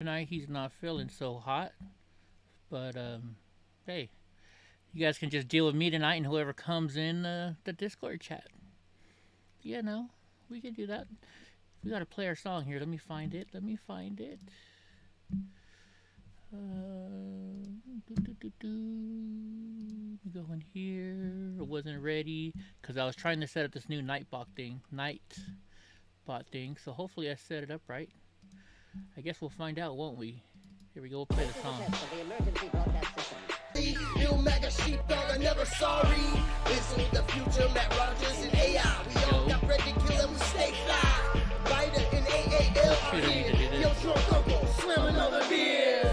Tonight he's not feeling so hot, but hey, you guys can just deal with me tonight and whoever comes in the Discord chat. Yeah, no, we can do that. We gotta play our song here. Let me find it. Let me find it. Go in here. It wasn't ready because I was trying to set up this new Nightbot thing. So hopefully I set it up right. I guess we'll find out, won't we? Here we go. We'll play the song. New mega sheepdog, I never sorry. This is the future, Matt Rogers and AI. We all got bread to kill and we stay fly. Ryder and AAL are here. Yo, drunk uncle, slam another beer.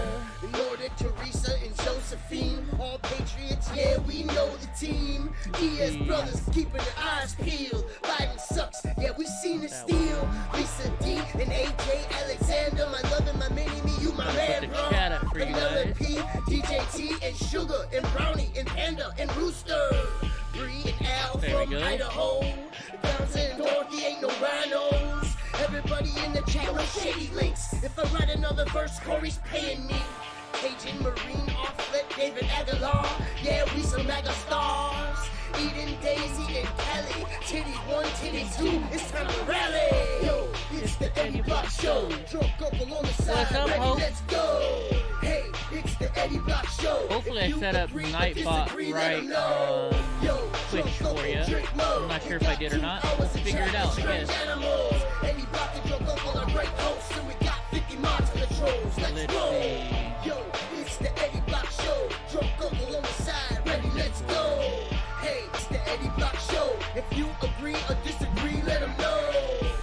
Nordic, Teresa, and Josephine, all patriots, yeah, we know the team. ES brothers keeping their eyes peeled. Biden sucks, yeah, we seen the steal. Lisa D and AJ Alexander, my love and my mini me, you my man, bro. Vanilla P, DJ T, and Sugar, and Brownie, and Panda, and Rooster. Bree and Al from Idaho. Bounce and Dorothy ain't no rhinos. Everybody in the chat, no shady links. If I write another verse, Corey's paying me. Cajun Marine Offlet, David Aguilar. Yeah, we some mega stars. Eden, Daisy, and Kelly. Titty 1, titty 2, it's time to rally. Yo, it's the Eddie Block Show. Drunk couple on the side, ready, let's go. Hey, it's the Eddie Block Show. Hopefully I set up Nightbot right on Twitch for you. I'm not sure if I did or not. We'll figure it out, I guess. Eddie Block and Drunk Uncle are great hosts, and we got 50 mods for the trolls. Let's go. Yo, it's the Eddie Block Show. Drunk Uncle on the side, ready, let's go. Hey, it's the Eddie Block Show. If you agree or disagree, let them know.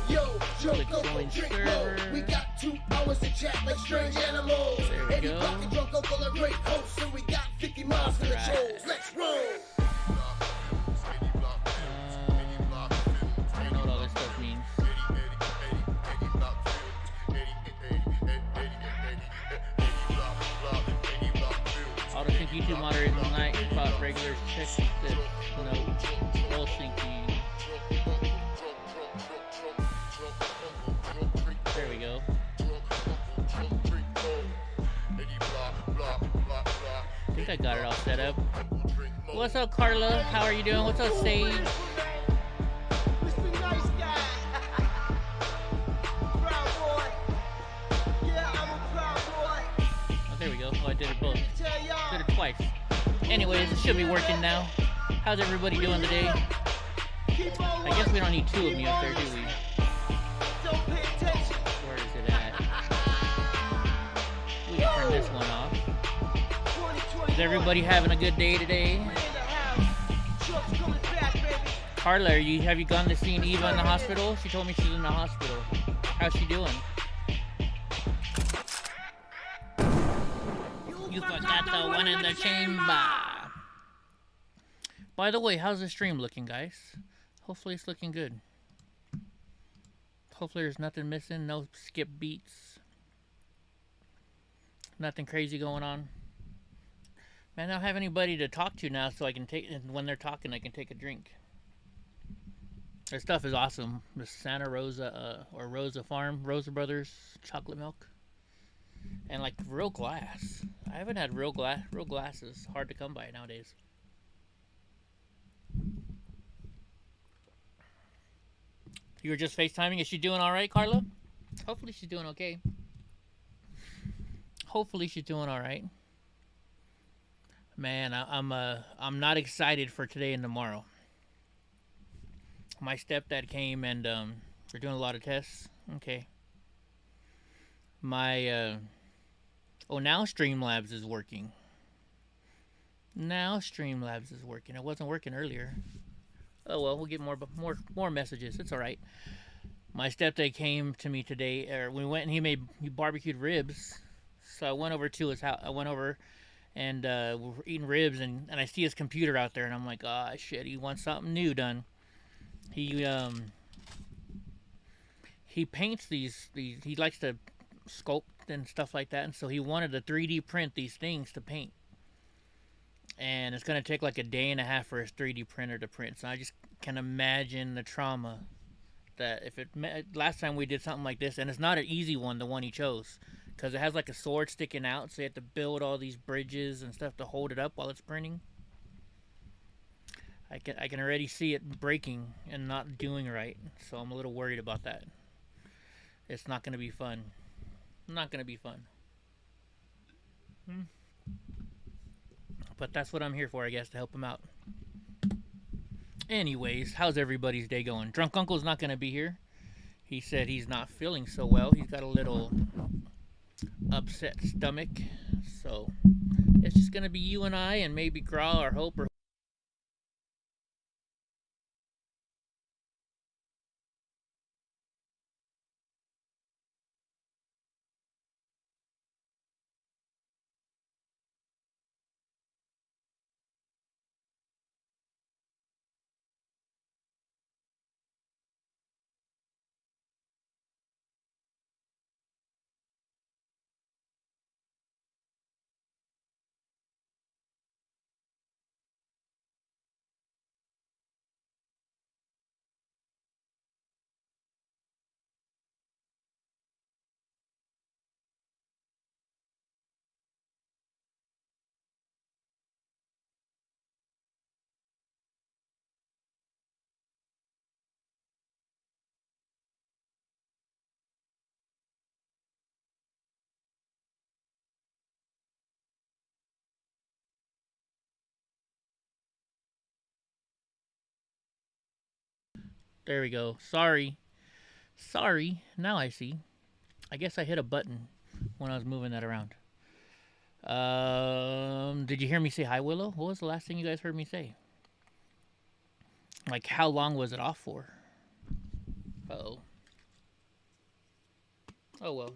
Yo, Drunk Uncle, drink more. We got 2 hours to chat like strange animals. Eddie Block and Drunk Uncle are great hosts, and we got 50 miles for the trolls. Let's roll. I don't know what all this stuff means. I don't think YouTube moderators will not about regulars check this note. Roll syncing. There we go. I think I got it all set up. What's up, Carla? How are you doing? What's up, Sage? There we go. Oh, I did it both. Did it twice. Anyways, it should be working now. How's everybody doing today? I guess we don't need 2 of me up there, do we? Where is it at? We can turn this one off. Is everybody having a good day today? Carla, have you gone to see Eva in the hospital? She told me she's in the hospital. How's she doing? You forgot the one in the chamber. By the way, how's the stream looking, guys? Hopefully it's looking good. Hopefully there's nothing missing, no skip beats. Nothing crazy going on. Man, I don't have anybody to talk to now, so I can take, and when they're talking, I can take a drink. Their stuff is awesome. The Santa Rosa, or Rosa Farm, Rosa Brothers chocolate milk. And like real glass. I haven't had real glasses. Hard to come by nowadays. You were just FaceTiming. Is she doing all right, Carla? Hopefully she's doing okay. Hopefully she's doing all right. Man, I'm not excited for today and tomorrow. My stepdad came and we're doing a lot of tests. Okay. My oh, now Streamlabs is working. Now Streamlabs is working. It wasn't working earlier. Oh well, we'll get more messages. It's all right. My stepdad came to me today, or we went and he barbecued ribs. So I went over to his house. I went over and we were eating ribs, and I see his computer out there, and I'm like, ah, oh, shit, he wants something new done. He paints these. He likes to sculpt and stuff like that, and so he wanted to 3D print these things to paint. And it's going to take like a day and a half for his 3D printer to print. So I just can imagine the trauma that if it last time we did something like this, and it's not an easy one, the one he chose, because it has like a sword sticking out, so you have to build all these bridges and stuff to hold it up while it's printing. I can already see it breaking and not doing right, so I'm a little worried about that. It's not going to be fun. Not going to be fun. But that's what I'm here for, I guess, to help him out. Anyways, how's everybody's day going? Drunk Uncle's not going to be here. He said he's not feeling so well. He's got a little upset stomach. So it's just going to be you and I and maybe Gra or Hope or there we go. Sorry. Now I see. I guess I hit a button when I was moving that around. Did you hear me say hi, Willow? What was the last thing you guys heard me say? Like, how long was it off for? Uh-oh. Oh, well.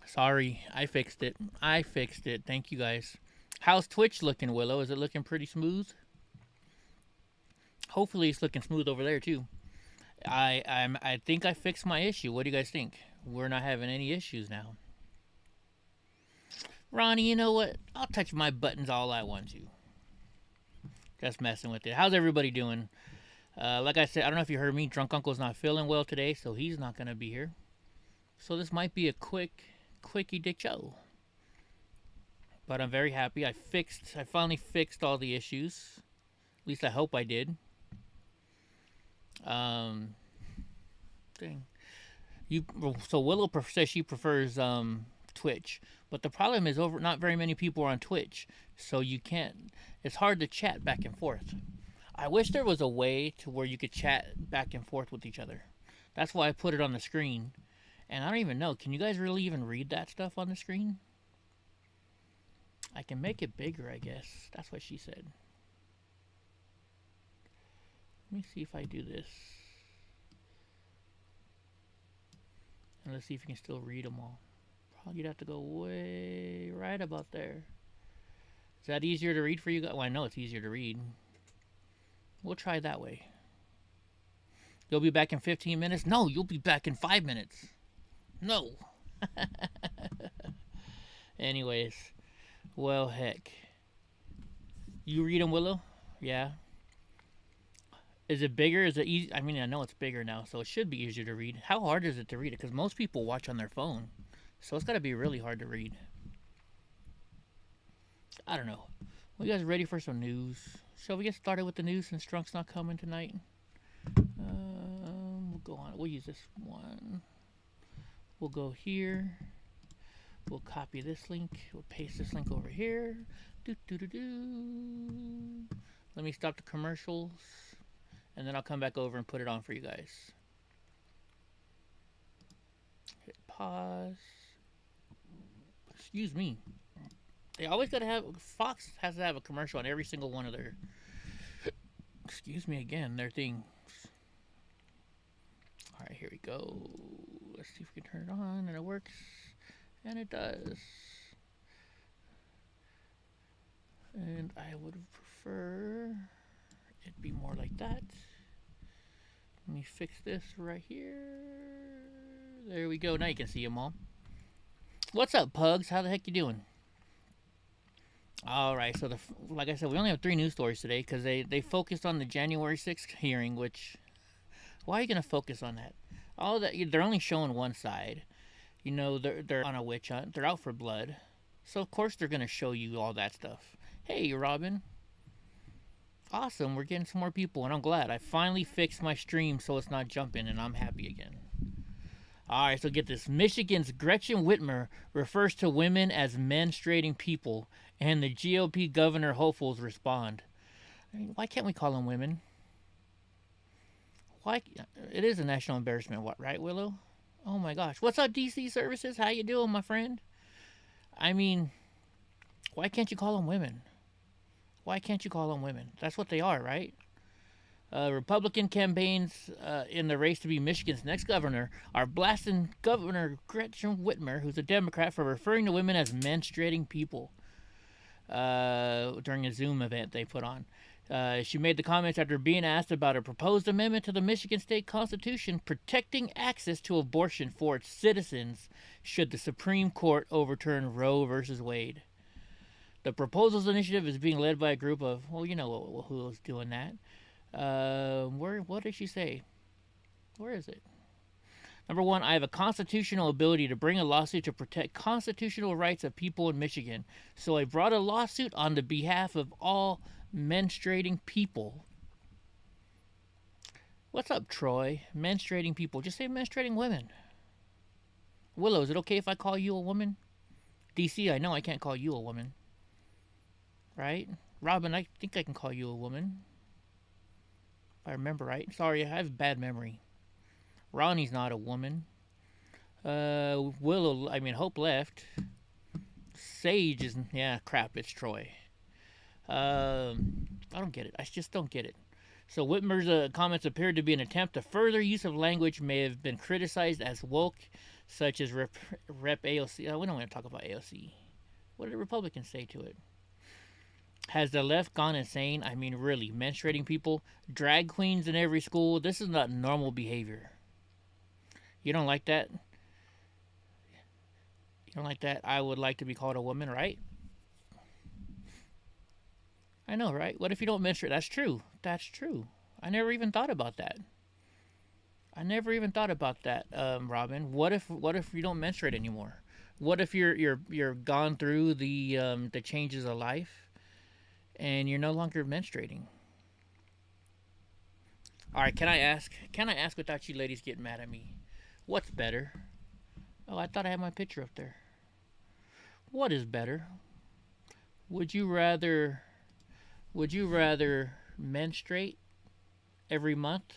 Sorry, I fixed it. Thank you guys. How's Twitch looking, Willow? Is it looking pretty smooth? Hopefully it's looking smooth over there too. I think I fixed my issue. What do you guys think? We're not having any issues now. Ronnie, you know what? I'll touch my buttons all I want to. Just messing with it. How's everybody doing? Like I said, I don't know if you heard me. Drunk Uncle's not feeling well today, so he's not going to be here. So this might be a quickie dick show. But I'm very happy. I finally fixed all the issues. At least I hope I did. Dang. So Willow says she prefers Twitch, but the problem is not very many people are on Twitch, so you can't. It's hard to chat back and forth. I wish there was a way to where you could chat back and forth with each other. That's why I put it on the screen, and I don't even know. Can you guys really even read that stuff on the screen? I can make it bigger, I guess. That's what she said. Let me see if I do this. And let's see if you can still read them all. Probably you'd have to go way right about there. Is that easier to read for you guys? Well, I know it's easier to read. We'll try that way. You'll be back in 15 minutes? No, you'll be back in 5 minutes. No. Anyways. Well, heck. You read them, Willow? Yeah. Is it bigger? Is it easy? I mean, I know it's bigger now, so it should be easier to read. How hard is it to read it? Because most people watch on their phone, so it's got to be really hard to read. I don't know. Well, you guys ready for some news? Shall we get started with the news since Drunk's not coming tonight? We'll go on. We'll use this one. We'll go here. We'll copy this link. We'll paste this link over here. Let me stop the commercials. And then I'll come back over and put it on for you guys. Hit pause. Excuse me. They always gotta have, Fox has to have a commercial on every single one of their, excuse me again, their things. Alright, here we go. Let's see if we can turn it on and it works. And it does. And I would prefer it'd be more like that. Let me fix this right here. There we go. Now you can see them all. What's up, Pugs? How the heck you doing? All right, so like I said, we only have 3 news stories today because they focused on the January 6th hearing. Which, why are you gonna focus on that? All that, they're only showing one side. You know, they're on a witch hunt. They're out for blood, so of course they're gonna show you all that stuff. Hey, Robin. Awesome, we're getting some more people, and I'm glad. I finally fixed my stream so it's not jumping, and I'm happy again. Alright, so get this. Michigan's Gretchen Whitmer refers to women as menstruating people, and the GOP governor hopefuls respond. I mean, why can't we call them women? Why? It is a national embarrassment, right, Willow? Oh my gosh. What's up, DC Services? How you doing, my friend? I mean, why can't you call them women? Why can't you call them women? That's what they are, right? Republican campaigns in the race to be Michigan's next governor are blasting Governor Gretchen Whitmer, who's a Democrat, for referring to women as menstruating people during a Zoom event they put on. She made the comments after being asked about a proposed amendment to the Michigan state constitution protecting access to abortion for its citizens should the Supreme Court overturn Roe v. Wade. The proposals initiative is being led by a group of, well, you know who's doing that. What did she say? Where is it? Number 1, I have a constitutional ability to bring a lawsuit to protect constitutional rights of people in Michigan. So I brought a lawsuit on the behalf of all menstruating people. What's up, Troy? Menstruating people. Just say menstruating women. Willow, is it okay if I call you a woman? DC, I know I can't call you a woman. Right? Robin, I think I can call you a woman. If I remember right. Sorry, I have bad memory. Ronnie's not a woman. Hope left. Sage is, yeah, crap, it's Troy. I don't get it. I just don't get it. So Whitmer's comments appeared to be an attempt to further use of language may have been criticized as woke, such as Rep AOC. We don't want to talk about AOC. What did Republicans say to it? Has the left gone insane? I mean, really, menstruating people, drag queens in every school, this is not normal behavior. You don't like that? You don't like that? I would like to be called a woman, right? I know, right? What if you don't menstruate? That's true. That's true. I never even thought about that. Robin. What if you don't menstruate anymore? What if you're gone through the changes of life, and you're no longer menstruating? All right, can I ask without you ladies getting mad at me? What's better? Oh, I thought I had my picture up there. What is better? Would you rather menstruate every month?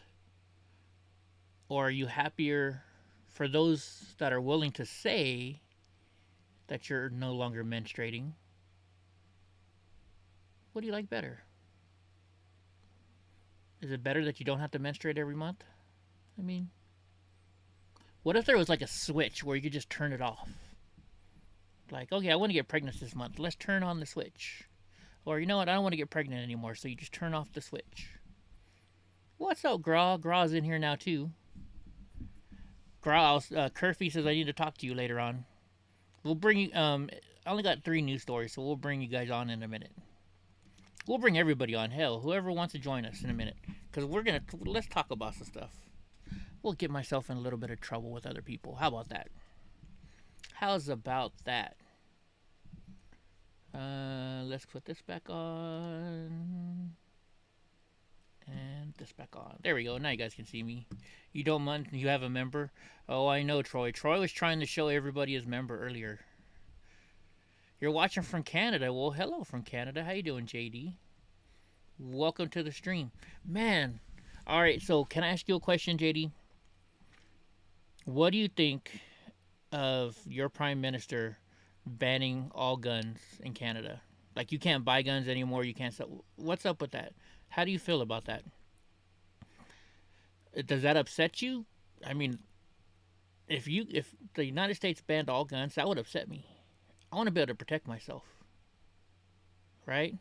Or are you happier for those that are willing to say that you're no longer menstruating? What do you like better? Is it better that you don't have to menstruate every month? I mean, what if there was like a switch where you could just turn it off? Like, okay, I want to get pregnant this month. Let's turn on the switch. Or, you know what, I don't want to get pregnant anymore, so you just turn off the switch. What's up, Graw? Graw's in here now, too. Graw, Curfy says I need to talk to you later on. We'll bring you, I only got 3 news stories, so we'll bring you guys on in a minute. We'll bring everybody on. Hell, whoever wants to join us in a minute. Because let's talk about some stuff. We'll get myself in a little bit of trouble with other people. How about that? How's about that? Let's put this back on. And this back on. There we go. Now you guys can see me. You don't mind? You have a member? Oh, I know, Troy. Troy was trying to show everybody his member earlier. You're watching from Canada. Well, hello from Canada. How you doing, JD? Welcome to the stream. Man. All right, so can I ask you a question, JD? What do you think of your prime minister banning all guns in Canada? Like, you can't buy guns anymore. You can't sell. What's up with that? How do you feel about that? Does that upset you? I mean, if the United States banned all guns, that would upset me. I want to be able to protect myself. Right?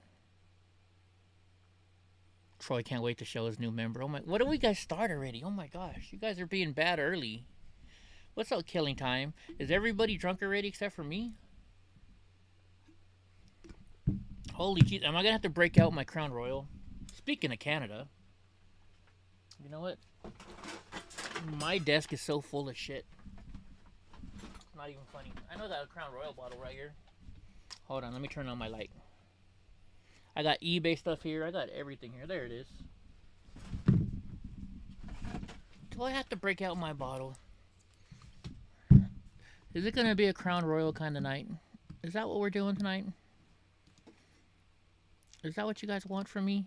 Troy can't wait to show his new member. Oh my, what do we guys start already? Oh my gosh, you guys are being bad early. What's up, Killing Time? Is everybody drunk already except for me? Holy jeez, am I gonna have to break out my Crown Royal? Speaking of Canada, you know what? My desk is so full of shit. It's not even funny. I know I got a Crown Royal bottle right here. Hold on, let me turn on my light. I got eBay stuff here. I got everything here. There it is. Do I have to break out my bottle? Is it going to be a Crown Royal kind of night? Is that what we're doing tonight? Is that what you guys want from me?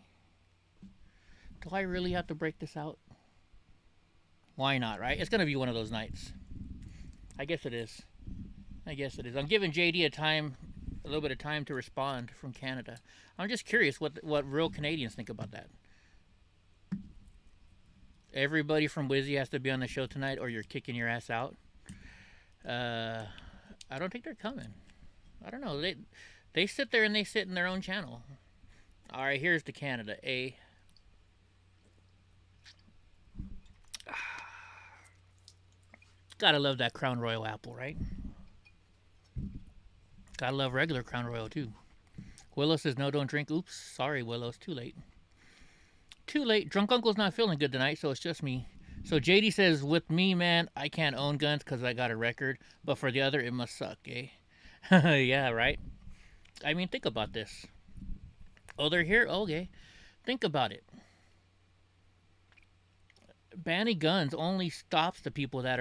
Do I really have to break this out? Why not, right? It's going to be one of those nights. I guess it is. I guess it is. I'm giving JD a little bit of time to respond from Canada. I'm just curious what real Canadians think about that. Everybody from Wizzy has to be on the show tonight, or you're kicking your ass out. I don't think they're coming. I don't know. They sit there and they sit in their own channel. All right, here's to Canada. Gotta love that Crown Royal apple, right? Gotta love regular Crown Royal too. Willow says no, don't drink. Oops, sorry Willow, it's too late. Too late. Drunk Uncle's not feeling good tonight, so it's just me. So JD says, with me, man, I can't own guns because I got a record, but for the other, it must suck, eh? Yeah, right? I mean, think about this. Oh, they're here? Okay. Think about it. Banning guns only stops the people that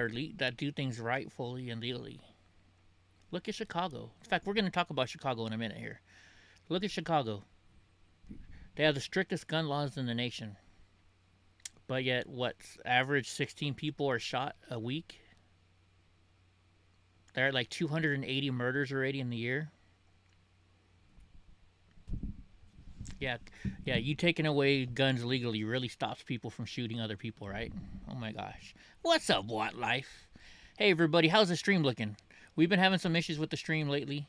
do things rightfully and legally. Look at Chicago. In fact, we're going to talk about Chicago in a minute here. Look at Chicago. They have the strictest gun laws in the nation. But yet, average 16 people are shot a week? They're at like 280 murders already in the year. Yeah, you taking away guns legally really stops people from shooting other people, right? Oh my gosh. What's up, What Life? Hey everybody, how's the stream looking? We've been having some issues with the stream lately.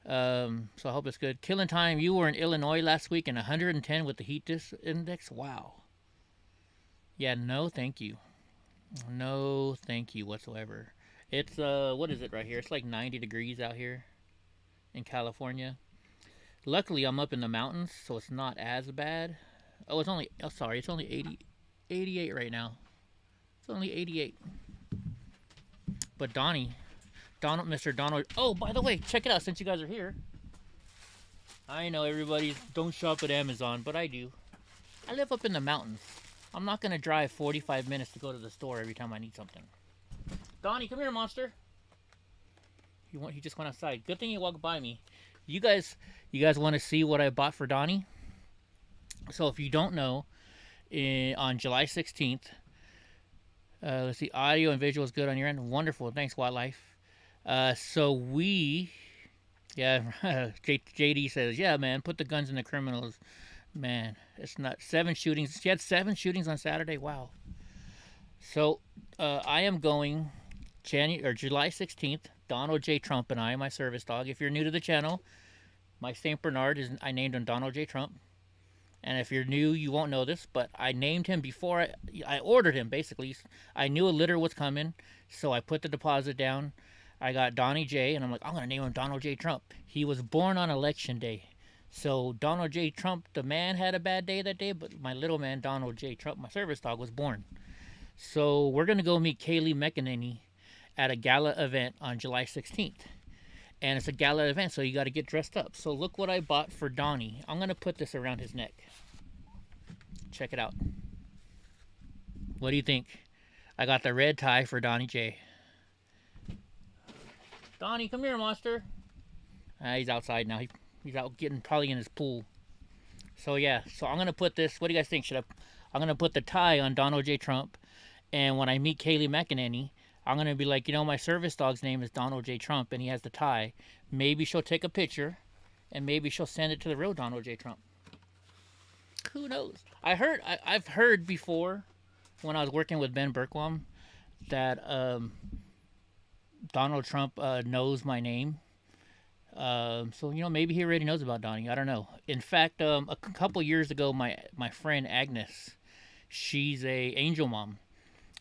So I hope it's good. Killing time, you were in Illinois last week and 110 with the heat index. Wow. Yeah, no thank you. No thank you whatsoever. It's, what is it right here? It's like 90 degrees out here in California. Luckily, I'm up in the mountains, so it's not as bad. Oh, it's only 88 right now. It's only 88. But Mr. Donald, oh, by the way, check it out since you guys are here. I know everybody don't shop at Amazon, but I do. I live up in the mountains. I'm not going to drive 45 minutes to go to the store every time I need something. Donnie, come here, monster. He just went outside. Good thing he walked by me. You guys want to see what I bought for Donnie? So if you don't know, on July 16th, let's see, audio and visual is good on your end. Wonderful. Thanks, Wildlife. JD says, yeah, man, put the guns in the criminals. Man, it's not 7 shootings. She had 7 shootings on Saturday. Wow. So I am going July 16th. Donald J. Trump and I, my service dog. If you're new to the channel, my St. Bernard I named him Donald J. Trump. And if you're new, you won't know this, but I named him before I ordered him, basically. I knew a litter was coming, so I put the deposit down. I got Donnie J, and I'm like, I'm going to name him Donald J. Trump. He was born on election day. So Donald J. Trump, the man, had a bad day that day, but my little man, Donald J. Trump, my service dog, was born. So we're going to go meet Kaylee McEnany at a gala event on July 16th. And it's a gala event, so you got to get dressed up. So look what I bought for Donnie. I'm going to put this around his neck. Check it out. What do you think? I got the red tie for Donnie J. Donnie, come here, monster. He's outside now. He's out probably in his pool. So yeah, so I'm going to put this. What do you guys think? I'm going to put the tie on Donald J. Trump. And when I meet Kaylee McEnany, I'm going to be like, my service dog's name is Donald J. Trump, and he has the tie. Maybe she'll take a picture, and maybe she'll send it to the real Donald J. Trump. Who knows? I've heard before, when I was working with Ben Berkwam, that Donald Trump knows my name. So, maybe he already knows about Donnie. I don't know. In fact, a couple years ago, my friend Agnes, she's a angel mom.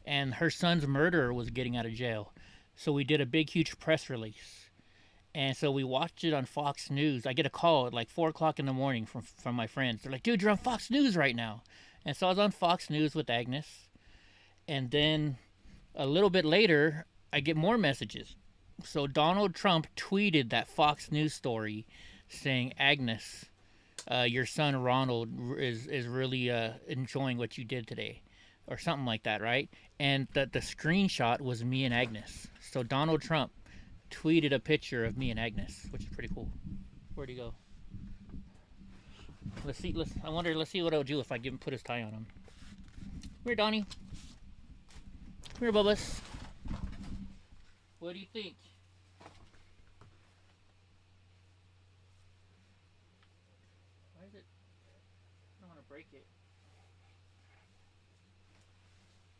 And her son's murderer was getting out of jail. So we did a big, huge press release. And so we watched it on Fox News. I get a call at like 4 o'clock in the morning from my friends. They're like, dude, you're on Fox News right now. And so I was on Fox News with Agnes. And then a little bit later, I get more messages. So Donald Trump tweeted that Fox News story saying, Agnes, your son Ronald is really enjoying what you did today. Or something like that, right? And the screenshot was me and Agnes. So Donald Trump tweeted a picture of me and Agnes, which is pretty cool. Where'd he go? Let's see. Let's see what I'll do if I put his tie on him. Come here, Donnie. Come here, Bubba's. What do you think? Why is it? I don't want to break it.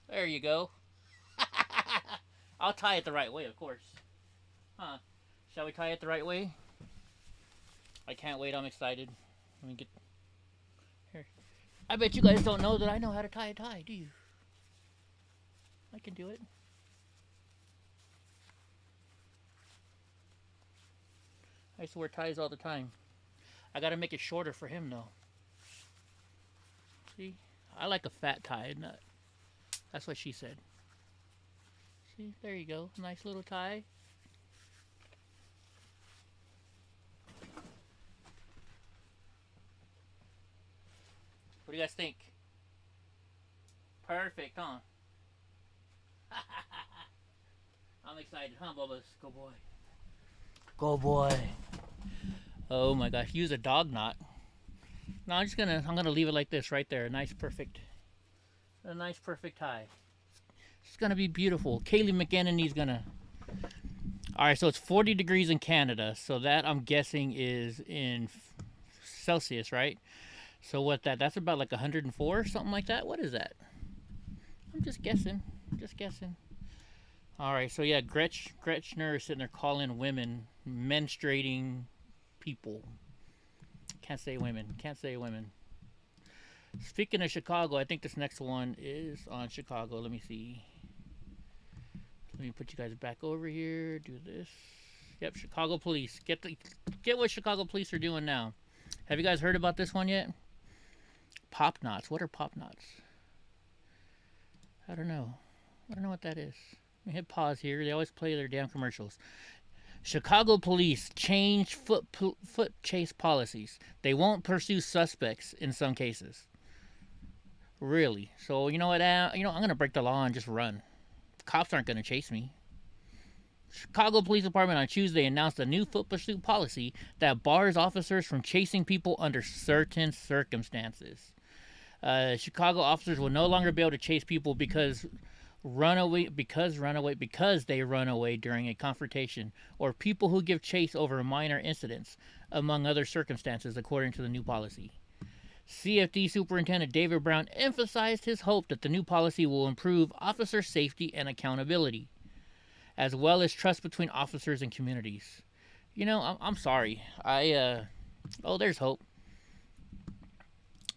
There you go. I'll tie it the right way, of course. Huh? Shall we tie it the right way? I can't wait. I'm excited. Let me get here. I bet you guys don't know that I know how to tie a tie, do you? I can do it. I used to wear ties all the time. I gotta make it shorter for him though. See? I like a fat tie, not. That's what she said. See? There you go. Nice little tie. What do you guys think? Perfect, huh? I'm excited, huh, Bubba's? Go boy. Go boy. Oh my gosh, use a dog knot. No, I'm gonna leave it like this right there. A nice perfect tie. It's gonna be beautiful. Kaylee McEnany's gonna. Alright, so it's 40 degrees in Canada, so that I'm guessing is in Celsius, right? So what that's about like 104 or something like that? What is that? I'm just guessing. Alright, so yeah, Gretschner is sitting there calling women menstruating people. Can't say women. Speaking of Chicago, I think this next one is on Chicago. Let me see. Let me put you guys back over here. Do this. Yep, Chicago police. Get what Chicago police are doing now. Have you guys heard about this one yet? Pop knots. What are pop knots? I don't know what that is. Let me hit pause here. They always play their damn commercials. Chicago police change foot chase policies. They won't pursue suspects in some cases. Really? So you know what? I'm gonna break the law and just run. Cops aren't gonna chase me. Chicago Police Department on Tuesday announced a new foot pursuit policy that bars officers from chasing people under certain circumstances. Chicago officers will no longer be able to chase people because they run away during a confrontation, or people who give chase over minor incidents, among other circumstances, according to the new policy. CFD Superintendent David Brown emphasized his hope that the new policy will improve officer safety and accountability, as well as trust between officers and communities. You know, I'm sorry. There's hope.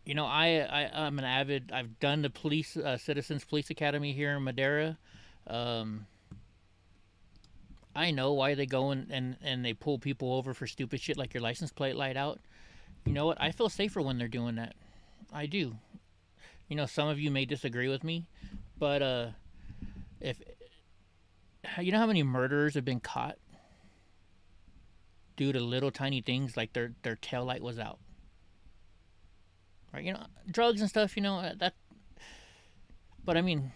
You know, I'm an avid. I've done the Citizens Police Academy here in Madera. I know why they go and they pull people over for stupid shit like your license plate light out. You know what? I feel safer when they're doing that. I do. You know, some of you may disagree with me, but if you know how many murderers have been caught due to little tiny things like their tail light was out. Right, you know, drugs and stuff, you know, that. But I mean,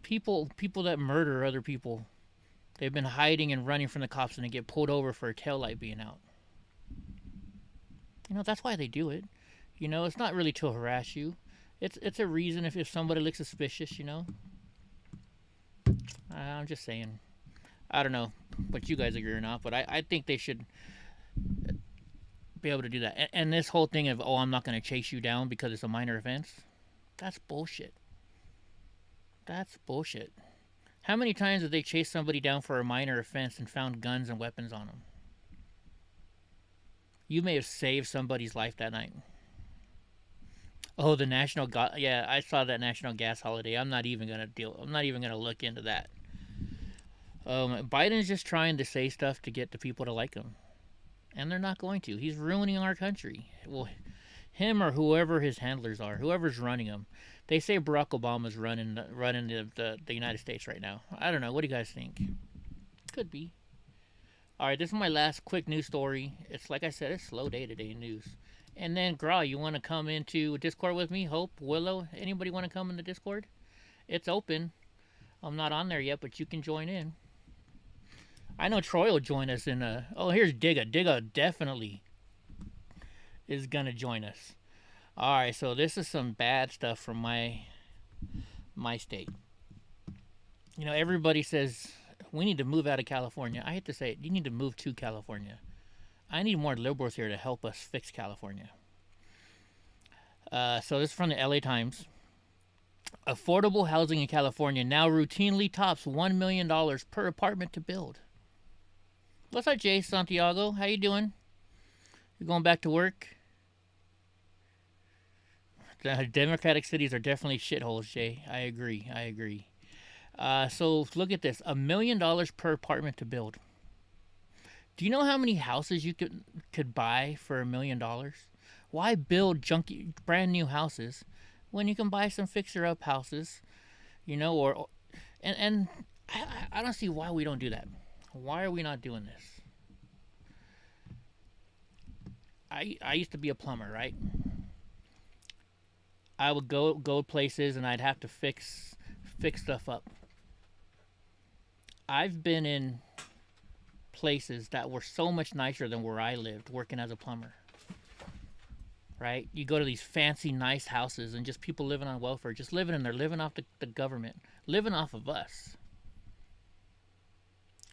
people that murder other people, they've been hiding and running from the cops, and they get pulled over for a taillight being out. You know, that's why they do it. You know, it's not really to harass you. It's a reason if somebody looks suspicious, you know. I'm just saying. I don't know what you guys agree or not, but I think they should be able to do that. And this whole thing of, I'm not going to chase you down because it's a minor offense, that's bullshit. That's bullshit. How many times have they chased somebody down for a minor offense and found guns and weapons on them? You may have saved somebody's life that night. Oh, the national I saw that national gas holiday. I'm not even gonna look into that. Biden's just trying to say stuff to get the people to like him, and they're not going to. He's ruining our country. Well, him or whoever his handlers are, whoever's running him. They say Barack Obama's running the United States right now. I don't know. What do you guys think? Could be. All right, this is my last quick news story. It's like I said, it's slow day today in news. And then, Gra, you want to come into Discord with me? Hope, Willow, anybody want to come in the Discord? It's open. I'm not on there yet, but you can join in. I know Troy will join us in a... Oh, here's Digga. Digga definitely is going to join us. All right, so this is some bad stuff from my state. You know, everybody says we need to move out of California. I hate to say it. You need to move to California. I need more liberals here to help us fix California. So this is from the LA Times. Affordable housing in California now routinely tops $1 million per apartment to build. What's up, Jay Santiago? How you doing? You going back to work? The Democratic cities are definitely shitholes, Jay. I agree. So look at this. $1 million per apartment to build. Do you know how many houses you could buy for $1 million? Why build junky, brand new houses when you can buy some fixer-up houses, you know? And I don't see why we don't do that. Why are we not doing this? I used to be a plumber, right? I would go places and I'd have to fix stuff up. I've been in places that were so much nicer than where I lived working as a plumber. Right? You go to these fancy, nice houses and just people living on welfare, just living in there, living off the government, living off of us.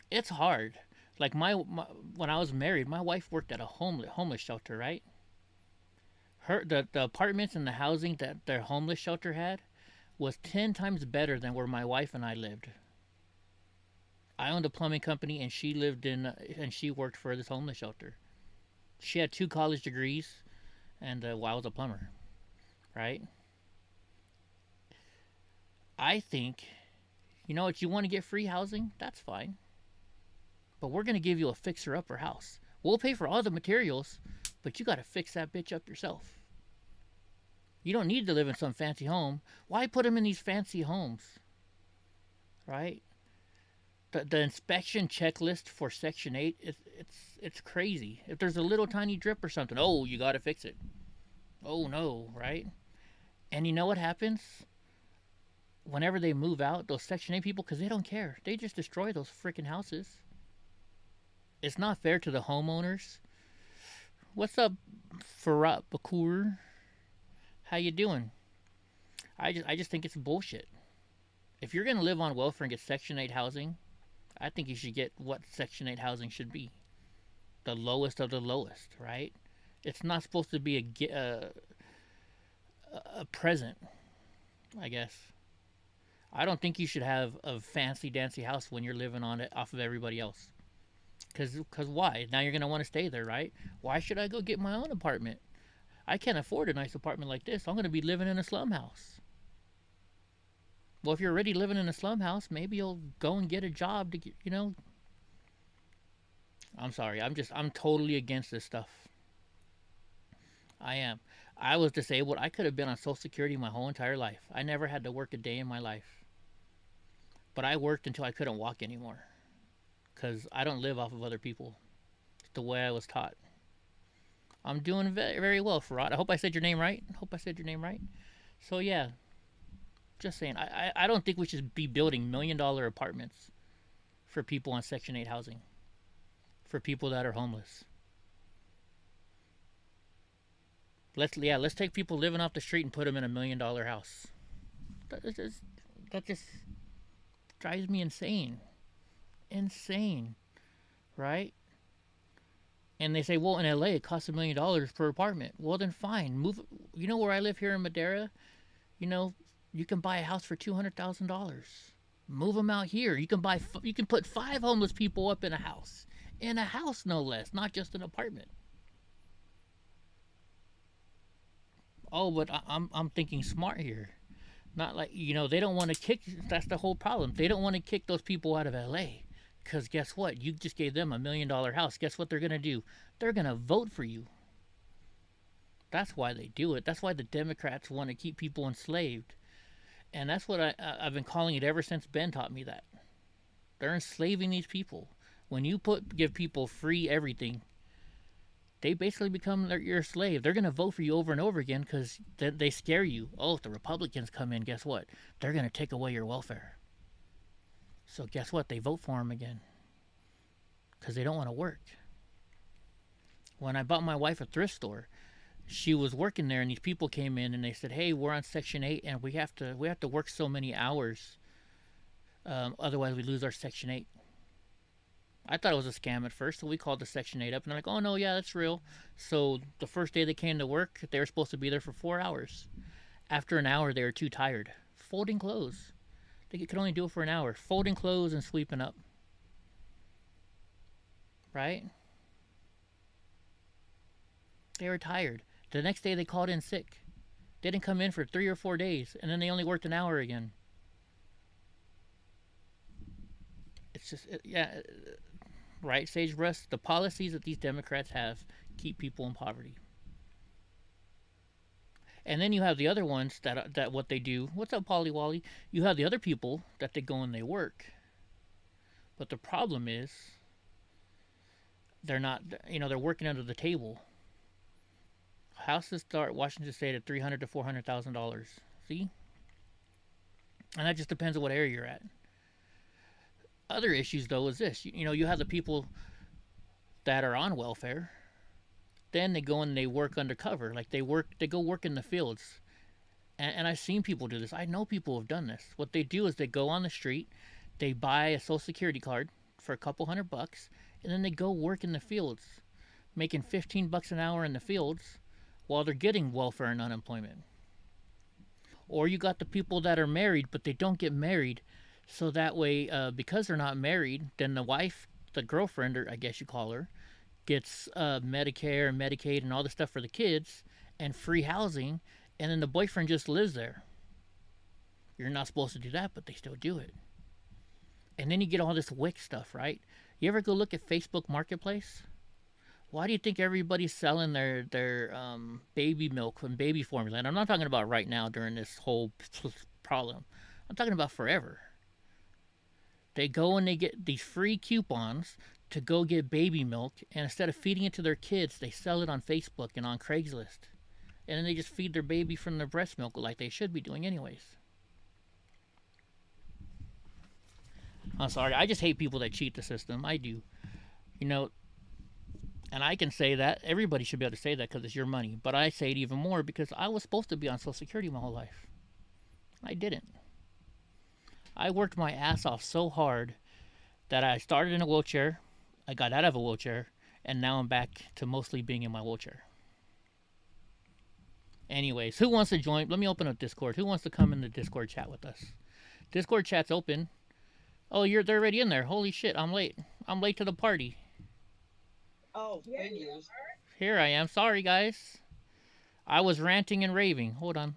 It's hard. Like when I was married, my wife worked at a homeless shelter, right? The apartments and the housing that their homeless shelter had was 10 times better than where my wife and I lived. I owned a plumbing company and she worked for this homeless shelter. She had 2 college degrees and I was a plumber, right? I think, you know what, you want to get free housing? That's fine. But we're going to give you a fixer-upper house. We'll pay for all the materials, but you got to fix that bitch up yourself. You don't need to live in some fancy home. Why put them in these fancy homes? Right? The inspection checklist for Section 8, it's crazy. If there's a little tiny drip or something, oh, you got to fix it. Oh, no, right? And you know what happens? Whenever they move out, those Section 8 people, because they don't care. They just destroy those freaking houses. It's not fair to the homeowners. What's up, Farhat Bakur? How you doing? I just think it's bullshit. If you're going to live on welfare and get Section 8 housing, I think you should get what Section 8 housing should be. The lowest of the lowest, right? It's not supposed to be a present, I guess. I don't think you should have a fancy dancy house when you're living on it off of everybody else. Because why? Now you're going to want to stay there, right? Why should I go get my own apartment? I can't afford a nice apartment like this. I'm going to be living in a slum house. Well, if you're already living in a slum house, maybe you'll go and get a job to get, you know. I'm sorry. I'm totally against this stuff. I am. I was disabled. I could have been on Social Security my whole entire life. I never had to work a day in my life. But I worked until I couldn't walk anymore. Because I don't live off of other people. It's the way I was taught. I'm doing very, very well, Farhat. I hope I said your name right. So, yeah. Just saying. I don't think we should be building $1 million apartments for people on Section 8 housing. For people that are homeless. Let's take people living off the street and put them in $1 million house. That just drives me insane. Right? And they say, well, in LA it costs $1 million per apartment. Well, then fine, move. You know where I live here in Madera? You know, you can buy a house for $200,000. Move them out here. You can put 5 homeless people up in a house no less, not just an apartment. Oh, but I'm thinking smart here. Not like, you know, they don't want to kick. That's the whole problem. They don't want to kick those people out of LA. Because guess what? You just gave them $1 million house. Guess what they're going to do? They're going to vote for you. That's why they do it. That's why the Democrats want to keep people enslaved. And that's what I've been calling it ever since Ben taught me that. They're enslaving these people. When you give people free everything, they basically become your slave. They're going to vote for you over and over again because they scare you. Oh, if the Republicans come in, guess what? They're going to take away your welfare. So guess what? They vote for them again because they don't want to work. When I bought my wife a thrift store, she was working there, and these people came in and they said, "Hey, we're on Section 8, and we have to work so many hours, otherwise we lose our Section 8." I thought it was a scam at first, so we called the Section 8 up, and they're like, "Oh no, yeah, that's real." So the first day they came to work, they were supposed to be there for 4 hours. After an hour, they were too tired, folding clothes. They could only do it for an hour, folding clothes and sweeping up. Right? They were tired. The next day they called in sick. They didn't come in for 3 or 4 days, and then they only worked an hour again. It's just, yeah, right, Sage Russ? The policies that these Democrats have keep people in poverty. And then you have the other ones that what they do. What's up, Polly Wally? You have the other people that they go and they work. But the problem is, they're not, they're working under the table. Houses start Washington State at $300,000 to $400,000. See? And that just depends on what area you're at. Other issues, though, is this. You have the people that are on welfare. Then they go and they work undercover. Like they go work in the fields. And I've seen people do this. I know people have done this. What they do is they go on the street, they buy a Social Security card for a couple $100, and then they go work in the fields, making $15 an hour in the fields while they're getting welfare and unemployment. Or you got the people that are married, but they don't get married. So that way, because they're not married, then the wife, the girlfriend, or I guess you call her, gets Medicare and Medicaid and all the stuff for the kids and free housing, and then the boyfriend just lives there. You're not supposed to do that, but they still do it. And then you get all this WIC stuff, right? You ever go look at Facebook Marketplace? Why do you think everybody's selling their baby milk and baby formula? And I'm not talking about right now during this whole problem. I'm talking about forever. They go and they get these free coupons to go get baby milk, and instead of feeding it to their kids, they sell it on Facebook and on Craigslist. And then they just feed their baby from their breast milk like they should be doing anyways. I'm sorry, I just hate people that cheat the system. I do. And I can say that. Everybody should be able to say that because it's your money. But I say it even more because I was supposed to be on Social Security my whole life. I didn't. I worked my ass off so hard that I started in a wheelchair, I got out of a wheelchair, and now I'm back to mostly being in my wheelchair. Anyways, who wants to join? Let me open up Discord. Who wants to come in the Discord chat with us? Discord chat's open. Oh, they're already in there. Holy shit, I'm late. I'm late to the party. Oh, figures. Here I am. Sorry, guys. I was ranting and raving. Hold on.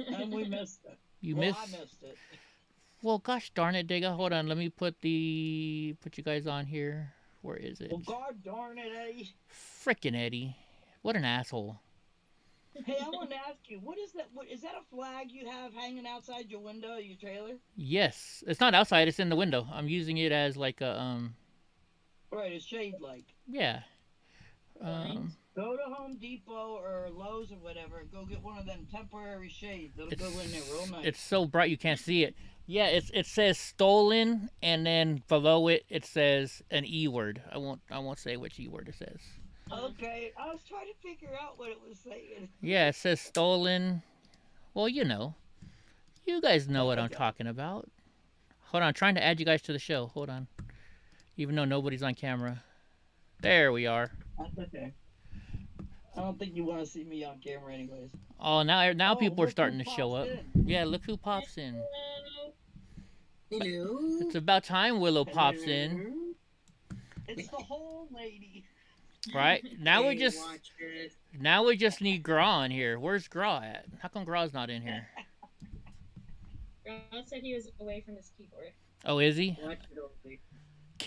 And we missed it. I missed it. Well, gosh darn it, Digga. Hold on. Let me put you guys on here. Where is it? Well, God darn it, Eddie. Frickin' Eddie. What an asshole. Hey, I want to ask you, what is that? Is that a flag you have hanging outside your window, your trailer? Yes. It's not outside. It's in the window. I'm using it as like a, Right, a shade-like. Yeah. Go to Home Depot or Lowe's or whatever. Go get one of them temporary shades. It'll go in there real nice. It's so bright you can't see it. Yeah, it says stolen, and then below it says an E word. I won't say which E word it says. Okay, I was trying to figure out what it was saying. Yeah, it says stolen. Well, you guys know what I'm talking about. Hold on, I'm trying to add you guys to the show. Hold on. Even though nobody's on camera. There we are. That's okay. I don't think you want to see me on camera anyways. Oh, now people are starting to show up. Yeah, look who pops in. Hello. It's about time Willow pops in. It's the whole lady. Right? Now we just need Gra in here. Where's Gra at? How come Gra's not in here? Gra said he was away from his keyboard. Oh, is he?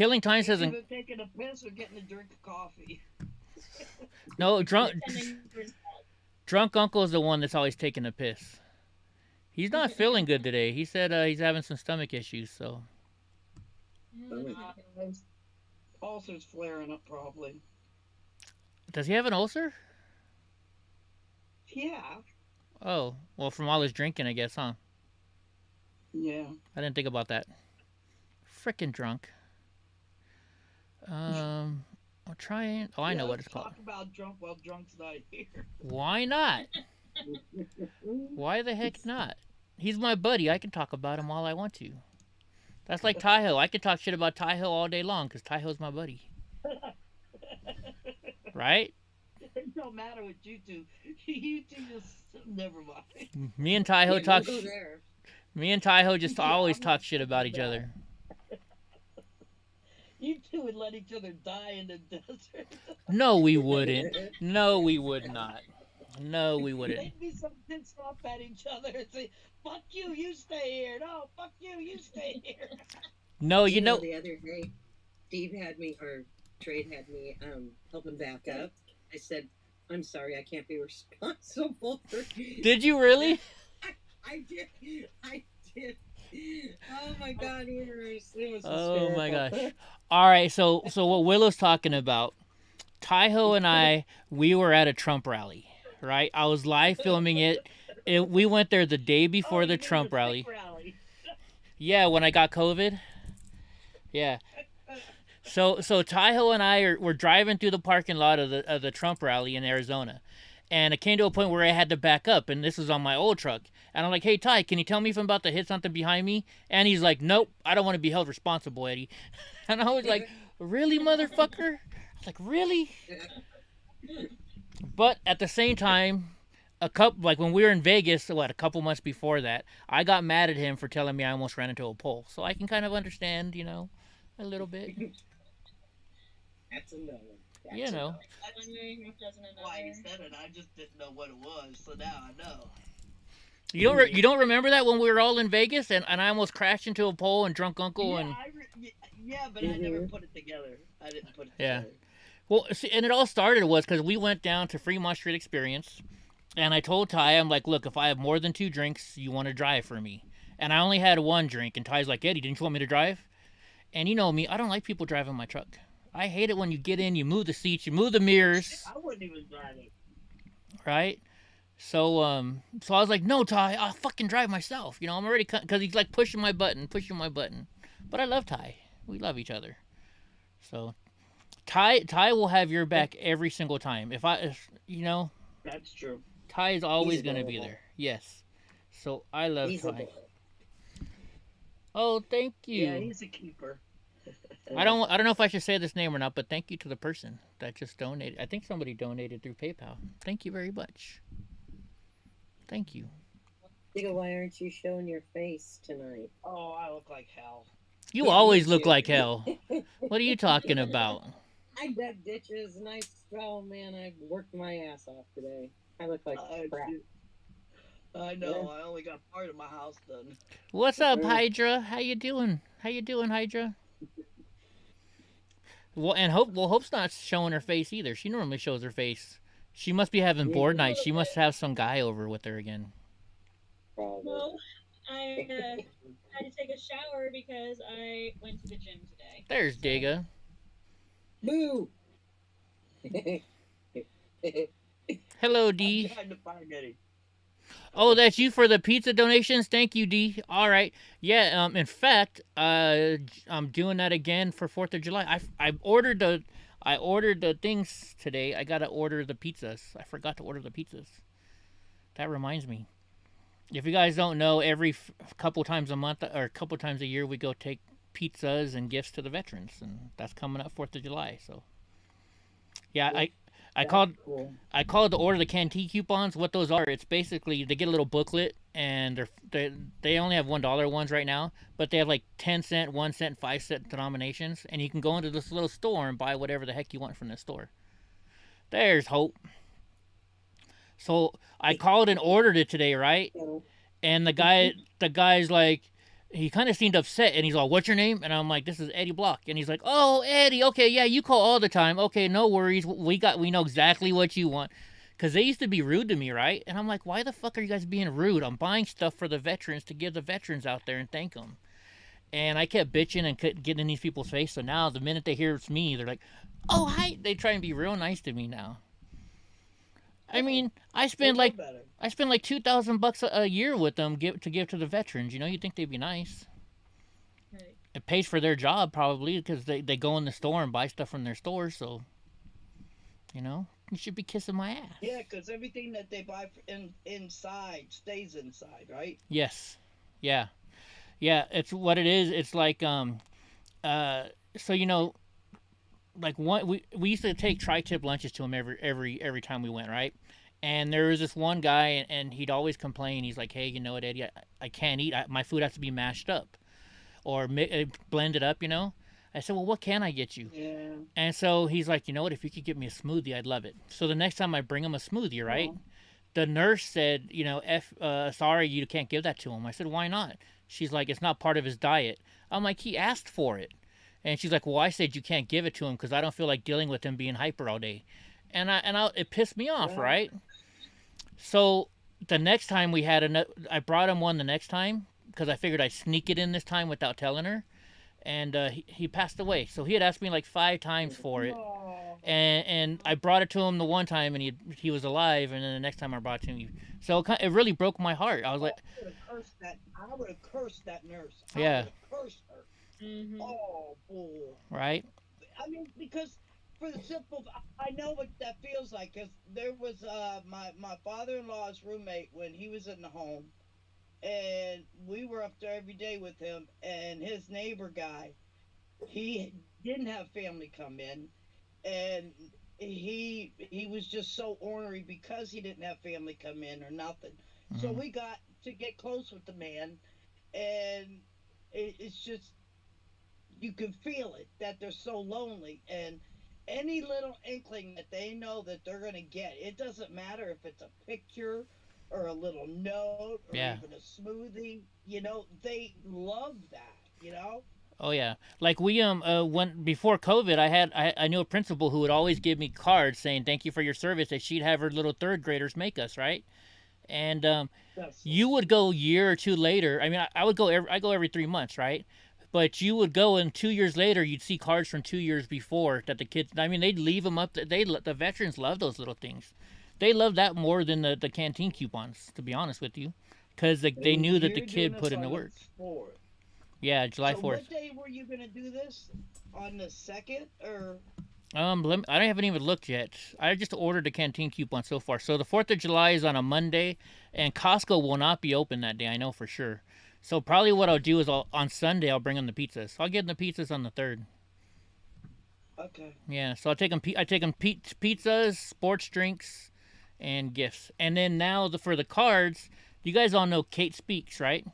Killing Time says Either taking a piss or getting a drink of coffee. no. Drunk Uncle is the one that's always taking a piss. He's not feeling good today. He said he's having some stomach issues. So Ulcer's flaring up probably. does he have an ulcer? Yeah. Oh, well, from all his drinking, I guess, huh? Yeah. I didn't think about that. Frickin' drunk. I'm trying. Oh, I know what it's called. Talk about drunk while drunk's not here. Why not? Why the heck not? He's my buddy. I can talk about him all I want to. That's like Taiho. I can talk shit about Taiho all day long because Taiho's my buddy. Right? It don't matter what you two. You two just never mind. Me and Taiho talk. Me and Taiho just always talk shit about each other. You two would let each other die in the desert. No, we wouldn't. No, we would not. No, we wouldn't. They'd be so pissed off at each other and say, "Fuck you, you stay here." No, fuck you, you stay here. No, you know. The other day, Steve had me, or Trade had me, help him back up. I said, "I'm sorry, I can't be responsible for." Did you really? I did. I did. Oh my God, it was hysterical. Oh my gosh. All right, so what Willow's talking about, Taiho and I, we were at a Trump rally, right? I was live filming it. We went there the day before the Trump rally. Yeah, when I got COVID. Yeah. So Taiho and I were driving through the parking lot of the Trump rally in Arizona. And it came to a point where I had to back up, and this was on my old truck. And I'm like, "Hey, Ty, can you tell me if I'm about to hit something behind me?" And he's like, "Nope, I don't want to be held responsible, Eddie." And I was like, "Really, motherfucker?" I was like, "Really?" But at the same time, like when we were in Vegas, a couple months before that, I got mad at him for telling me I almost ran into a pole. So I can kind of understand, a little bit. That's a no. You know. Why he said it, I just didn't know what it was, so now I know. You don't remember that when we were all in Vegas and I almost crashed into a pole and Drunk Uncle and but I never put it together. I didn't put it together. Well, see, and it all started was because we went down to Fremont Street Experience, and I told Ty, I'm like, "Look, if I have more than 2 drinks, you want to drive for me." And I only had 1 drink, and Ty's like, "Eddie, didn't you want me to drive?" And you know me, I don't like people driving my truck. I hate it when you get in, you move the seats, you move the mirrors. I wouldn't even drive it. Right? So I was like, "No, Ty, I'll fucking drive myself." I'm already, because he's like pushing my button. But I love Ty. We love each other. So Ty will have your back every single time. That's true. Ty is always going to be there. Yes. So I love Ty. Oh, thank you. Yeah, he's a keeper. I don't know if I should say this name or not, but thank you to the person that just donated. I think somebody donated through PayPal. Thank you very much. Thank you. Why aren't you showing your face tonight? Oh, I look like hell. You always look like hell. What are you talking about? I dug ditches and I worked my ass off today. I look like crap. I know. Yeah. I only got part of my house done. What's up, Hydra? How you doing? Hydra? Well, and Hope's not showing her face either. She normally shows her face. She must be having board night. She must have some guy over with her again. Well, I had to take a shower because I went to the gym today. There's Digga. Boo! Hello, D. I'm trying to find Eddie. Oh, that's you for the pizza donations? Thank you, D. All right. Yeah, in fact, I'm doing that again for 4th of July. I ordered the things today. I got to order the pizzas. I forgot to order the pizzas. That reminds me. If you guys don't know, every couple times a month or a couple times a year, we go take pizzas and gifts to the veterans, and that's coming up 4th of July. So, yeah, I called to order the canteen coupons. What those are, it's basically they get a little booklet, and they only have $1 ones right now, but they have like 10 cent, 1 cent, 5 cent denominations, and you can go into this little store and buy whatever the heck you want from the store. There's Hope. So I called and ordered it today, right? And the guy's like, he kind of seemed upset, and he's all, "What's your name?" And I'm like, "This is Eddie Block." And he's like, "Oh, Eddie, okay, yeah, you call all the time. Okay, no worries. We know exactly what you want." Because they used to be rude to me, right? And I'm like, "Why the fuck are you guys being rude? I'm buying stuff for the veterans to give the veterans out there and thank them." And I kept bitching and couldn't get in these people's face. So now the minute they hear it's me, they're like, "Oh, hi." They try and be real nice to me now. I mean, I spend like $2,000 a year with them to give to the veterans. You know, you'd think they'd be nice. Right. It pays for their job probably because they go in the store and buy stuff from their stores. So, you know, you should be kissing my ass. Yeah, because everything that they buy inside stays inside, right? Yes. Yeah. Yeah. It's what it is. It's like so you know, like we used to take tri-tip lunches to him every time we went, right? And there was this one guy, and he'd always complain. He's like, "Hey, you know what, Eddie? I can't eat. My food has to be mashed up or blended up, you know." I said, "Well, what can I get you?" Yeah. And so he's like, "You know what? If you could get me a smoothie, I'd love it." So the next time I bring him a smoothie, right? The nurse said, "You know, sorry, you can't give that to him." I said, "Why not?" She's like, "It's not part of his diet." I'm like, "He asked for it." And she's like, "Well, I said you can't give it to him because I don't feel like dealing with him being hyper all day." And it pissed me off, right? So the next time I brought him one the next time because I figured I'd sneak it in this time without telling her. And he passed away. So he had asked me like 5 times for it. And I brought it to him the one time, and he was alive. And then the next time I brought it to him, so it really broke my heart. I was like, I would have cursed that nurse. Yeah. I would have cursed her. Mm-hmm. Oh, boy. Right? I mean, because for the simple, I know what that feels like. Because there was my father-in-law's roommate when he was in the home, and we were up there every day with him. And his neighbor guy, he didn't have family come in, and he was just so ornery because he didn't have family come in or nothing. Mm-hmm. So we got to get close with the man, and it's just, you can feel it that they're so lonely, and any little inkling that they know that they're going to get, it doesn't matter if it's a picture or a little note or even a smoothie, you know, they love that, you know. Oh yeah, like we when before COVID, I knew a principal who would always give me cards saying thank you for your service, that she'd have her little 3rd graders make us, right? And you would go a year or 2 later. I mean, I would go every 3 months, right? But you would go, and 2 years later, you'd see cards from 2 years before that the kids. I mean, they'd leave them up. The veterans love those little things. They love that more than the canteen coupons, to be honest with you, because they knew that the kid put in the work. Yeah, July 4th. What day were you gonna do this? On the 2nd or? I haven't even looked yet. I just ordered the canteen coupon so far. So the 4th of July is on a Monday, and Costco will not be open that day. I know for sure. So probably what I'll do is on Sunday I'll bring them the pizzas. I'll get them the pizzas on the 3rd. Okay. Yeah, so I take them pizzas, sports drinks, and gifts. And then now for the cards, you guys all know Kate Speaks, right?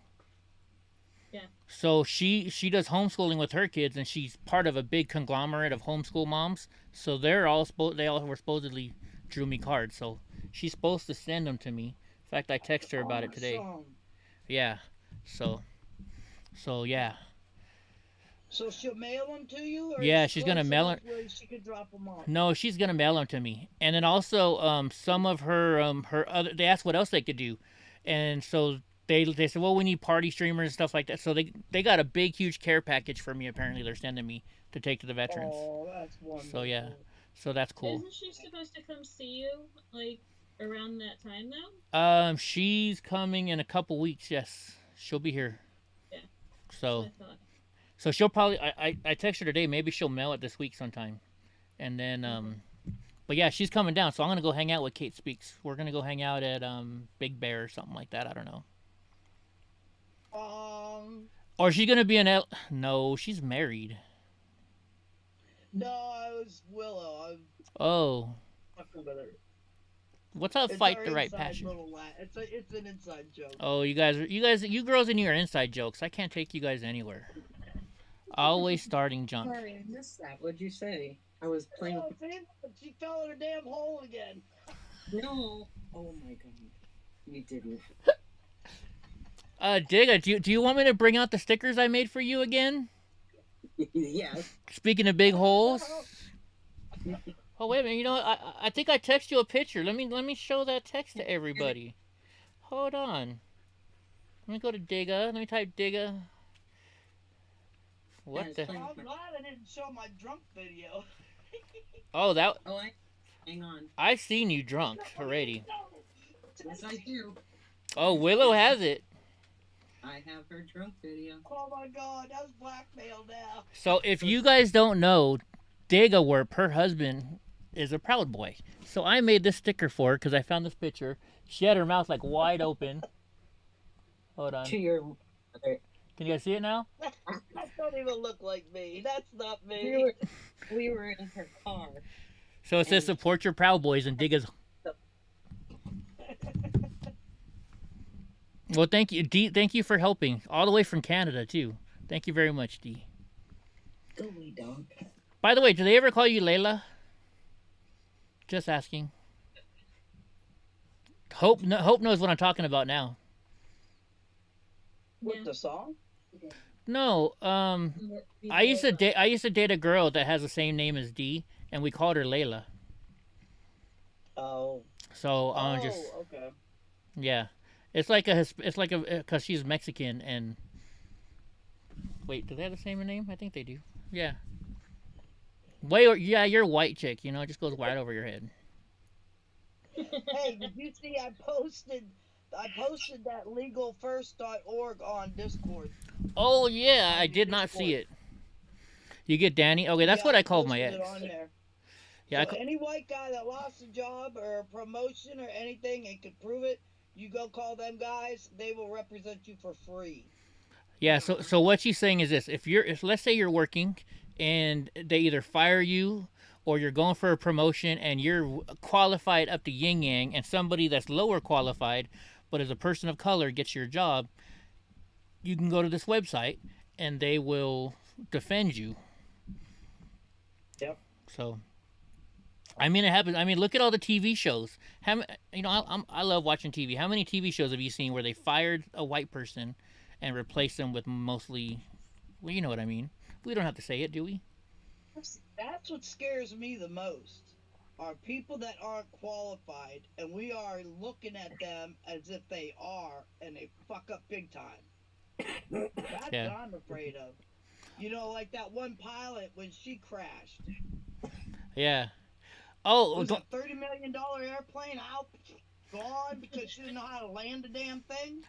Yeah. So she does homeschooling with her kids, and she's part of a big conglomerate of homeschool moms. So they all were supposedly drew me cards. So she's supposed to send them to me. In fact, I texted her about it today. Yeah. So yeah. So she'll mail them to you? Or yeah, she's gonna mail them. She could drop them off. No, she's gonna mail them to me. And then also, some of her other. They asked what else they could do, and so they said, well, we need party streamers and stuff like that. So they got a big, huge care package for me. Apparently, they're sending me to take to the veterans. Oh, that's wonderful. So yeah, so that's cool. Isn't she supposed to come see you like around that time now? She's coming in a couple weeks. Yes, she'll be here. Yeah. So she'll probably. I texted her today. Maybe she'll mail it this week sometime, and then But yeah, she's coming down. So I'm gonna go hang out with Kate Speaks. We're gonna go hang out at Big Bear or something like that. I don't know. Or she's gonna be in No, she's married. No, I was Willow. Oh. What's up? Fight the right passion. It's an inside joke. Oh, you girls and you are inside jokes. I can't take you guys anywhere. Always starting junk. Sorry, I missed that. What'd you say? I was playing. Oh, she fell in her damn hole again. No. Oh my god. You didn't. Digga, do you want me to bring out the stickers I made for you again? Yes. Speaking of big holes. No. Oh wait a minute, you know what? I think I text you a picture. Let me show that text to everybody. Hold on. Let me go to Digga. Let me type Digga. What the? I'm glad I didn't show my drunk video. Oh, that. Oh, hang on. I seen you drunk already. No. Yes, I do. Oh, Willow has it. I have her drunk video. Oh my God, that's blackmail now. So if you guys don't know, Digga Warp, her husband, is a proud boy. So I made this sticker for her because I found this picture. She had her mouth like wide open. Hold on. To your mother. Can you guys see it now? That don't even look like me. That's not me. We were in her car. So it says support your proud boys and Digga's. Well, thank you, D. Thank you for helping all the way from Canada too. Thank you very much, D. Go away, dog. By the way, do they ever call you Layla? Just asking. Hope knows what I'm talking about now. With the song? No, I used to date a girl that has the same name as D, and we called her Layla. Oh. So just okay. yeah, it's like because she's Mexican and wait, do they have the same name? I think they do. Yeah. Yeah, you're a white chick. You know, it just goes right over your head. Hey, did you see I posted that legalfirst.org on Discord. Oh yeah, I did not see it. You get Danny? Okay, that's what I called my ex. Yeah, so any white guy that lost a job or a promotion or anything and could prove it, you go call them guys. They will represent you for free. Yeah. So what she's saying is this: if let's say you're working and they either fire you or you're going for a promotion and you're qualified up to yin yang, and somebody that's lower qualified but as a person of color gets your job, you can go to this website and they will defend you. Yep. So, I mean, it happens. I mean, look at all the TV shows. I love watching TV. How many TV shows have you seen where they fired a white person and replaced them with mostly, well, you know what I mean. We don't have to say it, do we? That's what scares me the most. Are people that aren't qualified, and we are looking at them as if they are, and they fuck up big time. That's what I'm afraid of. You know, like that one pilot when she crashed. Yeah. Oh, it was a $30 million airplane out, gone because she didn't know how to land the damn thing.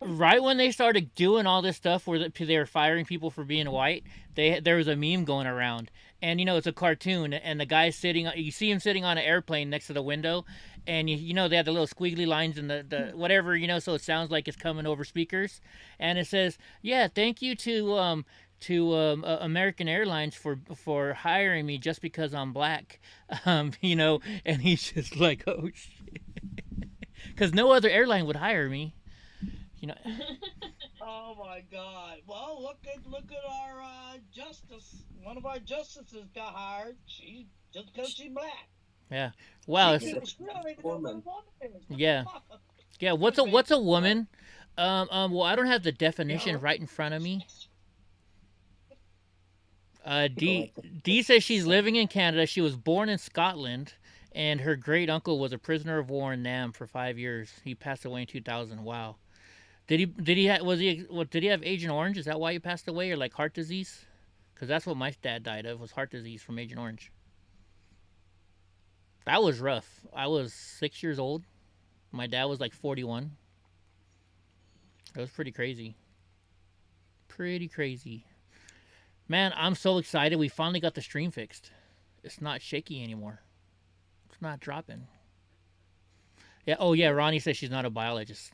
Right when they started doing all this stuff where they were firing people for being white, there was a meme going around. And, it's a cartoon, and the guy's you see him sitting on an airplane next to the window, and they have the little squiggly lines and the whatever, so it sounds like it's coming over speakers. And it says, yeah, thank you to American Airlines for hiring me just because I'm black, and he's just like, oh, shit. Because no other airline would hire me, Oh my God! Well, look at our justice. One of our justices got hired. She just because she's black. Yeah. Wow. Woman. Yeah. Yeah. What's a woman? Well, I don't have the definition right in front of me. D says she's living in Canada. She was born in Scotland, and her great uncle was a prisoner of war in Nam for 5 years. He passed away in 2000. Wow. Did he have Agent Orange? Is that why he passed away, or like heart disease? Because that's what my dad died of, was heart disease from Agent Orange. That was rough. I was 6 years old. My dad was like 41. It was pretty crazy. Pretty crazy. Man, I'm so excited. We finally got the stream fixed. It's not shaky anymore. It's not dropping. Yeah. Oh yeah. Ronnie says she's not a biologist.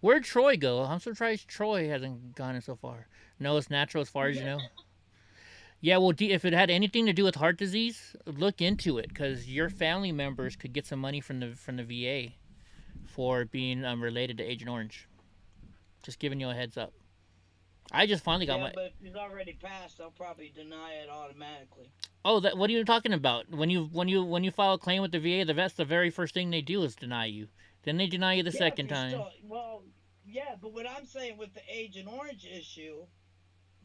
Where'd Troy go? I'm surprised Troy hasn't gone in so far. No, it's natural as far as you know. Yeah, well, if it had anything to do with heart disease, look into it, because your family members could get some money from the VA for being related to Agent Orange. Just giving you a heads up. I just finally got my. But if it's already passed, they'll probably deny it automatically. Oh, what are you talking about? When you file a claim with the VA, that's the very first thing they do is deny you. Then they deny you the second time. Yeah, but what I'm saying with the Agent Orange issue,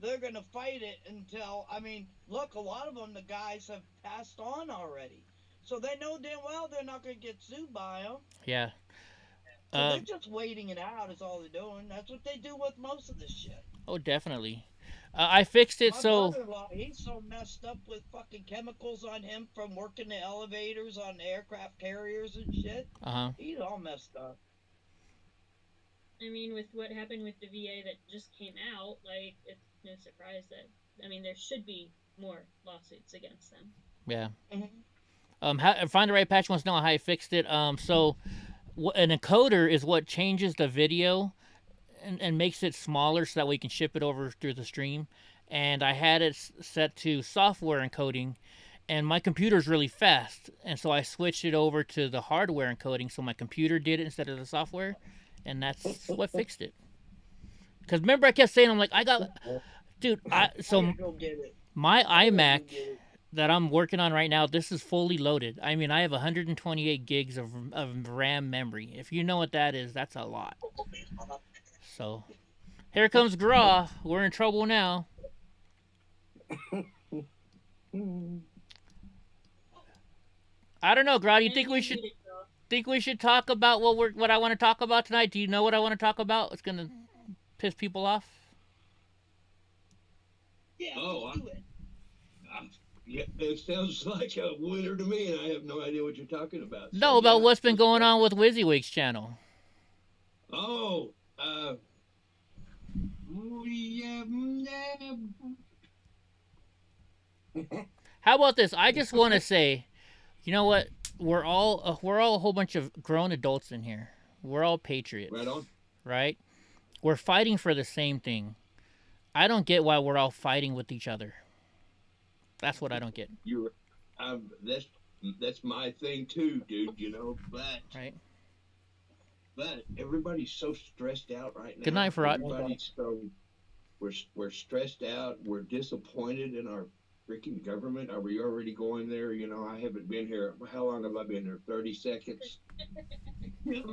they're gonna fight it until. I mean, look, a lot of them, the guys have passed on already, so they know damn well they're not gonna get sued by them. Yeah. So they're just waiting it out. Is all they're doing. That's what they do with most of this shit. Oh, definitely. I fixed it My so. brother-in-law, he's so messed up with fucking chemicals on him from working the elevators on aircraft carriers and shit. He's all messed up. I mean, with what happened with the VA that just came out, like, it's no surprise that, I mean, there should be more lawsuits against them. Yeah. Mm-hmm. Find the right patch wants to know how I fixed it. So an encoder is what changes the video and makes it smaller so that we can ship it over through the stream. And I had it set to software encoding, and my computer's really fast, and so I switched it over to the hardware encoding, so my computer did it instead of the software, and that's what fixed it. Because remember, I kept saying, I'm like, dude, my iMac that I'm working on right now, this is fully loaded. I mean, I have 128 gigs of RAM memory. If you know what that is, that's a lot. So, here comes Graw. We're in trouble now. I don't know, Graw. Do you think we should talk about what I want to talk about tonight? Do you know what I want to talk about? It's gonna piss people off. Yeah. Yeah, it sounds like a winner to me, and I have no idea what you're talking about. So, no, about what's been going on with WYSIWYG's channel. Oh, How about this? I just want to say, you know what? We're all a whole bunch of grown adults in here. We're all patriots. Right on. Right? We're fighting for the same thing. I don't get why we're all fighting with each other. That's what I don't get. That's my thing too, dude. You know, but everybody's so stressed out right now. Good night, Farad. Everybody's we're stressed out. We're disappointed in our freaking government. Are we already going there? You know, I haven't been here. How long have I been here? 30 seconds. We're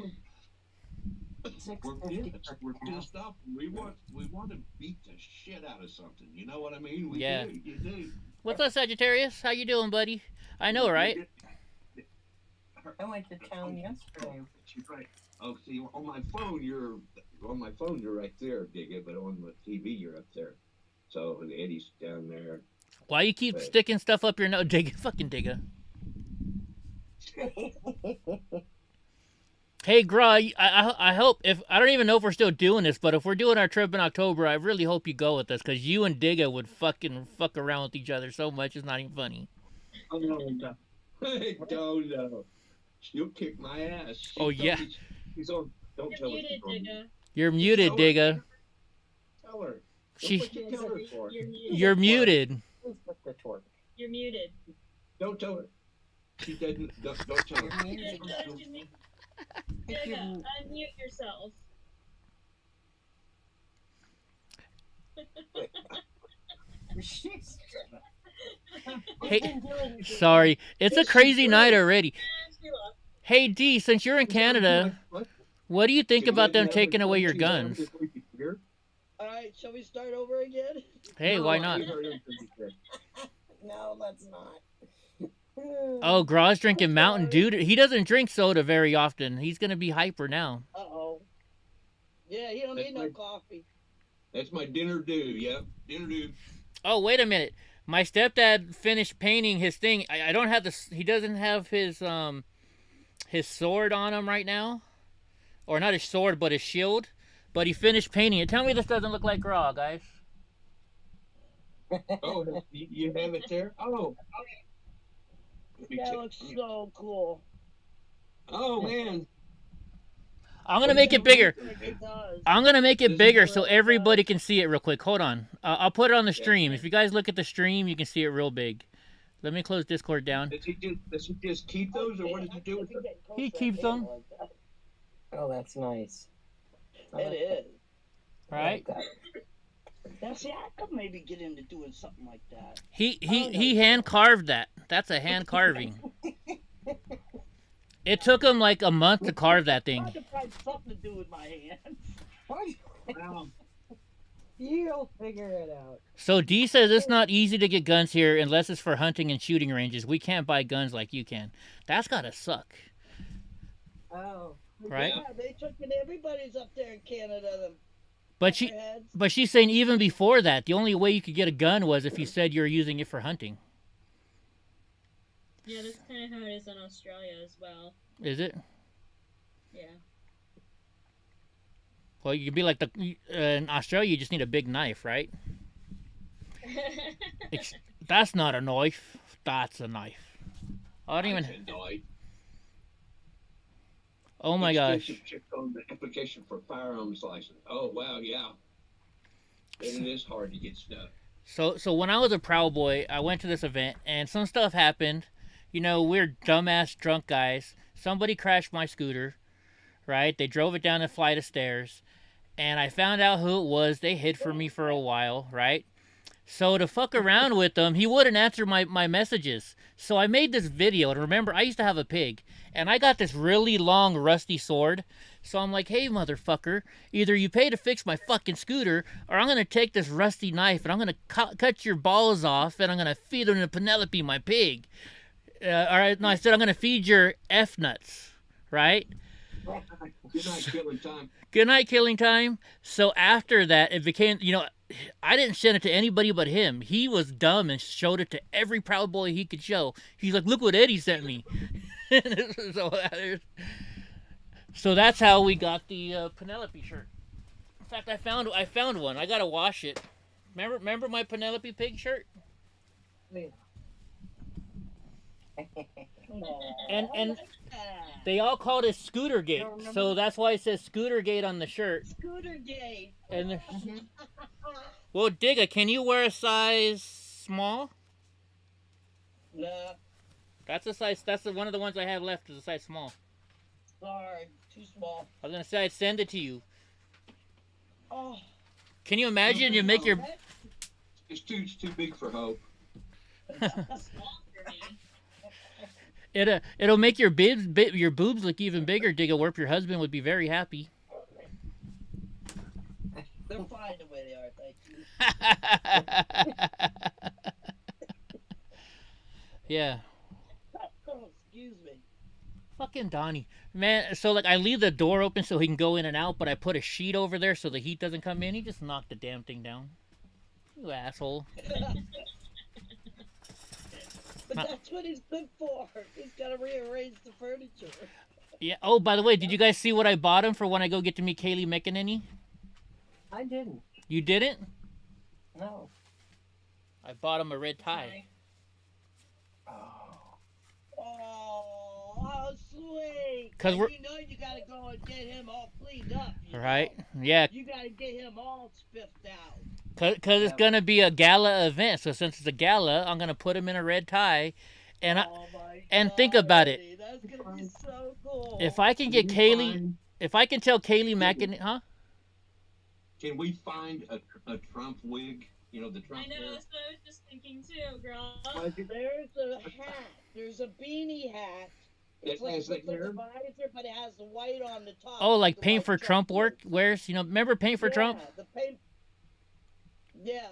pissed off. We want to beat the shit out of something. You know what I mean? We do. You do. What's up, Sagittarius? How you doing, buddy? I know, right? I went to town yesterday. Right. Oh, see, on my phone you're right there, Digga, but on the TV you're up there. So Eddie's down there. Why you keep sticking stuff up your nose, Digga? Fucking Digga. Hey, Graw, I hope, I don't even know if we're still doing this, but if we're doing our trip in October, I really hope you go with us, because you and Digga would fucking fuck around with each other so much, it's not even funny. Oh, no. I don't know. She'll kick my ass. Yeah. She's on. Don't tell her. You're muted, Digga. Tell her. You're muted. You're muted. Don't tell her. She doesn't. Don't tell her. Digga, unmute yourself. Hey, sorry. It's a crazy night already. Hey, D, since you're in Canada, what do you think about them taking away your guns? Alright, shall we start over again? Hey, why not? No, let's not. Oh, Graw's drinking Mountain Dew. He doesn't drink soda very often. He's going to be hyper now. Uh-oh. Yeah, he don't need no coffee. That's my dinner dew, yeah. Dinner dew. Oh, wait a minute. My stepdad finished painting his thing. I don't have this. He doesn't have his sword on him right now. Or not his sword, but his shield. But he finished painting it. Tell me this doesn't look like Graw, guys. Oh, you have it there? Oh. That looks so cool. Oh, man. I'm going to make it bigger. I'm going to make it bigger so everybody can see it real quick. Hold on. I'll put it on the stream. If you guys look at the stream, you can see it real big. Let me close Discord down. Does he just keep those, or what does he do with them? He keeps them. Oh, that's nice. It is. Right? Now, see, I could maybe get into doing something like that. He hand carved that. That's a hand carving. It took him like a month to carve that thing. I had to find something to do with my hands. Wow. You'll figure it out. So D says it's not easy to get guns here unless it's for hunting and shooting ranges. We can't buy guns like you can. That's gotta suck. Oh. Right? Yeah, they took it. Everybody's up there in Canada. Them But pepperheads. she's saying even before that, the only way you could get a gun was if you said you're using it for hunting. Yeah, that's kind of how it is in Australia as well. Is it? Yeah. Well, you could be like in Australia. You just need a big knife, right? That's not a knife. That's a knife. I don't even. Oh my gosh. On the application for firearms license. Oh wow, yeah. And it is hard to get stuff. So when I was a Proud Boy, I went to this event and some stuff happened. You know, we're dumbass drunk guys. Somebody crashed my scooter, right? They drove it down a flight of stairs, and I found out who it was. They hid from me for a while, right? So to fuck around with them, he wouldn't answer my messages. So I made this video, and remember, I used to have a pig, and I got this really long rusty sword. So I'm like, hey, motherfucker, either you pay to fix my fucking scooter, or I'm going to take this rusty knife, and I'm going to cut your balls off, and I'm going to feed them to Penelope, my pig. All right, no, I said I'm going to feed your F-nuts, right? Good night, killing time. Good night, killing time. So after that, it became, you know, I didn't send it to anybody but him. He was dumb and showed it to every Proud Boy he could show. He's like, look what Eddie sent me. So that's how we got the Penelope shirt. In fact, I found one. I gotta wash it. Remember my Penelope pig shirt? Yeah. And they all called it Scooter Gate, so that's why it says Scooter Gate on the shirt. Scooter Gate. And well, Digga, can you wear a size small? Nah. That's a size. That's one of the ones I have left is a size small. Sorry, too small. I was gonna say I'd send it to you. Oh. Can you imagine you make your? It's too big for Hope. It'll make your boobs look even bigger, Digga. Warp, your husband would be very happy. They're fine the way they are, thank you. Yeah. Oh, excuse me. Fucking Donnie. Man, so like I leave the door open so he can go in and out, but I put a sheet over there so the heat doesn't come in. He just knocked the damn thing down. You asshole. But that's what he's good for. He's got to rearrange the furniture. Yeah. Oh, by the way, did you guys see what I bought him for when I go get to meet Kaylee McEnany? I didn't. You didn't? No. I bought him a red tie. Oh, how sweet. 'Cause we're- you know you got to go and get him all cleaned up. Right? Know? Yeah. You got to get him all spiffed out. Cause it's gonna be a gala event, so since it's a gala, I'm gonna put him in a red tie, and think about it. Eddie, that's gonna be so cool. If I can get Kaylee, if I can tell Kaylee McEnany, huh? Can we find a Trump wig? You know, the Trump I know, hair? that's what I was just thinking too, girl. There's a hat. There's a beanie hat. It's It like has a the hair? visor, but it has the white on the top. Oh, like the Paint white for Trump wears. You know, remember Paint for Trump? The paint. Yeah,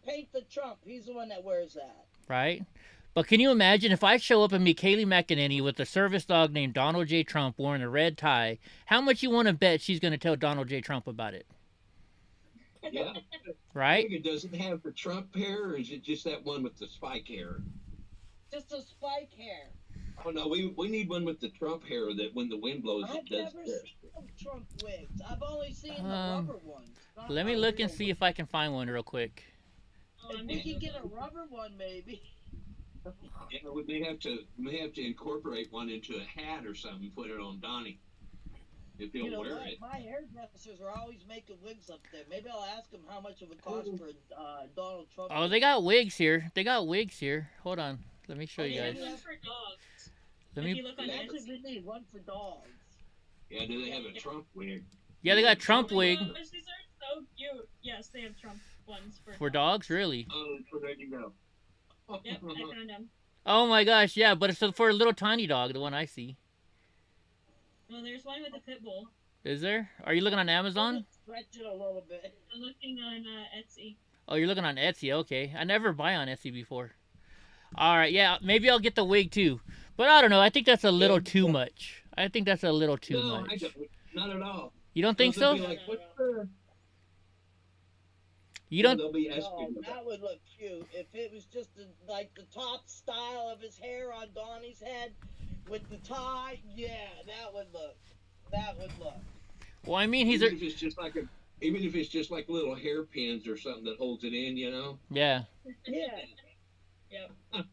Paint the Trump. He's the one that wears that. Right. But can you imagine if I show up and meet Kaylee McEnany with a service dog named Donald J. Trump wearing a red tie? How much you want to bet she's going to tell Donald J. Trump about it? Yeah. Right? Does it have the Trump hair, or is it just that one with the spike hair? Just a spike hair. Oh no, we need one with the Trump hair that when the wind blows I've it does never this. seen them Trump wigs. I've only seen the rubber ones. not Let me the look real and see ones. if I can find one real quick. Oh, If I'm we gonna can go get a look. rubber one, maybe. Yeah, we may have to incorporate one into a hat or something. Put it on Donnie if he'll You know wear what? it. My hairdressers are always making wigs up there. Maybe I'll ask them how much it would cost for Donald Trump. Oh, they got wigs here. They got wigs here. Hold on. Let me show They you have guys. one for dogs. Let If me. you look on Actually, Etsy. we need one for dogs. Yeah, do they have a Trump wig? Yeah, they got Trump Oh my wig gosh, these are so cute. Yes, they have Trump ones for for dogs. Really? Oh, so there you go. Yep, I found them. Oh my gosh, yeah, but it's for a little tiny dog, the one I see. Well, there's one with a pit bull. Is there? Are you looking on Amazon? Stretch it a little bit. I'm looking on Etsy. Oh, you're looking on Etsy. Okay, I never buy on Etsy before. All right, yeah, maybe I'll get the wig too, but I don't know. I think that's a little too much. I think that's a little too No, I much. don't. Not at all. You don't think so? They'll be like, what's the... You don't? They'll be No, asking. that would look cute. If it was just like the top style of his hair on Donnie's head with the tie, yeah, that would look. That would look. Well, I mean, he's Even if it's just like a, even if it's just like little hairpins or something that holds it in, you know. yeah. Yeah. Yep.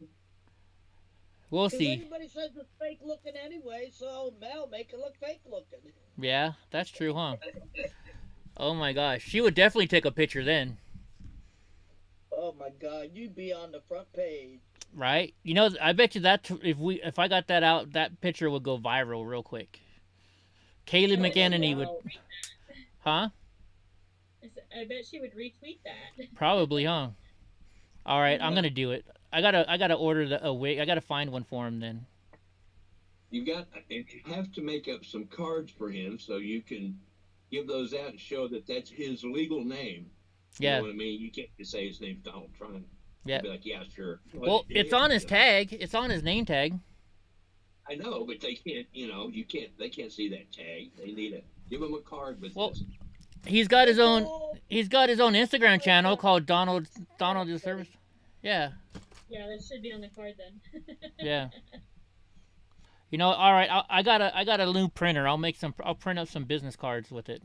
We'll Because see. everybody says it's fake looking anyway, so Mel, make it look fake looking. Yeah, that's true, huh? Oh my gosh, she would definitely take a picture then, Oh my God, you'd be on the front page. right? You know, I bet you that if I got that out, that picture would go viral real quick. Kaylee McEnany would, Wow. huh? I bet she would retweet that. Probably, huh? All right, I'm gonna do it. I gotta order a wig. I gotta find one for him then. You have to make up some cards for him so you can give those out and show that that's his legal name. You Yeah, know what I mean? You can't just say his name's Donald Trump. yeah. Be like, yeah, sure. Well, it's on his tag. It's on his name tag. I know, but they can't. You know, you can't. They can't see that tag. They need to give him a card with Well, this. He's got his own. He's got his own Instagram channel called Donald the Service. Yeah, Yeah, that should be on the card then. yeah. You know, all right. I got a new printer. I'll print up some business cards with it.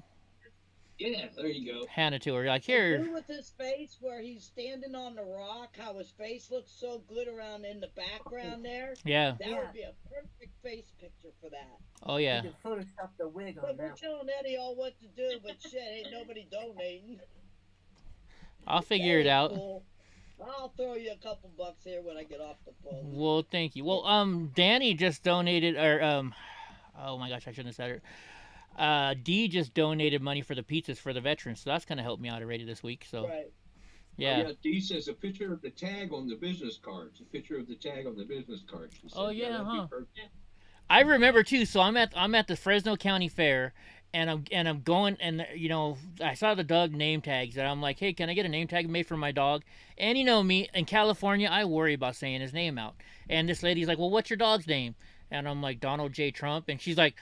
Yeah, there you go. Hand it to her. Like Do here. with his face where he's standing on the rock, how his face looks so good around in the background there. Yeah. That would be a perfect face picture for that. Oh yeah. You can Photoshop the wig But on we're that. telling Eddie all what to do, but shit, ain't nobody donating. I'll figure it out. Cool. I'll throw you a couple bucks here when I get off the phone. Well, thank you. Well, Danny just donated, or oh my gosh, I shouldn't have said it. Dee just donated money for the pizzas for the veterans, so that's gonna help me out already this week. So Right. yeah. Oh, yeah. Dee says a picture of the tag on the business cards. A picture of the tag on the business cards. She said, Oh, yeah, that'd be huh? perfect. I remember too. So I'm at the Fresno County Fair, and I'm going, and you know, I saw the dog name tags, and I'm like, hey, can I get a name tag made for my dog? And you know me, in California, I worry about saying his name out. And this lady's like, well, what's your dog's name? And I'm like, Donald J. Trump, and she's like,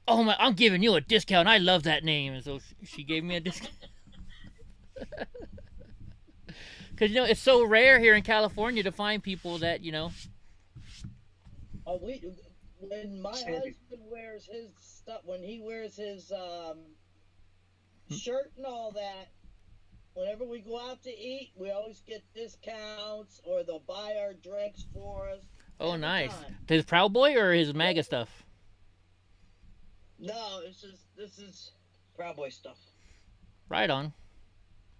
oh my, I'm giving you a discount. I love that name, and so she gave me a discount. Because you know, it's so rare here in California to find people that you know. Oh, when my husband wears his stuff, when he wears his shirt and all that, whenever we go out to eat, we always get discounts, or they'll buy our drinks for us. Oh, every nice. time. His Proud Boy or his MAGA stuff? No, this is Proud Boy stuff. Right on.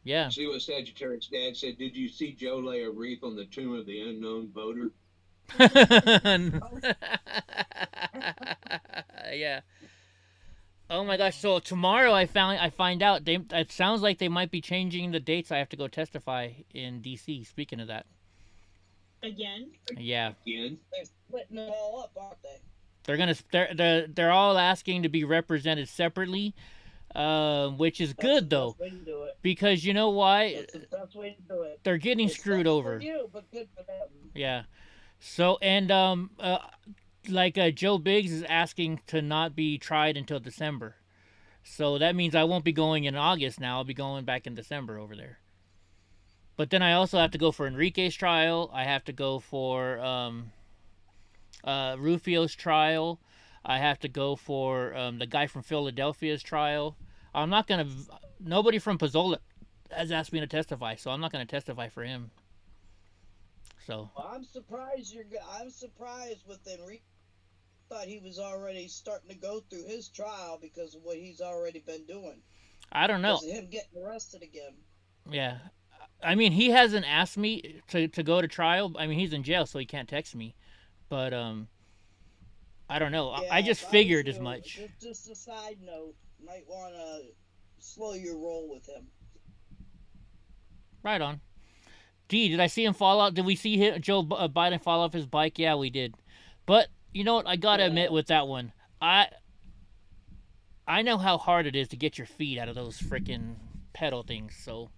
Yeah. See what Sagittarius Dad said? Did you see Joe lay a wreath on the tomb of the unknown voter? Yeah. Oh my gosh! So tomorrow I find out it sounds like they might be changing the dates. I have to go testify in D.C. Speaking of that, Again? yeah, Again? They're splitting it all up, aren't they? they're all asking to be represented separately, which is good though, That's the best way to do it. because you know why? That's the best way to do it. They're getting It screwed sucks over. for you, but good for them. Yeah. So and Joe Biggs is asking to not be tried until December. So that means I won't be going in August now. I'll be going back in December over there. But then I also have to go for Enrique's trial. I have to go for Rufio's trial. I have to go for the guy from Philadelphia's trial. I'm not going to... Nobody from Pozzola has asked me to testify, so I'm not going to testify for him. So... Well, I'm surprised with Enrique. Thought he was already starting to go through his trial because of what he's already been doing. I don't know. Because of him getting arrested again. Yeah. I mean, he hasn't asked me to go to trial. I mean, he's in jail, so he can't text me. But, I don't know. Yeah, I just if figured was as you, much. Just a side note, might want to slow your roll with him. Right on. Dee, did I see him fall out? Did we see Joe Biden fall off his bike? Yeah, we did. But, you know what? I got to admit with that one, I know how hard it is to get your feet out of those freaking pedal things. So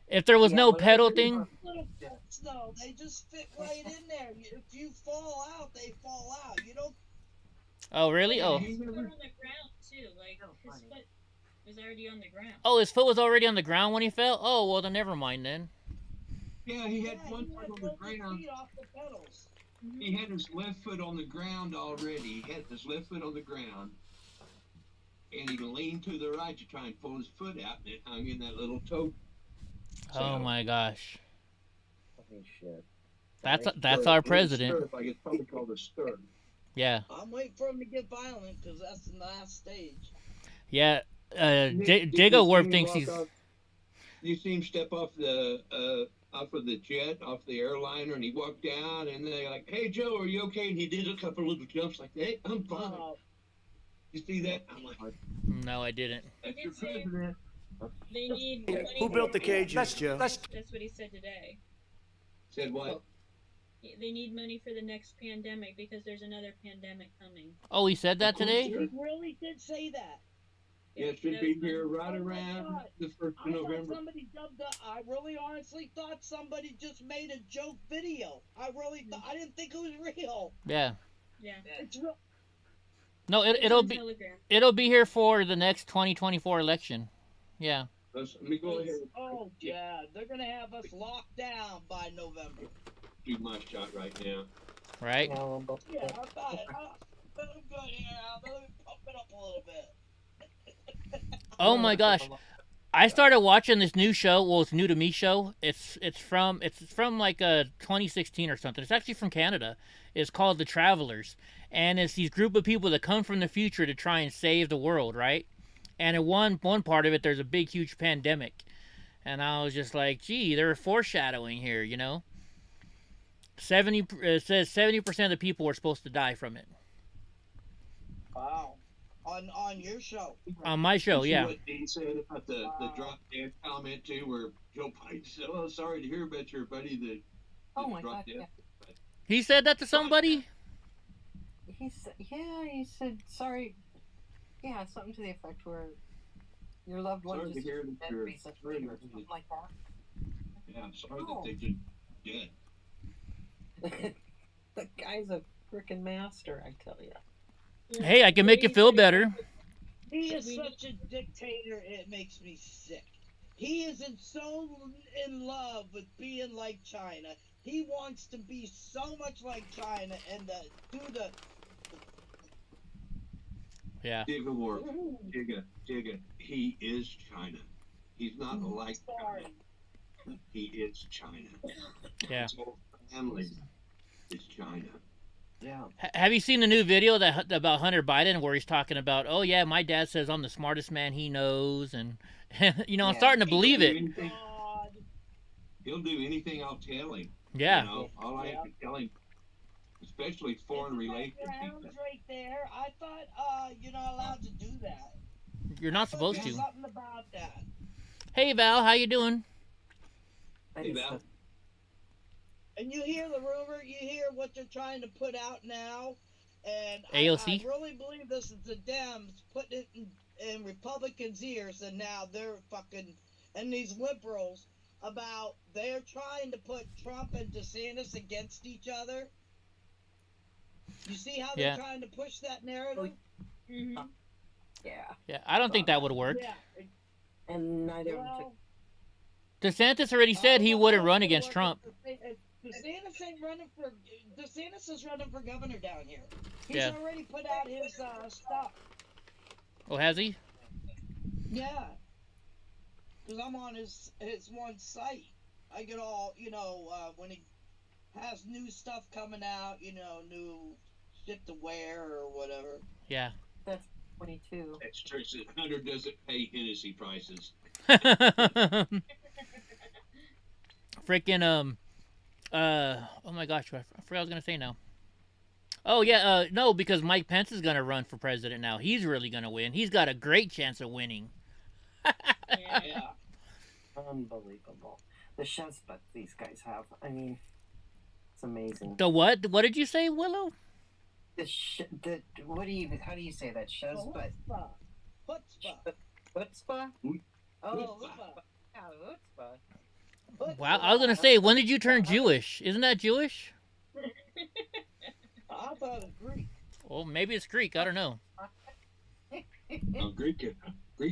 if there was Yeah, no but I pedal think thing, Little bits, though. They just fit right in there. If you fall out, they fall out. You don't. oh really? Yeah, Oh, his foot on the ground too. Like his foot was already on the ground. oh, his foot was already on the ground when he fell. Oh well, then never mind then. Yeah, he had Yeah, one you foot had on the both your ground. feet off the pedals. He had his left foot on the ground already. He had his left foot on the ground. And he leaned to the right to try and pull his foot out, and it hung in that little toe. Oh my gosh, Holy shit. that's Nice. our Stirrup, president. Stirrup, like it's probably called a stirrup. Yeah, I'm waiting for him to get violent because that's the last stage. yeah. Did you Jago see Warp him thinks walk he's. off- You see him step off of the jet, off the airliner, and he walked down, and they're like, "Hey Joe, are you okay?" And he did a couple little jumps, like, "Hey, I'm fine." You see that? I'm like, No, I didn't. "That's your president." They need money. Who built the cages? That's Joe. That's That's what he said today. Said what? They need money for the next pandemic because there's another pandemic coming. Oh, he said that today. He really did say that. Yeah, it should be here right around the 1st of I thought November. somebody dubbed up. I really honestly thought somebody just made a joke video. I really thought. I didn't think it was real. Yeah. Yeah. It's real. No, It's it'll on be Telegram. it'll be here for the next 2024 election. Yeah. Let me go ahead and Oh yeah, they're gonna have us locked down by November. do my shot right now. Right. No, but Yeah, I thought I'm good here. Let me pump it up a little bit. Oh my gosh. I started watching this new show. Well, it's new to me show. It's from like 2016 or something. It's actually from Canada. It's called The Travelers, and it's these group of people that come from the future to try and save the world, right? And in one part of it, there's a big, huge pandemic, and I was just like, gee, they're foreshadowing here, you know. It says 70% of the people were supposed to die from it Wow. On your show. on my show. You see Yeah. what Dean said about the drop dead comment too, where Joe Biden said, "Oh, sorry to hear about your buddy that Oh my dropped God, dead." He said that to somebody. he said sorry. Yeah, something to the effect where your loved one Sorry to just hear that dead your recently friend or something like that. Yeah, I'm sorry Oh. that they just dead. The guy's a freaking master, I tell you. Hey, I can make you feel better. He is such a dictator. It makes me sick. He is in love with being like China. He wants to be so much like China and do the. Yeah. Digga war, Digga. He is China. He's not like China. He is China. Yeah. His whole family is China. yeah. Have you seen the new video about Hunter Biden where he's talking about, oh yeah, my dad says I'm the smartest man he knows, and you know, I'm Yeah. starting to believe it. God. He'll do anything I'll tell him. Yeah. You know, all I have to tell him, especially foreign Isn't that relations. grounds right there? I thought you're not allowed to do that. You're not supposed There's to. something about that. Hey Val, how you doing? I Hey, just Val. And you hear the rumor, you hear what they're trying to put out now, and AOC? I really believe this is the Dems putting it in Republicans' ears, and now they're fucking, and these liberals, about they're trying to put Trump and DeSantis against each other. You see how they're Yeah. trying to push that narrative? Mm-hmm. Yeah. Yeah, I don't think that would work. Yeah. And neither of them Well, DeSantis already said he wouldn't run against Trump. DeSantis ain't running for. DeSantis is running for governor down here. He's Yeah. already put out his stuff. Oh, has he? Yeah. Because I'm on his one site. I get all, when he has new stuff coming out, new shit to wear or whatever. Yeah. 22. That's true. Hunter doesn't pay Hennessy prices. Freaking oh my gosh, I forgot what I was gonna say now. Oh yeah, no, because Mike Pence is gonna run for president now. He's really gonna win. He's got a great chance of winning. Yeah. Yeah. unbelievable. The chefs these guys have. I mean, it's amazing. The what? What did you say, Willow? How do you say that? Chefs Chutzpah. Chutzpah. Chutzpah? Oh, Chutzpah. yeah, chutzpah. Wow, I was gonna say, when did you turn Jewish? Isn't that Jewish? I thought it was Greek. Well, maybe it's Greek. I don't know. Greek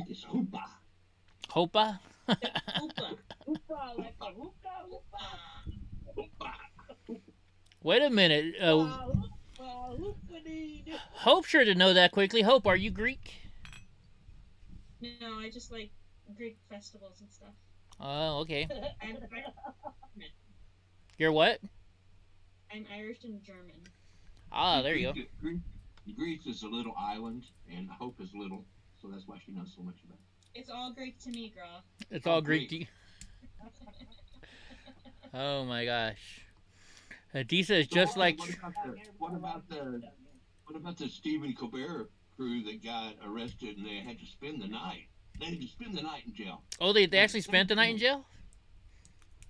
is hoopah. Hopa? Opa. Hoopah, like a hoopah, Hoopah. Wait a minute. hoopah. Hope sure to know that quickly. Hope, are you Greek? No, I just like Greek festivals and stuff. Oh, okay. I'm You're what? Irish and German. Ah, there you go. Greece is a little island, and Hope is little, so that's why she knows so much about it. It's all Greek to me, Gra. It's all Greek. to you. Oh my gosh. Disa is just like. What about the Stephen Colbert crew that got arrested and they had to spend the night? They had to spend the night in jail. Oh, they actually spent the night in jail?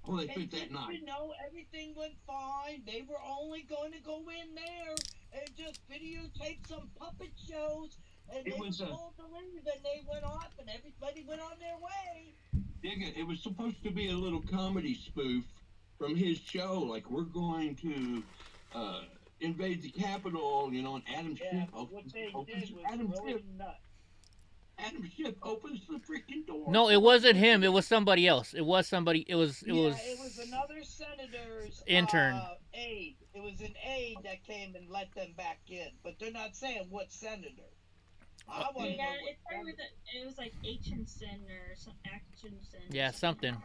Oh, they They spent that didn't night. know everything went fine. They were only going to go in there and just videotape some puppet shows, and It they was were a- told to leave, and they went off, and everybody went on their way. Dig it. It was supposed to be a little comedy spoof from his show, like we're going to invade the Capitol, you know, and Adam Yeah, Schiff but what they opens did was Adam really Schiff. nuts. Adam Schiff opens the freaking door. No, it wasn't him. It was somebody else. It was somebody. It was. It was another senator's Intern. aide. It was an aide that came and let them back in, but they're not saying what senator. I want to know Yeah, what it started with it was like Aitchison or some Atkinson. Yeah, something.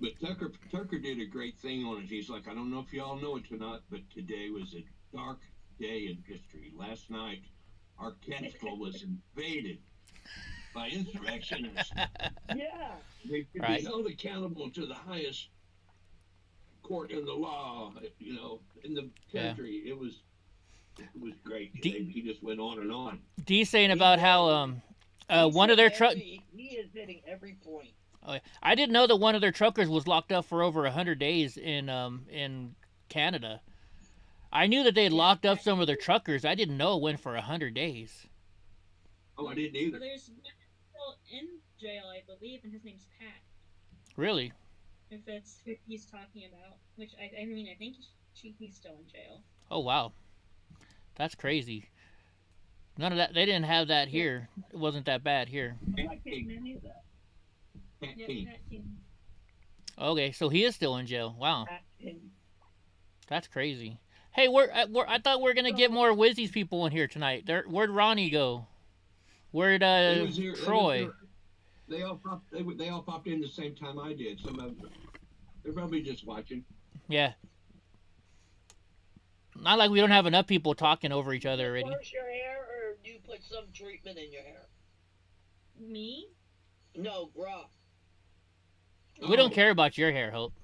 But Tucker did a great thing on it. He's like, I don't know if y'all know it or not, but today was a dark day in history. Last night, our Capitol was invaded by insurrectionists. Yeah. They could Right. be held accountable to the highest court in the law, you know, in the country. It was great. He just went on and on. Dee's saying about how one of their truck. He is hitting every point. I didn't know that one of their truckers was locked up for over 100 days in Canada. I knew that they had locked up some of their truckers. I didn't know it went for 100 days. Oh, I didn't Well, either. there's one still in jail, I believe, and his name's Pat. Really? If that's who he's talking about, which I mean, I think he's still in jail. Oh wow, that's crazy. None of that. They didn't have that here. It wasn't that bad here. I can't any of that. Yeah, Pat King. Okay, so he is still in jail. Wow, And that's crazy. Hey, I thought we were gonna get more Wizzy's people in here tonight. Where'd Ronnie go? Where'd He was here- Troy? They all popped in the same time I did. Some of them, they're probably just watching. Yeah. Not like we don't have enough people talking over each other already. wash your hair, or do you put some treatment in your hair? Me? No, Gra. We don't care about your hair, Hope.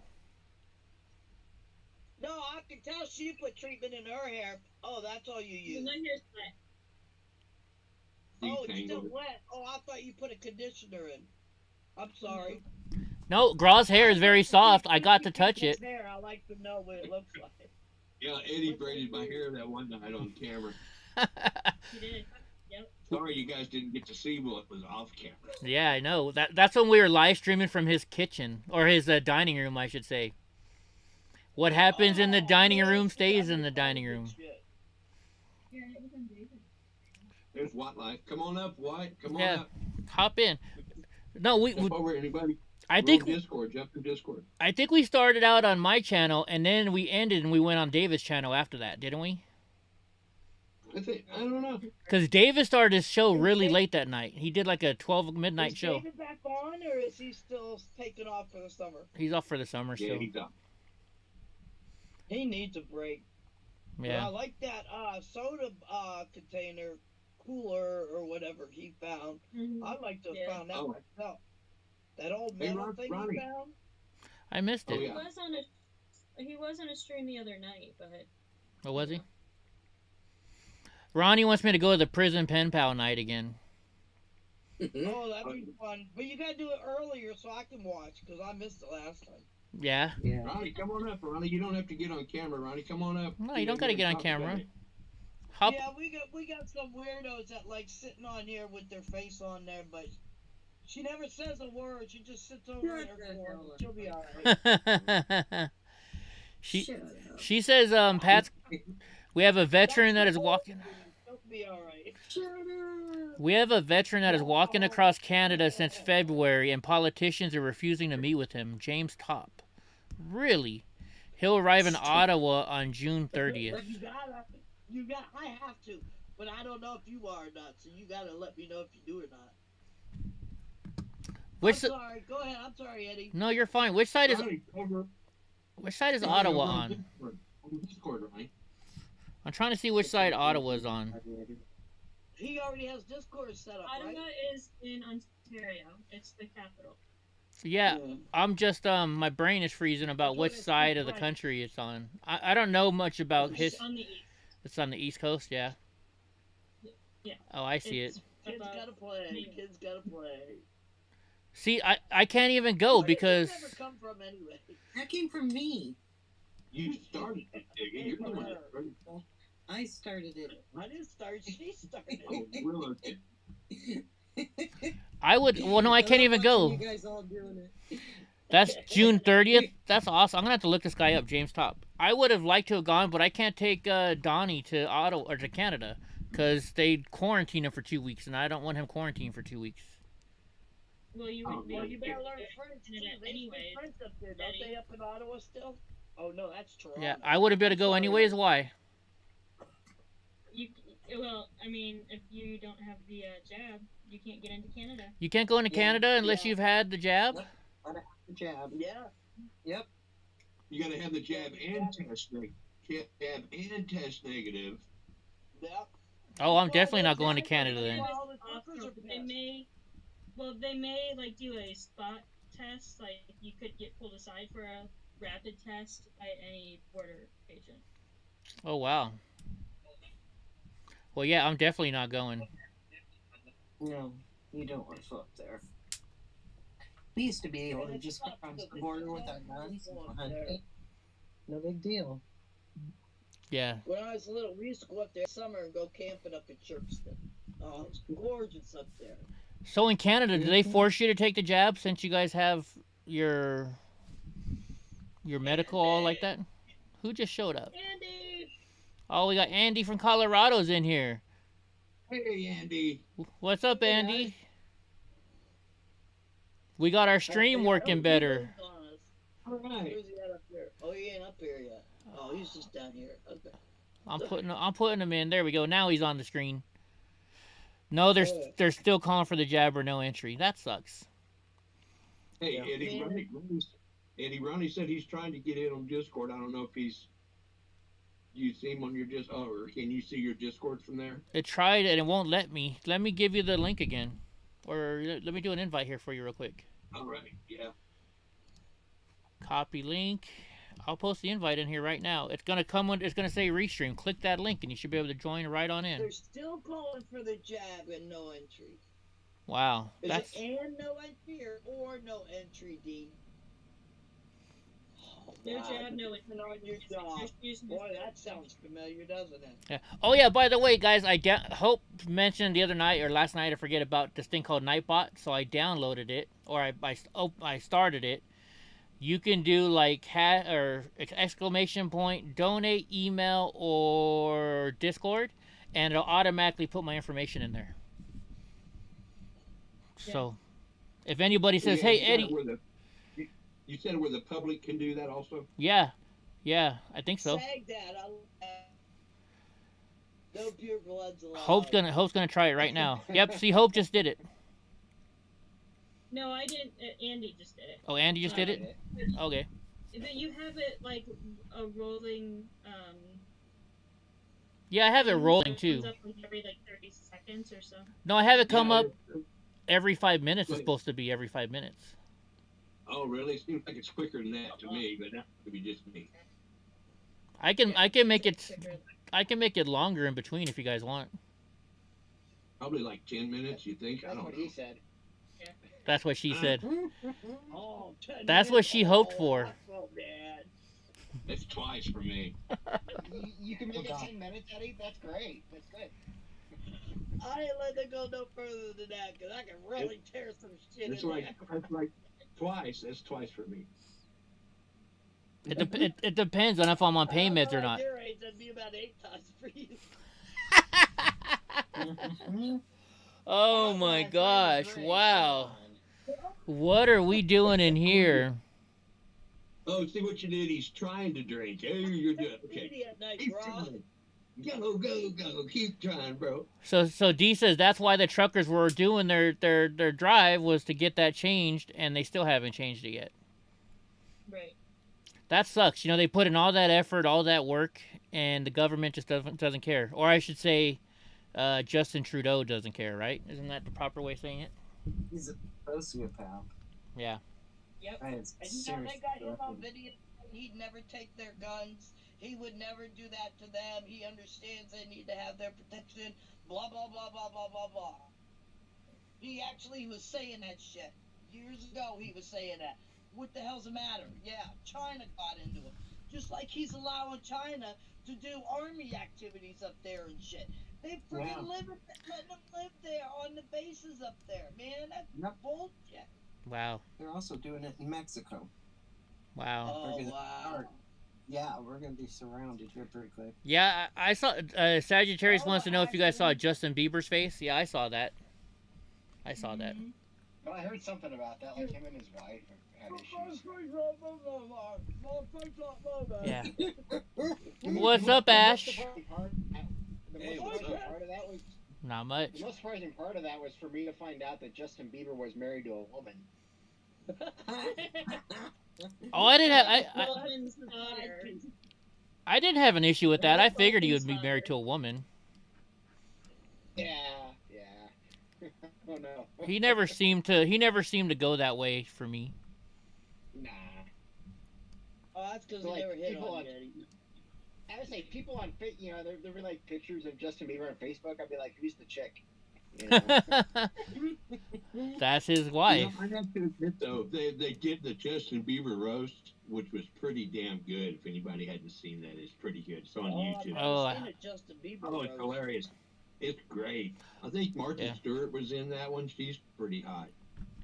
No, I can tell she put treatment in her hair. Oh, that's all you use. My hair's wet. Oh, it's still Detangled. wet. Oh, I thought you put a conditioner in. I'm sorry. No, Graw's hair is very soft. I got to touch it. Hair, I like to know what it looks like. Yeah, Eddie braided my hair that one night on camera. You did. Yep. Sorry you guys didn't get to see what was off camera. Yeah, I know. That's when we were live streaming from his kitchen, or his dining room, I should say. What happens in the dining room stays in the dining room. Yeah, it was on David. There's White Life. Come on up, White. Come on Yeah. up. Hop in. No, we Jump over, anybody. I think Discord. Jump to Discord. we started out on my channel, and then we ended and we went on David's channel after that, didn't we? I don't know. Because David started his show really late that night. He did like a 12 midnight Is show. David back on, or is he still taking off for the summer? He's off for the summer Yeah, still. he's up. He needs a break. But I Yeah. like that soda container cooler or whatever he found. Mhm. I'd like to have Yeah. found that Oh. myself. That old Hey, metal thing Ronnie. he found. I missed Oh, it. yeah. He was on a stream the other night, but What was he? Ronnie wants me to go to the prison pen pal night again. Oh, that'd be fun. But you gotta do it earlier so I can watch, because I missed it last time. Yeah. Yeah. Ronnie, come on up, Ronnie. You don't have to get on camera, Ronnie. Come on up. No, you don't gotta get on camera. Hop. Yeah, we got some weirdos that like sitting on here with their face on there, but she never says a word. She just sits over in her corner. She'll be all right. She says Pat's. We have a veteran that is walking. She'll be all right. We have a veteran that is walking across Canada since February, and politicians are refusing to meet with him. James Top. Really? He'll arrive in Ottawa on June 30th. I have to, but I don't know if you are or not, so you gotta let me know if you do or not. I'm sorry, go ahead. I'm sorry, Eddie. No, you're fine. Which side is Ottawa on? I'm trying to see which side Ottawa's on. He already has Discord set up, right? Ottawa is in Ontario. It's the capital. Yeah, I'm just my brain is freezing about which side of the country it's on. I don't know much about his. It's on the east. It's on the East Coast, yeah. Yeah. Oh, I see it. Kids gotta play. Kids gotta play. See, I can't even go because. Where did that ever come from anyway? That came from me. You started it, Diggy. You're the one that started it. I started it. I didn't start. She started. Oh, Willow did. I would. Well, no, I can't even go. You guys all doing it. That's June 30th. That's awesome. I'm gonna have to look this guy up, James Top. I would have liked to have gone, but I can't take Donnie to Ottawa or to Canada because they quarantine him for 2 weeks, and I don't want him quarantined for 2 weeks. Well, you Well, you better learn French too. Internet They speak anyways, French up there, don't they? Up in Ottawa still? Oh no, that's Toronto. Yeah, I wouldn't be able to go anyways. Why? Well, I mean, if you don't have the jab, you can't get into Canada. You can't go into Canada unless you've had the jab. Gotta have the jab. Yeah. Yep. You gotta have the jab and test negative. Jab and test negative. Yep. Oh, I'm definitely not going to Canada then. They may like do a spot test. Like you could get pulled aside for a rapid test by any border agent. Oh wow. Well, yeah, I'm definitely not going. No, you don't want to go up there. We used to be able to just go across the border with our guns and hunt it. No big deal. Yeah. When I was little, we used to go up there summer and go camping up in Chirkston. Oh, it's gorgeous up there. So in Canada, do they force you to take the jab since you guys have your medical all like that? Who just showed up? Andy. Oh, we got Andy from Colorado's in here. Hey, Andy. What's up, Andy? We got our stream working better. All right. Where's he at up there? Oh, he ain't up here yet. Oh, he's just down here. Okay. I'm putting him in. There we go. Now he's on the screen. No, they're still calling for the jab or no entry. That sucks. Hey, Yeah. Eddie Ronnie said he's trying to get in on Discord. I don't know if you see him on your Discord, or can you see your Discord from there? It tried and it won't let me. Let me give you the link again. Or let me do an invite here for you real quick. All right, yeah. Copy link. I'll post the invite in here right now. It's gonna come when it's gonna say restream. Click that link and you should be able to join right on in. They're still calling for the jab and no entry. Wow. Is That's it and no entry or no entry, D? Oh, No God. jab, no entry. On your job. Boy, that sounds familiar, doesn't it? yeah. Oh yeah, by the way, guys, Hope mentioned the other night or last night I forget about this thing called Nightbot, so I downloaded it or I started it. You can do like exclamation point, donate, email, or Discord, and it'll automatically put my information in there. Yeah. So, if anybody says, Yeah, "Hey, you said Eddie," it where you said where the public can do that also? yeah, I think so. Sag that. No pure bloods allowed. Hope's gonna try it right now. Yep, see, Hope just did it. No, I didn't. Andy just did it. Oh, Andy just did it. Okay. But you have it like a rolling. Yeah, I have it rolling so it comes too. up like every like 30 seconds or so. No, I have it come Yeah, up every 5 minutes. It's supposed to be every 5 minutes. Oh, really? Seems like it's quicker than that to me, but that could be just me. I can make it longer in between if you guys want. Probably like 10 minutes, you think? I That's don't what know. he said. That's what she said. Oh, 10 That's what minutes? she hoped Oh, for. I felt bad. That's twice for me. You can make it 10 minutes, Eddie. That's great. That's good. I ain't let it go no further than that because I can really tear some shit It's in like there. that's like twice. That's twice for me. It depends on if I'm on pain meds or not. Your age, that'd be about 8 times for you. Oh my gosh! Wow. What are we doing in here? Oh, see what you did? He's trying to drink. Hey, you're good. Okay. Idiot night, Keep bro. trying. Go, go, go. Keep trying, bro. So D says that's why the truckers were doing their drive was to get that changed, and they still haven't changed it yet. Right. That sucks. You know, they put in all that effort, all that work, and the government just doesn't care. Or I should say, Justin Trudeau doesn't care, right? Isn't that the proper way of saying it? He's a sociopath. Yeah. Yep. That is And you know, serious. they got him on video. He'd never take their guns. He would never do that to them. He understands they need to have their protection. Blah, blah, blah, blah, blah, blah, blah. He actually was saying that shit. Years ago, he was saying that. What the hell's the matter? Yeah, China got into him. Just like he's allowing China to do army activities up there and shit. They freaking letting them live there on the bases up there, man. That's bullshit. Wow. They're also doing it in Mexico. Wow. Oh, wow. Yeah, we're gonna be surrounded here pretty quick. Yeah, I saw. Sagittarius wants to know if you guys saw Justin Bieber's face. Yeah, I saw that. I saw that. But I heard something about that, like him and his wife had issues. Yeah. What's up, Ash? The most surprising part of that was Not much. the most surprising part of that was for me to find out that Justin Bieber was married to a woman. Oh, I didn't have. Woman's daughter. I didn't have an issue with that. I figured he would be married to a woman. Yeah. Oh no. He never seemed to go that way for me. Nah. Oh, that's because So, he like, never hit people on on- you. I would say people on there'd be like pictures of Justin Bieber on Facebook. I'd be like, who's the chick? You know? That's his You wife. know, I have to admit though, they did the Justin Bieber roast, which was pretty damn good. If anybody hadn't seen that, it's pretty good. It's on YouTube. I've never seen a Justin Bieber Oh, it's roast. hilarious. It's great. I think Martha Yeah. Stewart was in that one. She's pretty hot.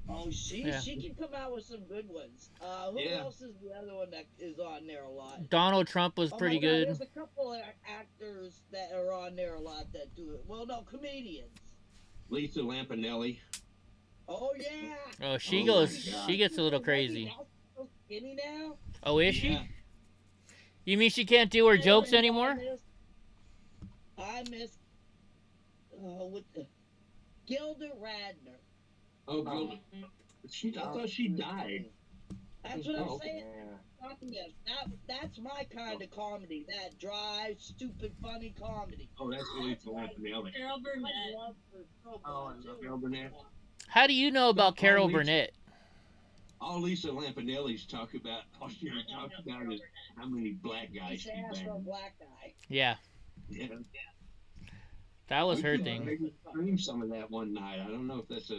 Oh, she can come out with some good ones. Who Yeah. else is the other one that is on there a lot? Donald Trump was Oh pretty my God, good. There's a couple of actors that are on there a lot that do it. Well, no, comedians. Lisa Lampanelli. Oh yeah. Oh, she Oh goes. my God. She gets a little crazy. Now she's so skinny now. Oh, is she? Yeah. You mean she can't do her jokes anymore? I miss. With Gilda Radner. Oh, good. I thought she died. That's what I'm Oh, saying. Yes, that's my kind of comedy. That dry, stupid, funny comedy. Oh, that's Lisa Lampanelli. Carol Burnett. I love her so Oh, much. I love Carol Burnett. How do you know about Carol Lisa- Burnett? All Lisa Lampanelli's talk about, all she ever talks about is how many black guys He's she an ass for a banged. black guy. Yeah, Yeah. that was her We could thing. maybe stream some of that one night. I don't know if that's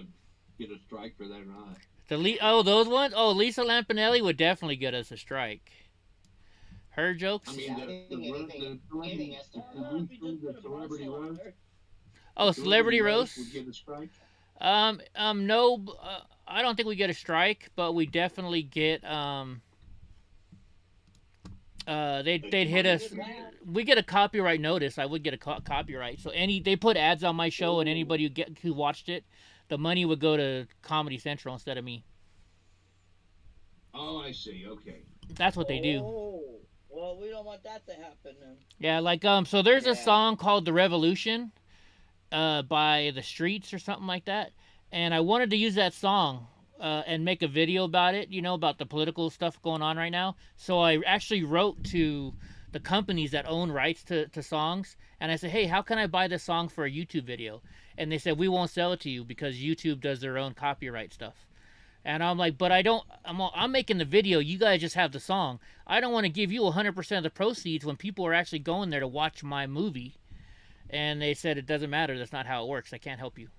get a strike for that or not. Those ones. Oh, Lisa Lampanelli would definitely get us a strike. Her jokes. I mean, Yeah, the anything has to- celebrity roast. Oh, celebrity roast. would get a strike. No, I don't think we get a strike, but we definitely get they'd hit us. We get a copyright notice. I would get a copyright. So they put ads on my show, and anybody who watched it, the money would go to Comedy Central instead of me. Oh, I see. Okay. That's what they do. Oh, well, we don't want that to happen then. Yeah, like so there's a Yeah. song called "The Revolution," by The Streets or something like that, and I wanted to use that song and make a video about it. You know, about the political stuff going on right now. So I actually wrote to the companies that own rights to songs, and I said, "Hey, how can I buy this song for a YouTube video?" And they said, "We won't sell it to you because YouTube does their own copyright stuff." And I'm like, "But I don't. I'm making the video. You guys just have the song. I don't want to give you 100% of the proceeds when people are actually going there to watch my movie." And they said, "It doesn't matter. That's not how it works. I can't help you."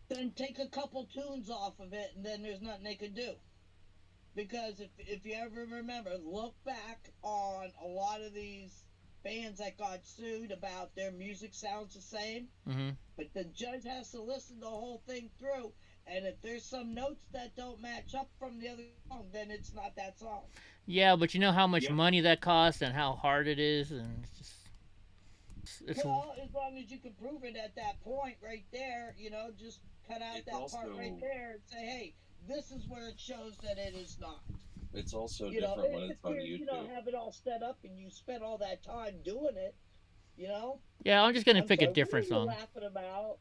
Then take a couple tunes off of it, and then there's nothing they could do. Because if you ever remember, look back on a lot of these bands that got sued about their music sounds the same. Mm-hmm. But the judge has to listen the whole thing through, and if there's some notes that don't match up from the other song, then it's not that song. Yeah, but you know how much Yeah. money that costs and how hard it is, and it's just Well, as long as you can prove it at that point right there, just cut out It's that part also- right there and say, hey, this is where it shows that it is not. It's also You know, different when if it's on you YouTube. have it all set up and you spent all that time doing it, yeah. I'm just gonna I'm pick sorry, a different what are you song. laughing about?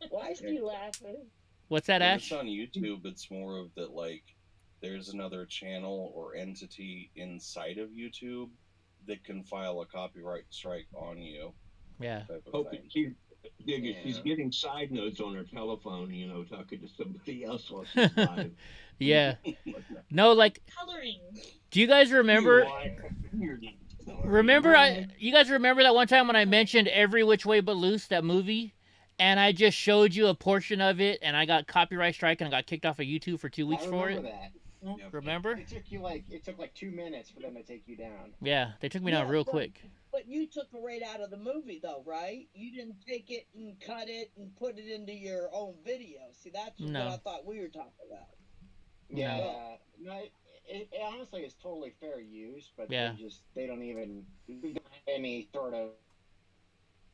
Why is she laughing? What's that, When Ash? it's on YouTube, it's more of that, like, there's another channel or entity inside of YouTube that can file a copyright strike on you. Yeah. Type of Hope thing. she's getting side notes on her telephone, talking to somebody else while she's live. Yeah. No, like, Coloring. do you guys remember? You guys remember that one time when I mentioned Every Which Way But Loose, that movie, and I just showed you a portion of it, and I got copyright strike and I got kicked off of YouTube for 2 weeks I for remember it. that. Yep. Remember? It took like 2 minutes for them to take you down. Yeah, they took me down real quick. But you took it right out of the movie, though, right? You didn't take it and cut it and put it into your own video. See, that's what I thought we were talking about. Yeah. No, it honestly is totally fair use, but they don't even have any sort of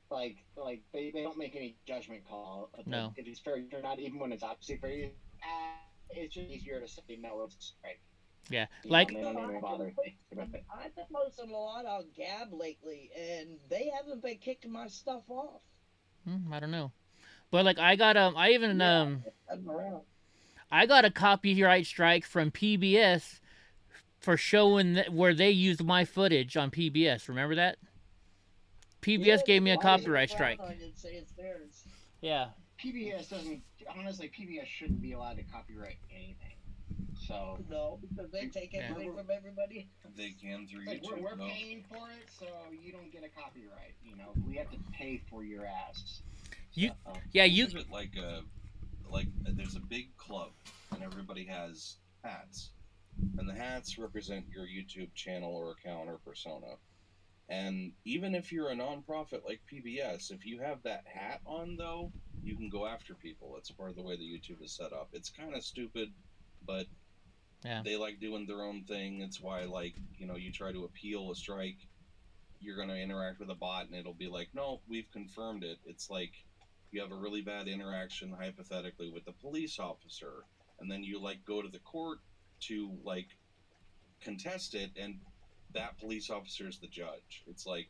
like they don't make any judgment call. No. If it's fair use or not, even when it's obviously fair use, it's just easier to say no, it's right. Yeah, They don't even bother thinking about it. I've been posting a lot on Gab lately, and they haven't been kicking my stuff off. I don't know, but like I got I got a copyright strike from PBS for showing where they used my footage on PBS. Remember that? PBS gave me a copyright strike. Yeah. PBS doesn't. Honestly, PBS shouldn't be allowed to copyright anything. So no, because they take everything from everybody. They can through like YouTube. We're paying for it, so you don't get a copyright. We have to pay for your ass. You Think of it like there's a big club and everybody has hats, and the hats represent your YouTube channel or account or persona. And even if you're a nonprofit like PBS, if you have that hat on, though, you can go after people. It's part of the way that YouTube is set up. It's kind of stupid, but they like doing their own thing. It's why, like, you try to appeal a strike, you're going to interact with a bot, and it'll be like, no, we've confirmed it. It's like you have a really bad interaction, hypothetically, with the police officer, and then you, like, go to the court to, like, contest it, and that police officer is the judge. It's like,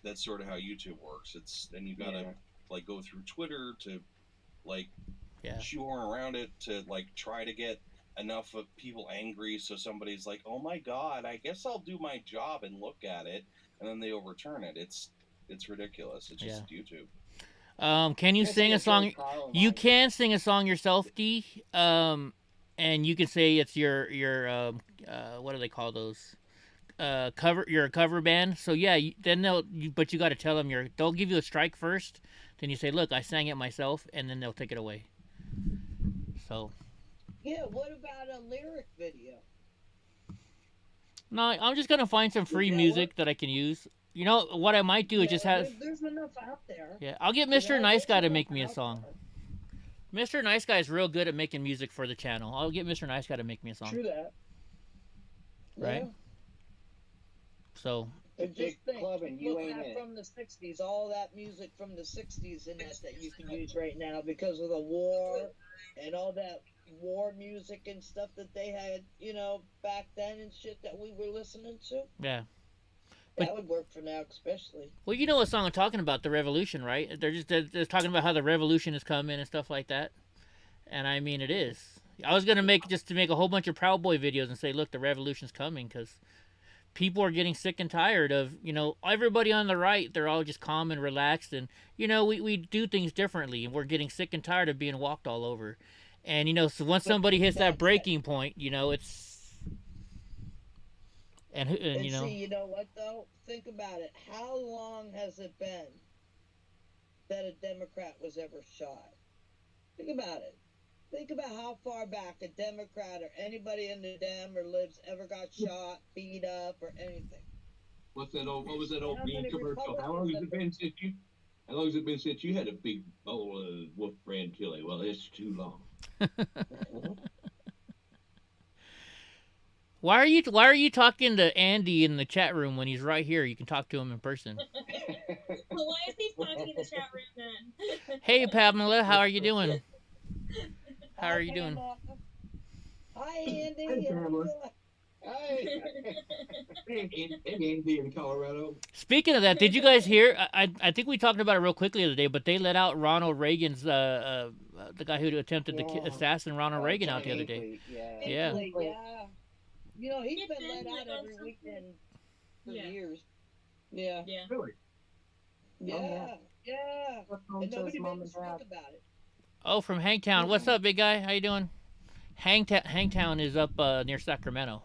that's sort of how YouTube works. And you gotta like go through Twitter to like shoehorn around it to like try to get enough of people angry so somebody's like, oh my god, I guess I'll do my job and look at it, and then they overturn it. It's ridiculous. It's just YouTube. Can you sing a song? You can sing a song yourself, D. And you can say it's your what do they call those? You're a cover band, so then but you got to tell them they'll give you a strike first, then you say, look, I sang it myself, and then they'll take it away. So what about a lyric video? No, I'm just gonna find some free music that I can use. You know what I might do is just have there's enough out there. Yeah, I'll get Mr. Nice Guy to make me a song. Mr. Nice Guy is real good at making music for the channel. I'll get Mr. Nice Guy to make me a song. True that. Right? So just think, club and you ain't it. From the 60s, all that music from the 60s in that you can use right now because of the war and all that war music and stuff that they had, back then and shit that we were listening to. Yeah. That would work for now, especially. Well, you know what song I'm talking about, the revolution, right? They're talking about how the revolution is coming and stuff like that. And I mean, it is. I was gonna make a whole bunch of Proud Boy videos and say, look, the revolution's coming, because people are getting sick and tired of, everybody on the right, they're all just calm and relaxed, and we do things differently, and we're getting sick and tired of being walked all over. And so once somebody hits that breaking point, it's and see, you know what though? Think about it. How long has it been that a Democrat was ever shot? Think about it. Think about how far back a Democrat or anybody in the Dem or Libs ever got shot, beat up, or anything. What's that old? What was that old How bean many commercial? How long has it been since you? How long has it been since you had a big bowl of Wolf Brand chili? Well, it's too long. Why are you talking to Andy in the chat room when he's right here? You can talk to him in person. Well, why is he talking in the chat room then? Hey Pamela, how are you doing? How are you doing? Hi, Andy. Hey, Pamela. Hey. Hey, Andy in Colorado. Speaking of that, did you guys hear? I think we talked about it real quickly the other day, but they let out Ronald Reagan's the guy who attempted to assassinate Ronald Reagan out the other day. Yeah. Yeah. You know, he's been let out every weekend for years. Yeah. Yeah. Really? Yeah. Yeah. And nobody made a speak about it. Oh, from Hangtown. What's up, big guy? How you doing? Hangtown is up near Sacramento.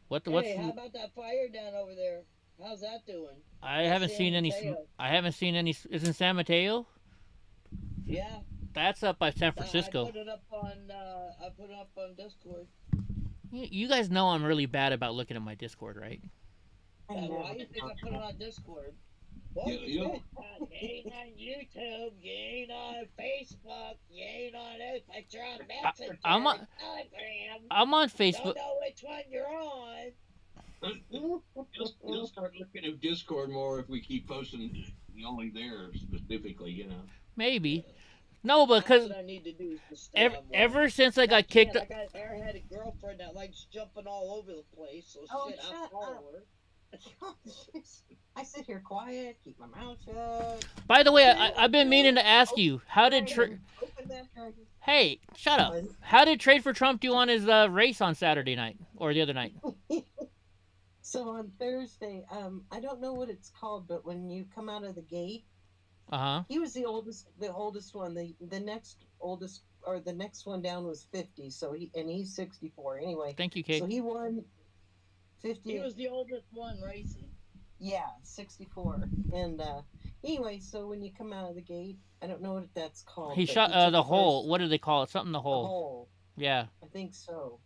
What's Hey, how about that fire down over there? How's that doing? I haven't seen any. I haven't seen any. Is in San Mateo? Yeah. That's up by San Francisco. I put it up on Discord. You guys know I'm really bad about looking at my Discord, right? Why do you think I put it on Discord? Well, you ain't on YouTube, you ain't on Facebook, you ain't on it, but you're on Messenger, Telegram. I'm on Facebook. Don't know which one you're on. You'll start looking at Discord more if we keep posting only there specifically, you know. Maybe. No, because ever since I got kicked, I got an airheaded girlfriend that likes jumping all over the place. So shit, I follow her. I sit here quiet, keep my mouth shut. By the way, I've been meaning to ask you, how did Hey, shut up. How did Trade for Trump do on his race on Saturday night or the other night? So on Thursday, I don't know what it's called, but when you come out of the gate, he was the oldest one. The next oldest, or the next one down, was 50. So he's 64 anyway. Thank you, Kate. So he won 50. He was the oldest one racing. Yeah, 64. And anyway, so when you come out of the gate, I don't know what that's called. He shot the hole. What do they call it? Something the hole. The hole. Yeah. I think so.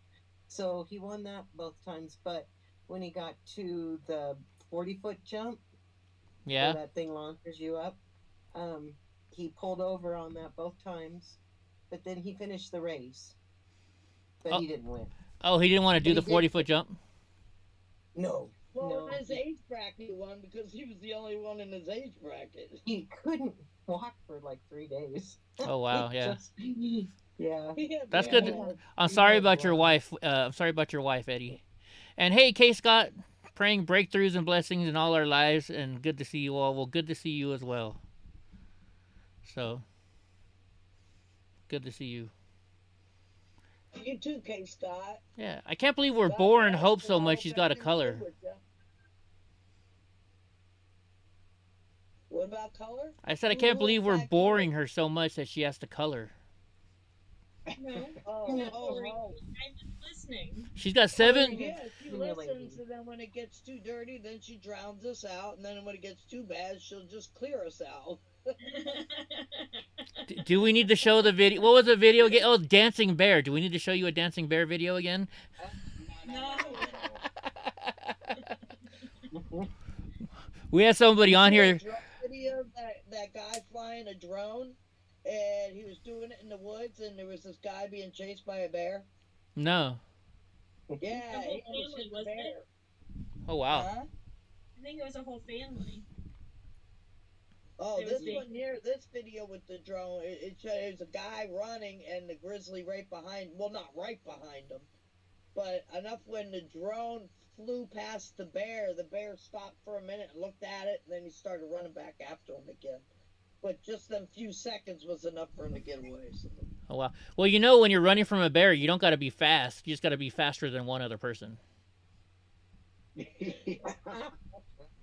So he won that both times, but when he got to the 40-foot jump, yeah, where that thing launches you up, he pulled over on that both times, but then he finished the race, but he didn't win. Oh, he didn't want to do the 40-foot jump? No. Well, in his age bracket, he won because he was the only one in his age bracket. He couldn't walk for like 3 days. Oh, wow, yeah. Yeah. That's good. I'm sorry about your wife. I'm sorry about your wife, Eddie. And hey, K. Scott, praying breakthroughs and blessings in all our lives, and good to see you all. Well, good to see you as well. So, good to see you. You too, K. Scott. Yeah, I can't believe we're boring Hope so much she's got a color. What about color? I said I can't believe we're boring her so much that she has to color. No. Oh. I'm just listening. She's got 7. Yeah, she listens, and then when it gets too dirty, then she drowns us out, and then when it gets too bad, she'll just clear us out. Do we need to show the video? What was the video again? Oh, Dancing Bear. Do we need to show you a Dancing Bear video again? No. We had somebody on here. Video that guy flying a drone, and he was doing it in the woods, and there was this guy being chased by a bear. No. Yeah, The whole family, wasn't it? Oh, wow. Huh? I think it was a whole family. Oh, this one here, this video with the drone, it shows a guy running and the grizzly right behind, well, not right behind him, but enough when the drone flew past the bear stopped for a minute and looked at it, and then he started running back after him again. But just them few seconds was enough for him to get away. So. Oh, wow. Well, you know, when you're running from a bear, you don't got to be fast. You just got to be faster than one other person.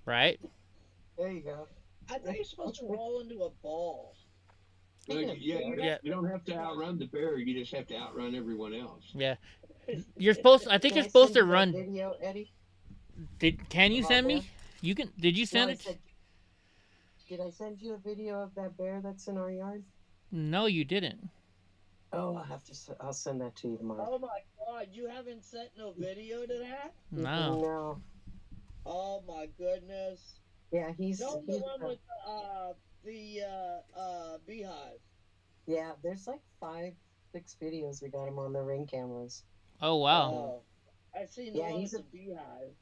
Right? There you go. I thought you're supposed to roll into a ball. You don't have to outrun the bear. You just have to outrun everyone else. Yeah. You're supposed. I think you're supposed to run. Video, Eddie? Can you send me? You can. Did you send it? Did I send you a video of that bear that's in our yard? No, you didn't. Oh, I'll send that to you tomorrow. Oh my God, you haven't sent no video to that? No. No. Oh my goodness. Yeah, he's No, the he's one with the beehive. yeah. There's like 5, 6 videos we got him on the Ring cameras. Oh wow. Oh, I've seen the one with the beehive.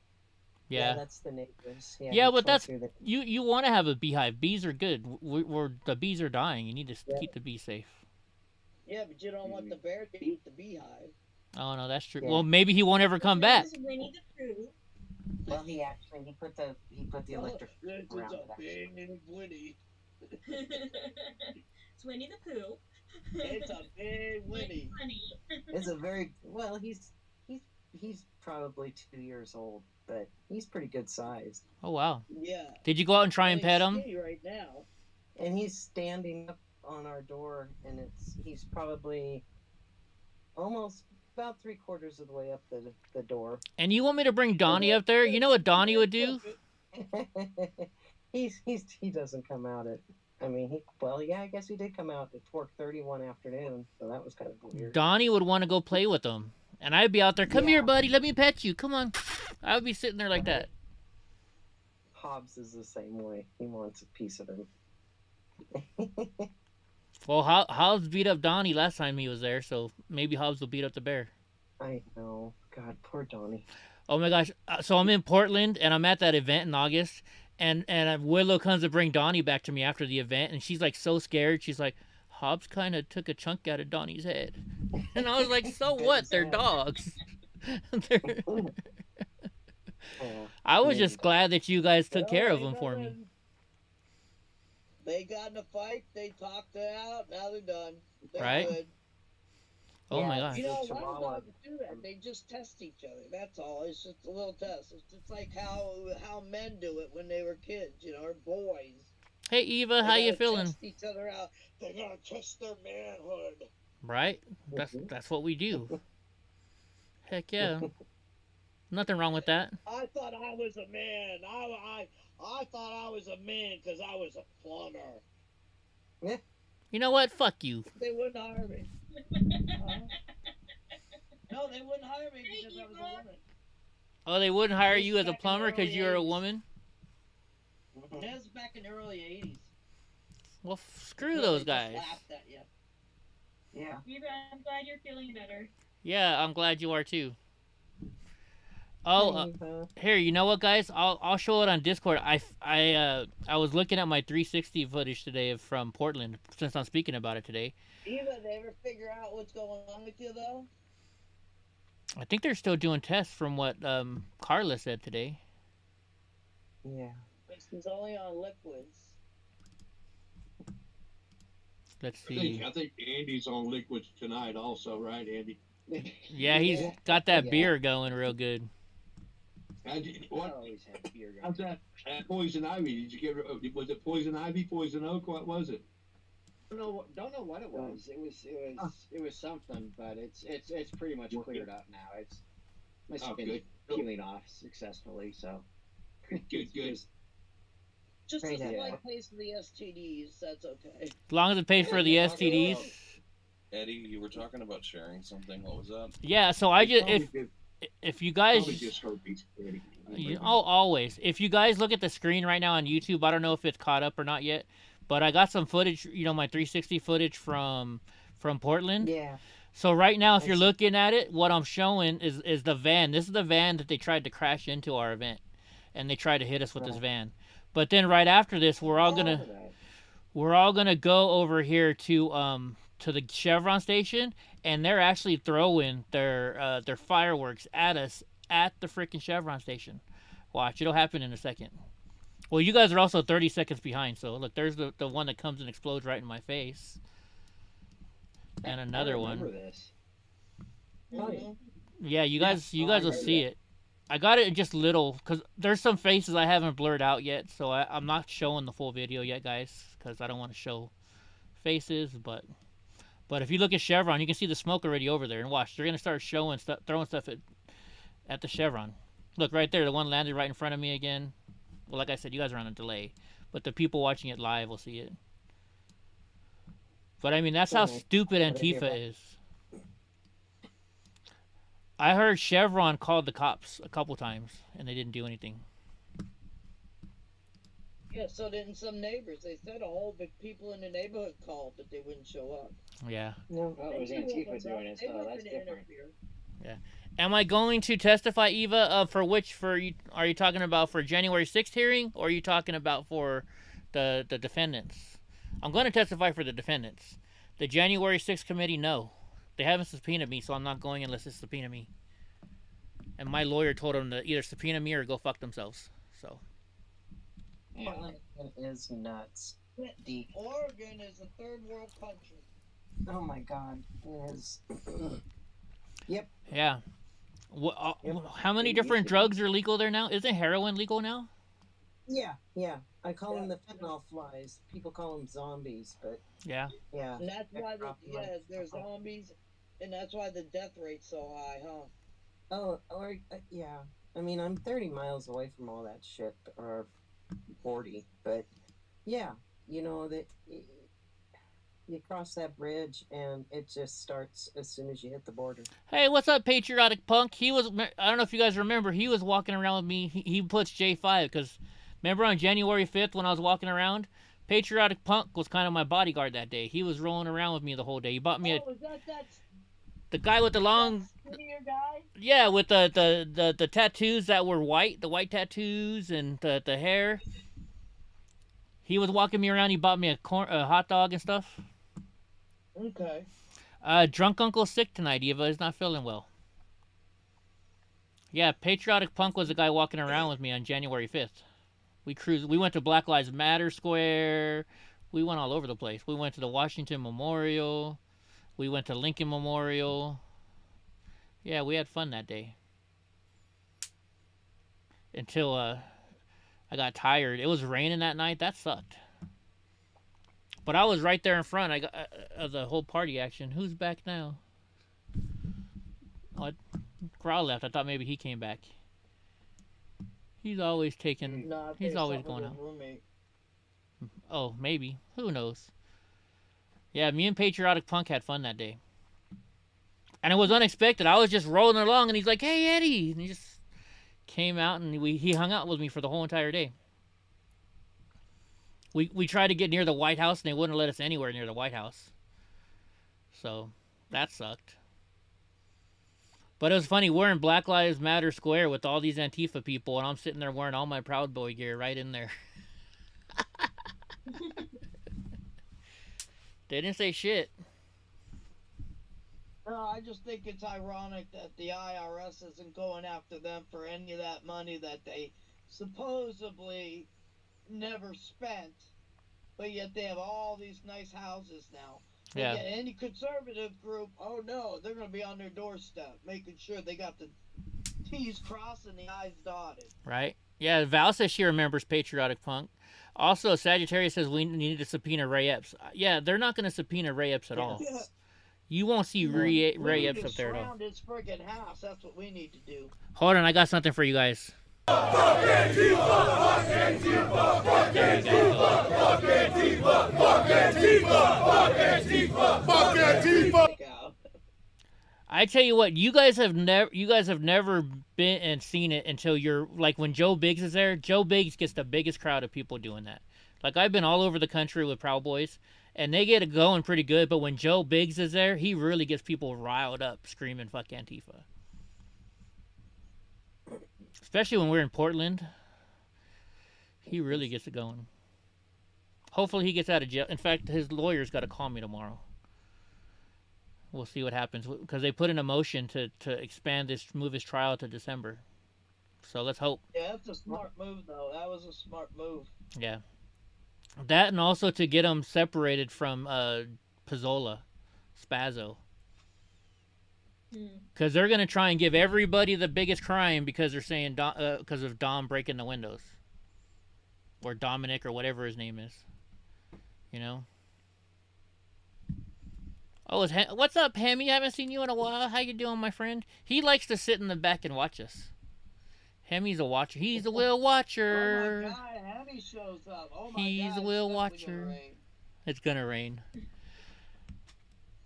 Yeah, Yeah. that's the neighbors. Yeah, but that's you want to have a beehive. Bees are good. The bees are dying. You need to keep the bees safe. Yeah, but you don't want the bear to eat the beehive. Oh no, that's true. Yeah. Well, maybe he won't ever come back. Winnie the Pooh. Well, he put the electric around It's a big Winnie. It's Winnie the Pooh. It's a big Winnie. It's a very well. He's probably 2 years old, but he's pretty good sized. Oh wow. Yeah. Did you go out and try and pet him? Right now. And he's standing up on our door, and he's probably almost about 3/4 of the way up the door. And you want me to bring Donnie up there? You know what Donnie would do? he doesn't come out at. I mean, I guess he did come out at 4:30 one afternoon, so that was kind of weird. Donnie would want to go play with him, and I'd be out there. Come here, buddy. Let me pet you. Come on. I would be sitting there like that. Hobbs is the same way. He wants a piece of him. Well, Hobbs beat up Donnie last time he was there, so maybe Hobbs will beat up the bear. I know. God, poor Donnie. Oh my gosh. So I'm in Portland, and I'm at that event in August, and Willow comes to bring Donnie back to me after the event, and she's like so scared. She's like, Hobbs kind of took a chunk out of Donnie's head. And I was like, so what? They're dogs. I was just glad that you guys took care of him for me. They got in a fight. They talked it out. Now they're done. They're right? Good. Oh my gosh. You know, a lot of dogs do that. They just test each other. That's all. It's just a little test. It's just like how men do it when they were kids, or boys. Hey Eva, how you feeling? Test each other out. They gotta test their manhood. Right? That's what we do. Heck yeah. Nothing wrong with that. I thought I was a man. I thought I was a man because I was a plumber. Yeah. You know what? Fuck you. They wouldn't hire me. No, they wouldn't hire me because I was a woman. Oh, they wouldn't hire you as a plumber because you're a woman? That was back in the early 80s. Well, screw those guys. Laughed at you. Yeah. I'm glad you're feeling better. Yeah, I'm glad you are too. Oh, here, you know what, guys? I'll show it on Discord. I was looking at my 360 footage today from Portland, since I'm speaking about it today. Eva, they ever figure out what's going on with you, though? I think they're still doing tests from what Carla said today. Yeah. This is only on liquids. Let's see. I think Andy's on liquids tonight also, right, Andy? Yeah, he's got that beer going real good. How's that? Poison ivy. Did you get? Was it poison ivy? Poison oak? What was it? Don't know what it was. It was something, but it's pretty much cleared up now. It's must have been peeling off successfully. So good. Just as long as it pays for the STDs, that's okay. As long as it pays for the STDs. Eddie, you were talking about sharing something. What was that? Yeah, so I just if you guys always if you guys look at the screen right now on YouTube, I don't know if it's caught up or not yet, but I got some footage, my 360 footage from Portland. Yeah. So right now, if you're looking at it, what I'm showing is the van. This is the van that they tried to crash into our event, and they tried to hit us with this van. But then right after this, we're all gonna go over here to the Chevron station, and they're actually throwing their fireworks at us at the freaking Chevron station. Watch, it'll happen in a second. Well, you guys are also 30 seconds behind, so look, there's the one that comes and explodes right in my face. And another one. This. Yeah, you guys will see it. I got it in just little, because there's some faces I haven't blurred out yet, so I'm not showing the full video yet, guys, because I don't want to show faces, but if you look at Chevron, you can see the smoke already over there, and watch, they're going to start showing stuff, throwing stuff at the Chevron. Look, right there, the one landed right in front of me again. Well, like I said, you guys are on a delay, but the people watching it live will see it. But I mean, that's how stupid Antifa is. I heard Chevron called the cops a couple times, and they didn't do anything. Yeah, so didn't some neighbors. They said a whole big people in the neighborhood called, but they wouldn't show up. Yeah. No, well, it was Antifa doing it, so that's different. Yeah. Am I going to testify, Eva? For you? Are you talking about for January 6th hearing, or are you talking about for the defendants? I'm going to testify for the defendants. The January 6th committee, no. They haven't subpoenaed me, so I'm not going unless they subpoena me. And my lawyer told them to either subpoena me or go fuck themselves. So. Portland is nuts. Oregon is a third world country. Oh my God, it is. Yep. Yeah. How many different drugs are legal there now? Isn't heroin legal now? Yeah. I call them the fentanyl flies. People call them zombies, but yeah. And that's why they're zombies, and that's why the death rate's so high, huh? Yeah. I mean, I'm 30 miles away from all that shit, or 40, but yeah, you know that you cross that bridge and it just starts as soon as you hit the border. Hey, what's up, Patriotic Punk? I don't know if you guys remember, he was walking around with me. He puts J5 because remember on January 5th when I was walking around, Patriotic Punk was kind of my bodyguard that day. He was rolling around with me the whole day. He bought me the guy with the long guy? Yeah, with the tattoos that were white, the white tattoos and the hair. He was walking me around. He bought me a hot dog and stuff. Okay. Drunk Uncle's sick tonight, Eva. He's not feeling well. Yeah, Patriotic Punk was the guy walking around with me on January 5th. We went to Black Lives Matter Square. We went all over the place. We went to the Washington Memorial. We went to Lincoln Memorial. Yeah, we had fun that day. Until I got tired. It was raining that night. That sucked. But I was right there in front. I got of the whole party action. Who's back now? Oh, Growl left. I thought maybe he came back. He's always taking. He's always going out. Oh, maybe. Who knows? Yeah, me and Patriotic Punk had fun that day. And it was unexpected. I was just rolling along, and he's like, "Hey, Eddie!" And he just came out, and he hung out with me for the whole entire day. We tried to get near the White House, and they wouldn't let us anywhere near the White House. So that sucked. But it was funny. We're in Black Lives Matter Square with all these Antifa people, and I'm sitting there wearing all my Proud Boy gear right in there. They didn't say shit. No, I just think it's ironic that the IRS isn't going after them for any of that money that they supposedly never spent, but yet they have all these nice houses now. Yeah. Yet any conservative group, oh no, they're going to be on their doorstep, making sure they got the T's crossed and the I's dotted. Right. Yeah, Val says she remembers Patriotic Punk. Also, Sagittarius says we need to subpoena Ray Epps. Yeah, they're not going to subpoena Ray Epps at all. Yeah. You won't see Ray Epps up there at all. Surround his friggin' house. That's what we need to do. Hold on, I got something for you guys. Fuck Antifa! Fuck Antifa! Fuck Antifa! Fuck Antifa! Fuck Antifa! Fuck Antifa! Fuck Antifa! I tell you what, you guys have never been and seen it until you're like when Joe Biggs is there. Joe Biggs gets the biggest crowd of people doing that. Like I've been all over the country with Proud Boys, and they get it going pretty good. But when Joe Biggs is there, he really gets people riled up, screaming "fuck Antifa." Especially when we're in Portland, he really gets it going. Hopefully, he gets out of jail. In fact, his lawyer's got to call me tomorrow. We'll see what happens because they put in a motion to move his trial to December. So let's hope. Yeah, that's a smart move, though. That was a smart move. Yeah. That and also to get him separated from Spazzo. Because they're going to try and give everybody the biggest crime because they're saying because of Dom breaking the windows. Or Dominic or whatever his name is. You know? Oh, what's up, Hammy? I haven't seen you in a while. How you doing, my friend? He likes to sit in the back and watch us. Hemmy's a watcher. He's a whale watcher. Oh, my God. Hemmy shows up. Oh, my God. He's a whale watcher. It's going to rain.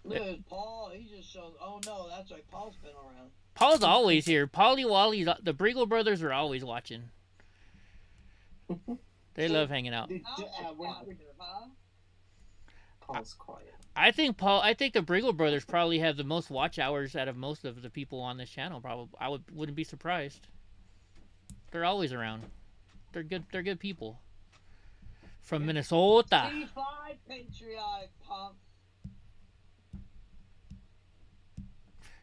Look at Paul. He just shows. Oh, no. That's right. Paul's been around. Paul's always here. Paulie Wally's the Briegel brothers are always watching. They love hanging out. Paul's quiet. I think the Briegel brothers probably have the most watch hours out of most of the people on this channel. Probably, wouldn't be surprised. They're always around. They're good people. From Minnesota. C5 patriotic pump.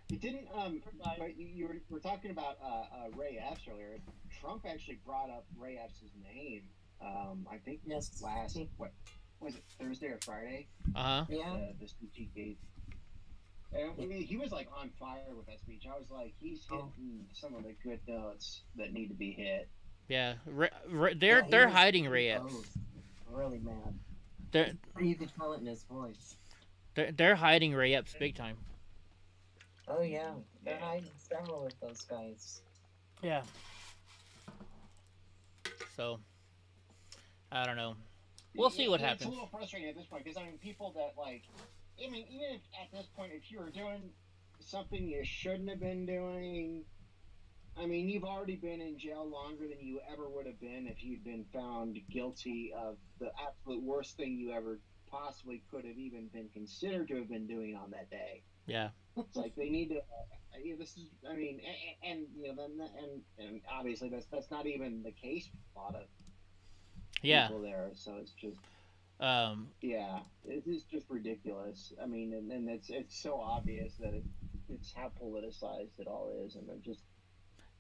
You didn't you were talking about Ray Epps earlier. Trump actually brought up Ray Epps' name. I think last what was it, Thursday or Friday? Yeah. The speech he gave. And, I mean, he was like on fire with that speech. I was like, he's hitting some of the good notes that need to be hit. Yeah, they're hiding Ray Epps. Really mad. You could tell it in his voice. They're hiding Ray Epps big time. Oh yeah, they're hiding several of those guys. Yeah. So, I don't know. We'll see what happens. It's a little frustrating at this point because I mean, people that like, I mean, even if at this point, if you were doing something you shouldn't have been doing, I mean, you've already been in jail longer than you ever would have been if you'd been found guilty of the absolute worst thing you ever possibly could have even been considered to have been doing on that day. Yeah. It's like they need to. This is, I mean, and you know, and obviously that's not even the case for a lot of people there. So it's just, yeah, it is just ridiculous. I mean, and it's so obvious that it's how politicized it all is, and then just.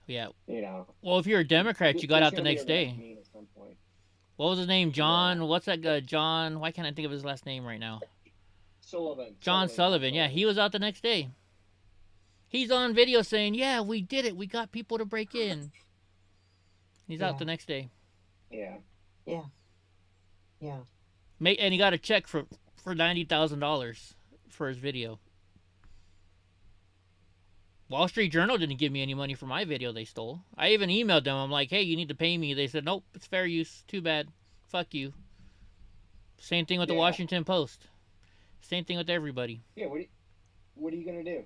Yeah. You know. Well, if you're a Democrat, you got out the next day. What was his name? John. What's that guy? John. Why can't I think of his last name right now? Sullivan. John Sullivan. Yeah, he was out the next day. He's on video saying, "Yeah, we did it. We got people to break in." He's out the next day. Yeah. Yeah. Yeah. And he got a check for $90,000 for his video. Wall Street Journal didn't give me any money for my video they stole. I even emailed them. I'm like, hey, you need to pay me. They said, nope, it's fair use. Too bad. Fuck you. Same thing with the Washington Post. Same thing with everybody. Yeah, what are you going to do?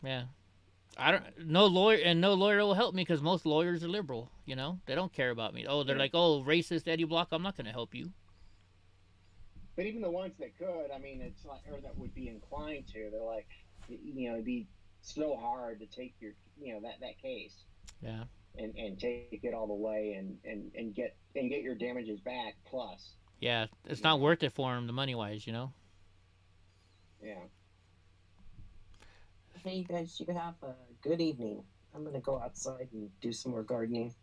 Yeah. No lawyer will help me because most lawyers are liberal, you know? They don't care about me. Oh, they're like, oh, racist Eddie Block, I'm not going to help you. But even the ones that could, I mean, it's like, or that would be inclined to, they're like, you know, it'd be so hard to take your, you know, that case, and take it all the way and get your damages back plus. Yeah, it's not worth it for him, the money wise, you know. Yeah. Hey, you guys, you have a good evening. I'm gonna go outside and do some more gardening.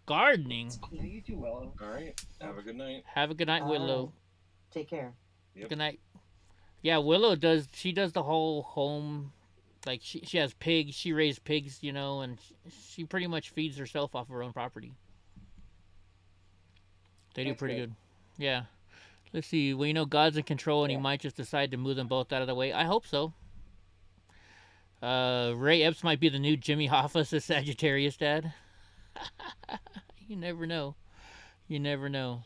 Gardening. Yeah, you too, Willow. All right. Have a good night. Have a good night, Willow. Take care. Yep. Good night. Yeah, Willow does the whole home. Like, she has pigs. She raised pigs, you know, and she pretty much feeds herself off her own property. They do pretty good. Yeah. Let's see. Well, you know, God's in control, and he might just decide to move them both out of the way. I hope so. Ray Epps might be the new Jimmy Hoffa as Sagittarius dad. You never know. You never know.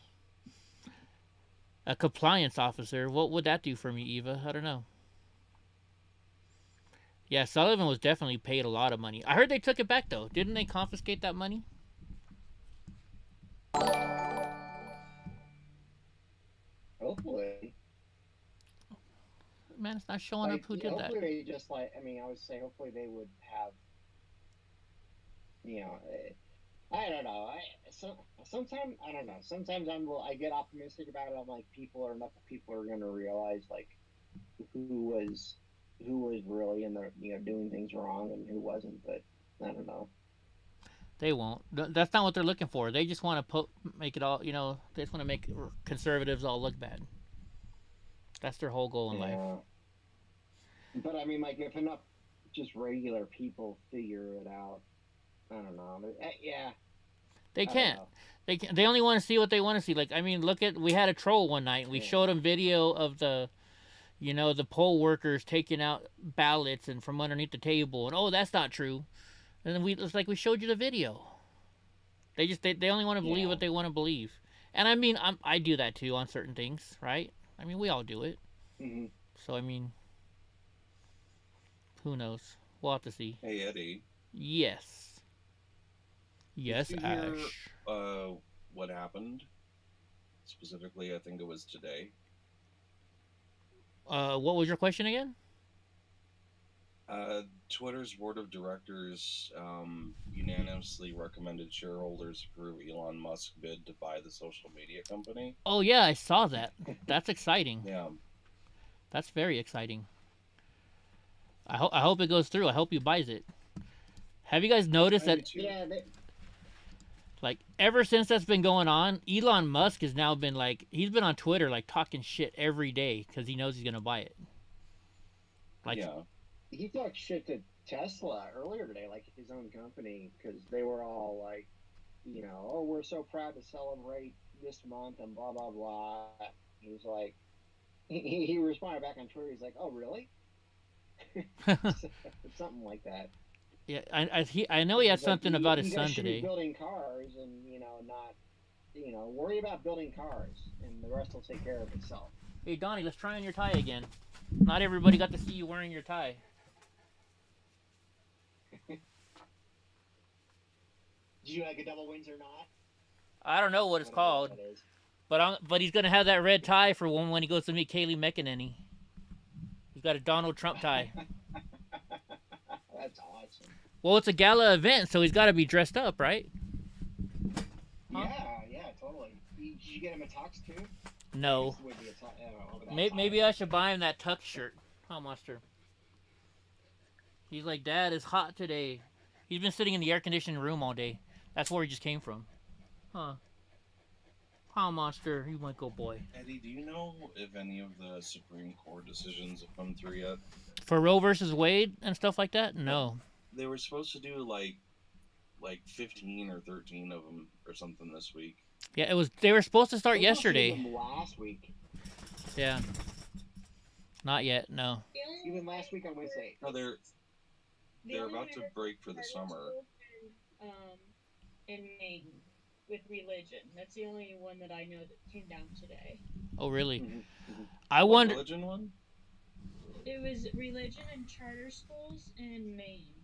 A compliance officer. What would that do for me, Eva? I don't know. Yeah, Sullivan was definitely paid a lot of money. I heard they took it back, though. Didn't they confiscate that money? Hopefully. Man, it's not showing up who did that. Hopefully they just, like, I mean, I would say hopefully they would have, you know, I don't know. Sometimes, I don't know. Sometimes I get optimistic about it. I'm like, enough people are going to realize, like, who was really in the, you know, doing things wrong and who wasn't, but I don't know. They won't. That's not what they're looking for. They just want to make it all, you know, they just want to make conservatives all look bad. That's their whole goal in life. But I mean, like, if enough just regular people figure it out, I don't know. Yeah. They can't. They only want to see what they want to see. Like, I mean, we had a troll one night. We showed them video of the, you know, the poll workers taking out ballots and from underneath the table, and oh, that's not true. And then it's like we showed you the video. They only want to believe what they want to believe. And I mean, I do that too on certain things, right? I mean, we all do it. Mm-hmm. So I mean, who knows? We'll have to see. Hey Eddie. Yes. Yes, Did you hear, Ash. what happened? Specifically, I think it was today. What was your question again? Twitter's board of directors unanimously recommended shareholders approve Elon Musk's bid to buy the social media company. Oh yeah, I saw that. That's exciting. Yeah. That's very exciting. I hope it goes through. I hope he buys it. Have you guys noticed that? Yeah. Like, ever since that's been going on, Elon Musk has now been like, he's been on Twitter like talking shit every day because he knows he's gonna buy it. Like, yeah. He talked shit to Tesla earlier today, like his own company, because they were all like, you know, oh, we're so proud to celebrate this month and blah blah blah. He was like, he responded back on Twitter. He's like, oh really? Something like that. Yeah, I know he had something about his son should today. be building cars and not worry about building cars and the rest will take care of itself. Hey Donnie, let's try on your tie again. Not everybody got to see you wearing your tie. Did you like a double Windsor knot? I don't know what it's called, but he's gonna have that red tie for when he goes to meet Kaylee McEnany. He's got a Donald Trump tie. That's awesome. Well, it's a gala event, so he's got to be dressed up, right? Huh? Yeah, totally. Did you get him a tux too? No. Maybe I should buy him that tux shirt. Huh, Monster? He's like, Dad, it's hot today. He's been sitting in the air-conditioned room all day. That's where he just came from. Huh. Huh, Monster? You might go, boy. Eddie, do you know if any of the Supreme Court decisions have come through yet? For Roe versus Wade and stuff like that? No. They were supposed to do like 15 or 13 of them or something this week. Yeah, it was. They were supposed to start yesterday. Even last week. Yeah. Not yet. No. Even last week on Wednesday. No, they're about to break for the summer. In Maine with religion. That's the only one that I know that came down today. Oh, really? Mm-hmm. I wonder. Religion one? It was religion and charter schools in Maine.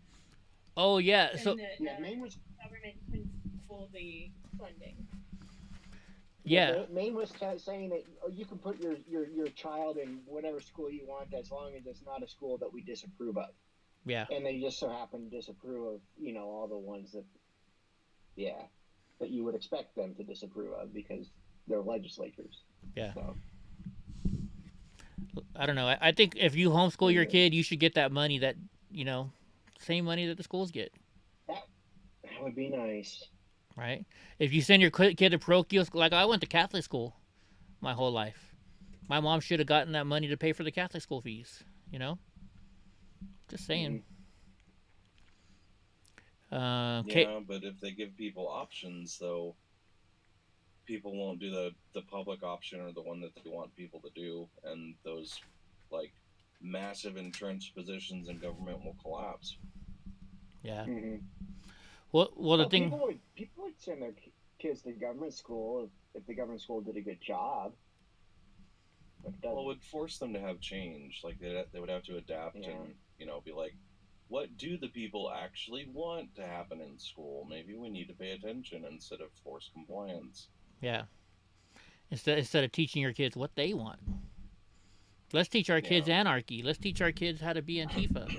Oh yeah. And so Maine was government couldn't pull the funding. Yeah. Maine was saying that you can put your child in whatever school you want as long as it's not a school that we disapprove of. Yeah. And they just so happen to disapprove of, all the ones that you would expect them to disapprove of because they're legislatures. Yeah. So. I don't know. I think if you homeschool your kid, you should get that money that, same money that the schools get. That would be nice. Right? If you send your kid to parochial school, like I went to Catholic school my whole life. My mom should have gotten that money to pay for the Catholic school fees, Just saying. Yeah, but if they give people options, though, people won't do the public option or the one that they want people to do, and those massive entrenched positions in government will collapse. Yeah. Mm-hmm. Well, the thing people would send their kids to government school if the government school did a good job. Well, it would force them to have change. Like they would have to adapt and be like, what do the people actually want to happen in school? Maybe we need to pay attention instead of forced compliance. Yeah. Instead of teaching your kids what they want. Let's teach our kids anarchy. Let's teach our kids how to be Antifa.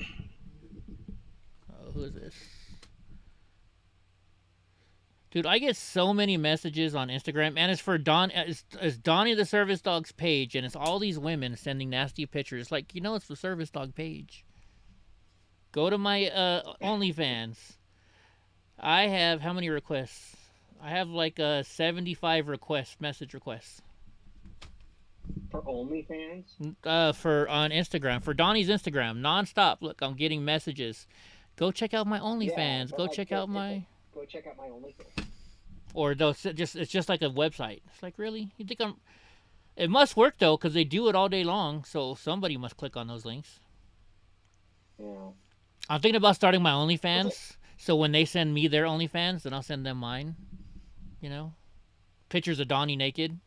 Oh, who is this? Dude, I get so many messages on Instagram, and it's for it's Donnie the Service Dog's page, and it's all these women sending nasty pictures. Like, it's the Service Dog page. Go to my OnlyFans. I have how many requests? I have 75 message requests. For OnlyFans? For on Instagram, for Donnie's Instagram, nonstop. Look, I'm getting messages. Go check out my OnlyFans. Go check out my OnlyFans. Or it's just like a website. It's like, really? You think I'm? It must work though, because they do it all day long. So somebody must click on those links. Yeah. I'm thinking about starting my OnlyFans. So when they send me their OnlyFans, then I'll send them mine. Pictures of Donnie naked.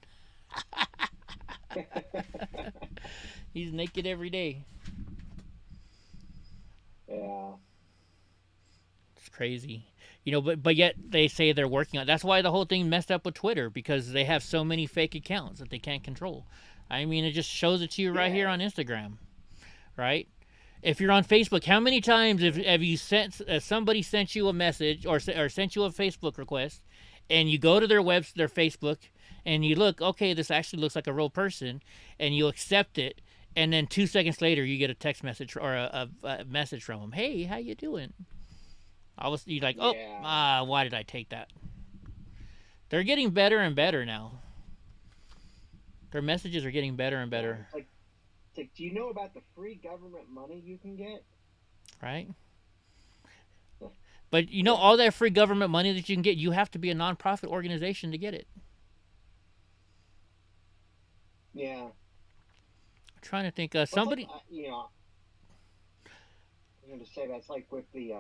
He's naked every day. Yeah. crazy. You know, but yet they say they're working on. That's why the whole thing messed up with Twitter, because they have so many fake accounts that they can't control. I mean, it just shows it to you right here on Instagram, right? If you're on Facebook, how many times have you sent somebody sent you a message or sent you a Facebook request, and you go to their Facebook, and you look, okay, this actually looks like a real person, and you accept it, and then 2 seconds later you get a text message or a message from them, hey, how you doing? You're like, why did I take that? They're getting better and better now. Their messages are getting better and better. It's like, do you know about the free government money you can get? Right. But you know, all that free government money that you can get, you have to be a nonprofit organization to get it. Yeah. I'm trying to think. Somebody. Like, you know, I'm going to say that's like with the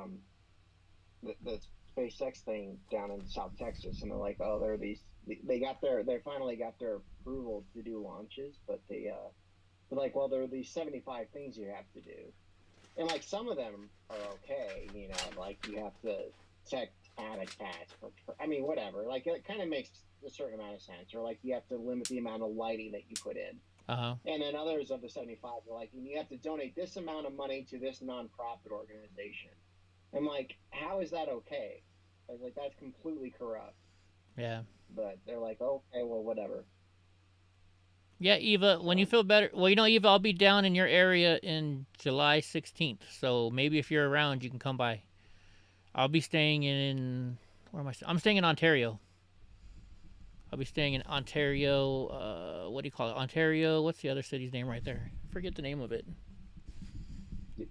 SpaceX thing down in South Texas, and they're like, oh, they finally got their approval to do launches, but they're like, well, there are these 75 things you have to do, and like some of them are okay, you know, like you have to check habitats I mean, whatever, like it kind of makes a certain amount of sense, or like you have to limit the amount of lighting that you put in. And then others of the 75 are like, you have to donate this amount of money to this nonprofit organization. I'm like, how is that okay? I was like, that's completely corrupt. Yeah. But they're like, okay, well, whatever. Yeah, Eva, when you feel better, well, you know, Eva, I'll be down in your area in July 16th. So maybe if you're around, you can come by. I'll be staying where am I? I'm staying in Ontario. I'll be staying in Ontario. What do you call it? Ontario. What's the other city's name right there? I forget the name of it.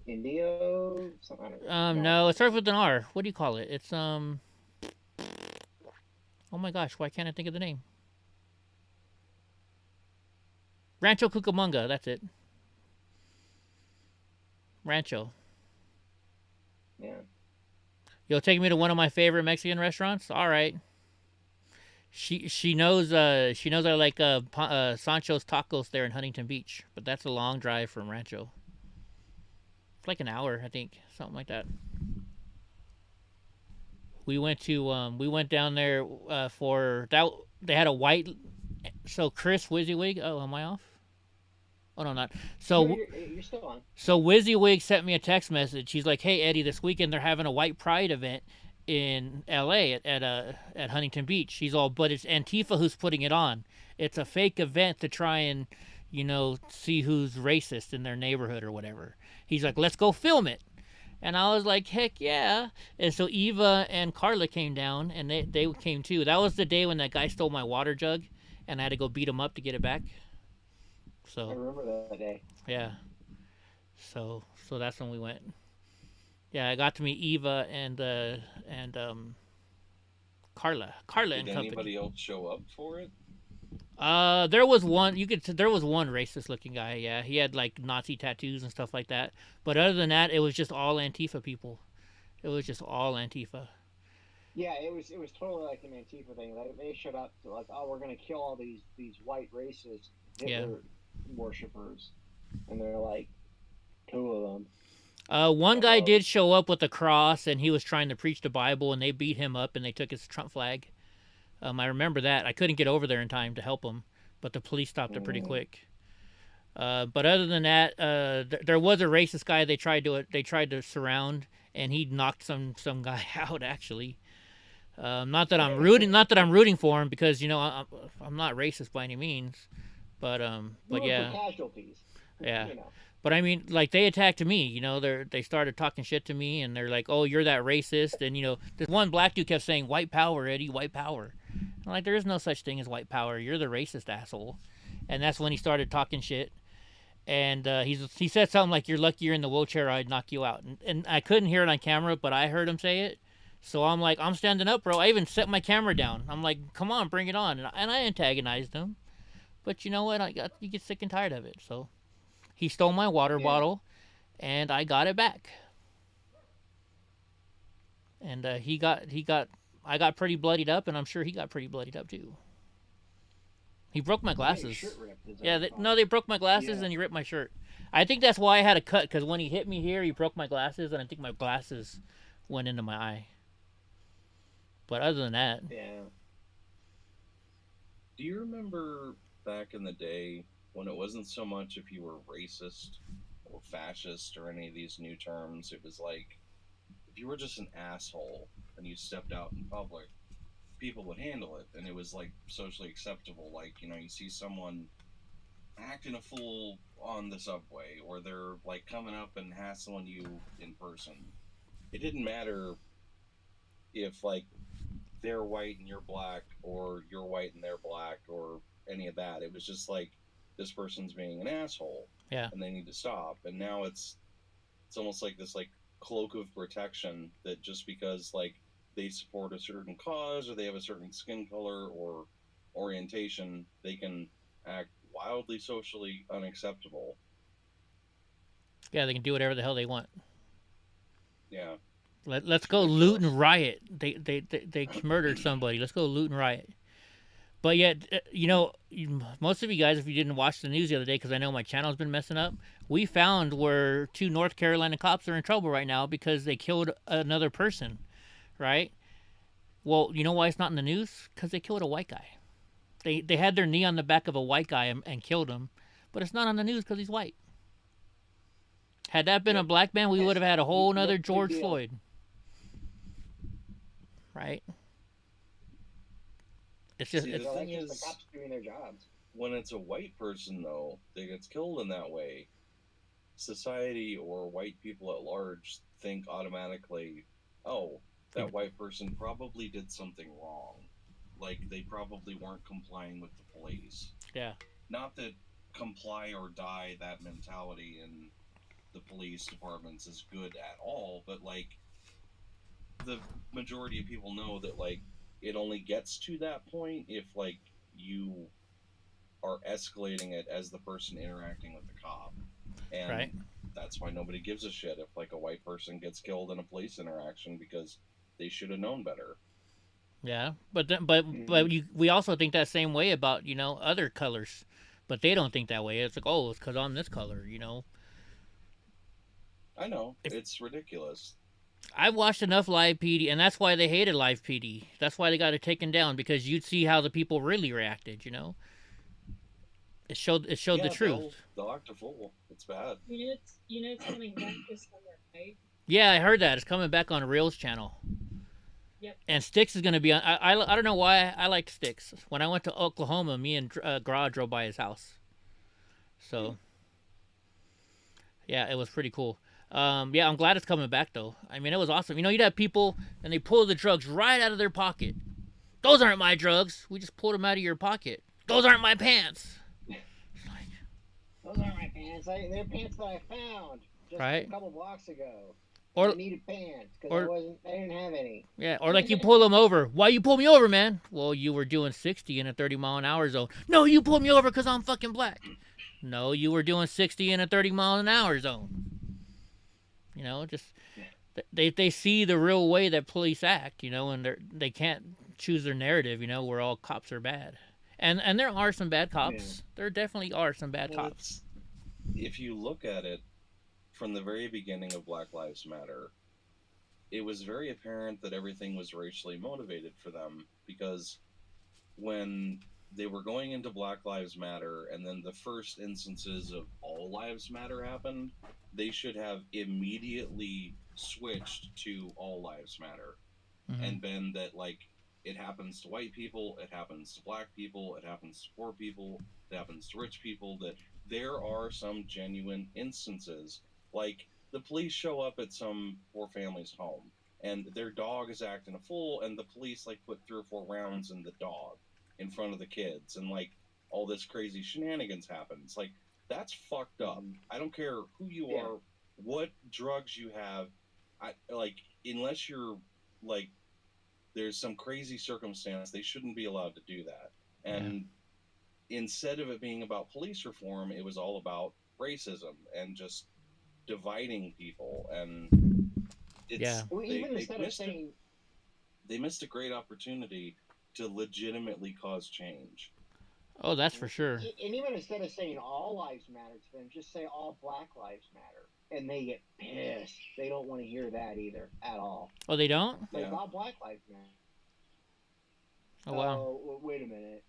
Indio? No, it starts with an R. What do you call it? It's oh my gosh, why can't I think of the name? Rancho Cucamonga. That's it. Rancho. Yeah. You'll take me to one of my favorite Mexican restaurants? All right. She knows I like Sancho's Tacos there in Huntington Beach, but that's a long drive from Rancho. It's like an hour, I think, something like that. We went down there for that. They had a white. So Chris WYSIWYG. Oh, am I off? Oh no, not. So you're still on. So WYSIWYG sent me a text message. He's like, "Hey Eddie, this weekend they're having a White Pride event in LA at Huntington Beach." He's all, but it's Antifa who's putting it on. It's a fake event to try and, you know, see who's racist in their neighborhood or whatever. He's like, let's go film it. And I was like, heck yeah. And so Eva and Carla came down, and they came too. That was the day when that guy stole my water jug, and I had to go beat him up to get it back. So I remember that day. Yeah. So that's when we went. Yeah, I got to meet Eva and Carla. Carla and company. Did anybody else show up for it? There was one. There was one racist-looking guy. Yeah, he had like Nazi tattoos and stuff like that. But other than that, it was just all Antifa people. It was just all Antifa. Yeah, it was totally like an Antifa thing. They showed up to like, oh, we're gonna kill all these white racist Hitler worshippers, and they're like 2 of them. One guy did show up with a cross, and he was trying to preach the Bible, and they beat him up, and they took his Trump flag. I remember that. I couldn't get over there in time to help him, but the police stopped it pretty quick. But other than that, there was a racist guy they tried to surround, and he knocked some guy out actually. Not that I'm rooting for him, because you know I'm not racist by any means, but yeah. Casualties. Yeah. You know. But I mean, like, they attacked me, you know, they started talking shit to me, and they're like, oh, you're that racist. And, you know, this one black dude kept saying, white power, Eddie, white power. I'm like, there is no such thing as white power. You're the racist asshole. And that's when he started talking shit. And he said something like, you're lucky you're in the wheelchair, I'd knock you out. And I couldn't hear it on camera, but I heard him say it. So I'm like, I'm standing up, bro. I even set my camera down. I'm like, come on, bring it on. And I antagonized him. But you know what? You get sick and tired of it, so. He stole my water bottle, and I got it back. And I got pretty bloodied up, and I'm sure he got pretty bloodied up too. He broke my glasses. They broke my glasses, and he ripped my shirt. I think that's why I had a cut, because when he hit me here, he broke my glasses, and I think my glasses went into my eye. But other than that, yeah. Do you remember back in the day when it wasn't so much if you were racist or fascist or any of these new terms? It was like if you were just an asshole and you stepped out in public, people would handle it, and it was like socially acceptable. Like, you know, you see someone acting a fool on the subway, or they're like coming up and hassling you in person. It didn't matter if like they're white and you're black, or you're white and they're black, or any of that. It was just like this person's being an asshole, yeah, and they need to stop. And now it's almost like this like cloak of protection that just because like they support a certain cause or they have a certain skin color or orientation, they can act wildly socially unacceptable. yeah, they can do whatever the hell they want. Yeah. Let's go loot and riot. They murdered somebody. Let's go loot and riot. But yet, you know, most of you guys, if you didn't watch the news the other day, because I know my channel's been messing up, we found where 2 North Carolina cops are in trouble right now because they killed another person, right? Well, you know why it's not in the news? Because they killed a white guy. They had their knee on the back of a white guy and killed him, but it's not on the news because he's white. Had that been a black man, we would have had a whole nother George Floyd. Right? It's just... See, the thing is, the cops doing their jobs. When it's a white person, though, that gets killed in that way, society or white people at large think automatically, oh, that white person probably did something wrong. Like, they probably weren't complying with the police. Yeah. Not that comply or die, that mentality in the police departments is good at all, but, like, the majority of people know that, like, it only gets to that point if, like, you are escalating it as the person interacting with the cop. And right. That's why nobody gives a shit if, like, a white person gets killed in a police interaction because they should have known better. Yeah, but we also think that same way about, you know, other colors, but they don't think that way. It's like, oh, it's because I'm this color, you know. I know. It's ridiculous. I've watched enough live PD, and that's why they hated live PD. That's why they got it taken down, because you'd see how the people really reacted, you know. It showed the truth. They'll act a fool. It's bad. You know it's coming back this summer, right? Yeah, I heard that. It's coming back on Reel's channel. Yep. And Styx is going to be on. I don't know why I liked Styx. When I went to Oklahoma, me and Gra drove by his house. So, yeah, it was pretty cool. Yeah, I'm glad it's coming back, though. I mean, it was awesome. You know, you'd have people, and they pull the drugs right out of their pocket. Those aren't my drugs. We just pulled them out of your pocket. Those aren't my pants. Those aren't my pants. They're pants that I found just right? a couple blocks ago. Or I needed pants because I didn't have any. Yeah, or like you pull them over. Why you pull me over, man? Well, you were doing 60 in a 30-mile-an-hour zone. No, you pulled me over because I'm fucking black. No, you were doing 60 in a 30-mile-an-hour zone. You know, just they see the real way that police act, you know, and they can't choose their narrative, you know, where all cops are bad. And there are some bad cops. Yeah. There definitely are some bad cops. If you look at it from the very beginning of Black Lives Matter, it was very apparent that everything was racially motivated for them, because when they were going into Black Lives Matter and then the first instances of All Lives Matter happened, they should have immediately switched to All Lives Matter. Mm-hmm. And been that, like, it happens to white people, it happens to black people, it happens to poor people, it happens to rich people, that there are some genuine instances. Like, the police show up at some poor family's home, and their dog is acting a fool, and the police, like, put 3 or 4 rounds in the dog in front of the kids, and, like, all this crazy shenanigans happens. Like, that's fucked up. I don't care who you are, what drugs you have. Unless you're, like, there's some crazy circumstance, they shouldn't be allowed to do that. And instead of it being about police reform, it was all about racism and just dividing people. And it's they missed a great opportunity to legitimately cause change. Oh, that's for sure. And even instead of saying all lives matter to them, just say all Black lives matter. And they get pissed. They don't want to hear that either at all. Oh, they don't? Like, all Black lives matter. Oh wow. Oh, wait a minute.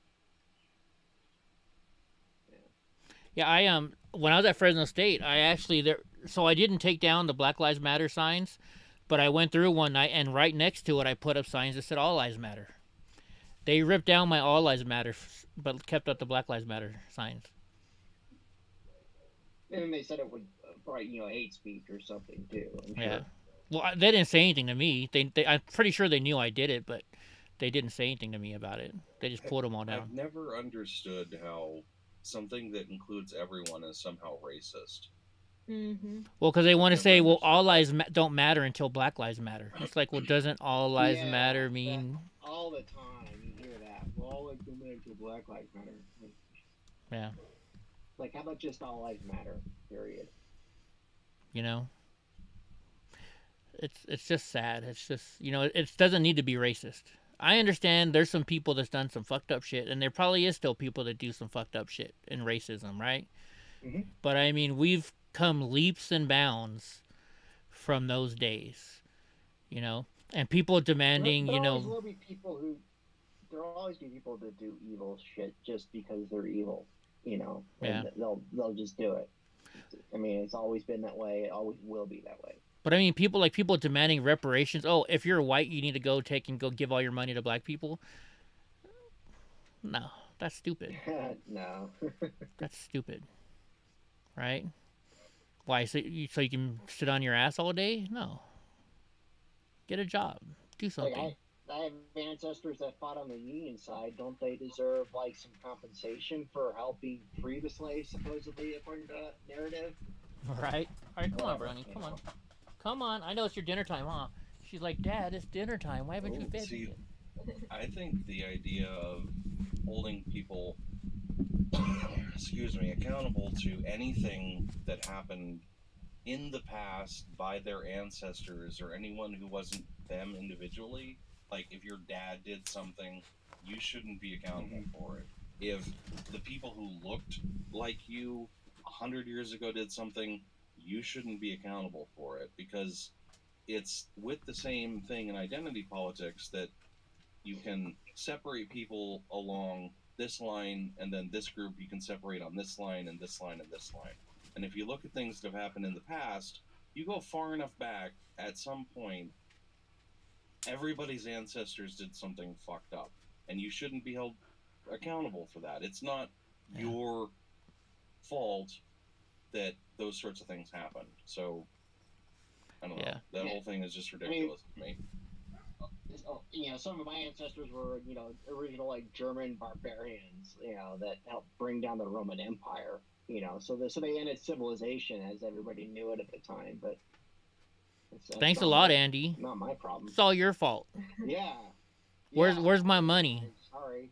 Yeah, I when I was at Fresno State, I actually so I didn't take down the Black Lives Matter signs, but I went through one night and right next to it I put up signs that said All Lives Matter. They ripped down my All Lives Matter, but kept up the Black Lives Matter signs. And then they said it would probably, hate speech or something too. I'm sure. Yeah. Well, they didn't say anything to me. I'm pretty sure they knew I did it, but they didn't say anything to me about it. They just pulled them all down. I've never understood how something that includes everyone is somehow racist. Mm-hmm. Well, because they want to say, well, all lives don't matter until Black Lives Matter. It's like, well, doesn't all lives matter mean... All the time you hear that. Well, all lives don't matter until Black Lives Matter. Yeah. Like, how about just all lives matter, period? You know? It's just sad. It's just, it doesn't need to be racist. I understand there's some people that's done some fucked up shit, and there probably is still people that do some fucked up shit in racism, right? Mm-hmm. But, I mean, we've come leaps and bounds from those days, and people demanding, There'll always be people that do evil shit just because they're evil, and they'll just do it. I mean, it's always been that way. It always will be that way. But I mean, people demanding reparations. Oh, if you're white, you need to go give all your money to black people. No, that's stupid. No. That's stupid. Right? Why? So you can sit on your ass all day? No. Get a job. Do something. I have ancestors that fought on the Union side. Don't they deserve some compensation for helping free the slaves, supposedly, according to narrative? Right. All right, come on, Brownie. Come on. Come on. I know it's your dinner time, huh? She's like, Dad, it's dinner time. Why haven't you fed me yet? I think the idea of holding people, accountable to anything that happened in the past by their ancestors or anyone who wasn't them individually, like if your dad did something, you shouldn't be accountable for it. If the people who looked like you 100 years ago did something, you shouldn't be accountable for it, because it's with the same thing in identity politics that you can separate people along this line, and then this group you can separate on this line and this line and this line. And if you look at things that have happened in the past, you go far enough back, at some point, everybody's ancestors did something fucked up, and you shouldn't be held accountable for that. It's not your fault that those sorts of things happen. So, I don't know. That whole thing is just ridiculous to me. Some of my ancestors were, original German barbarians, that helped bring down the Roman Empire, so they ended civilization as everybody knew it at the time. But thanks a lot, Andy. Not my problem. It's all your fault. Yeah. Where's my money? Sorry.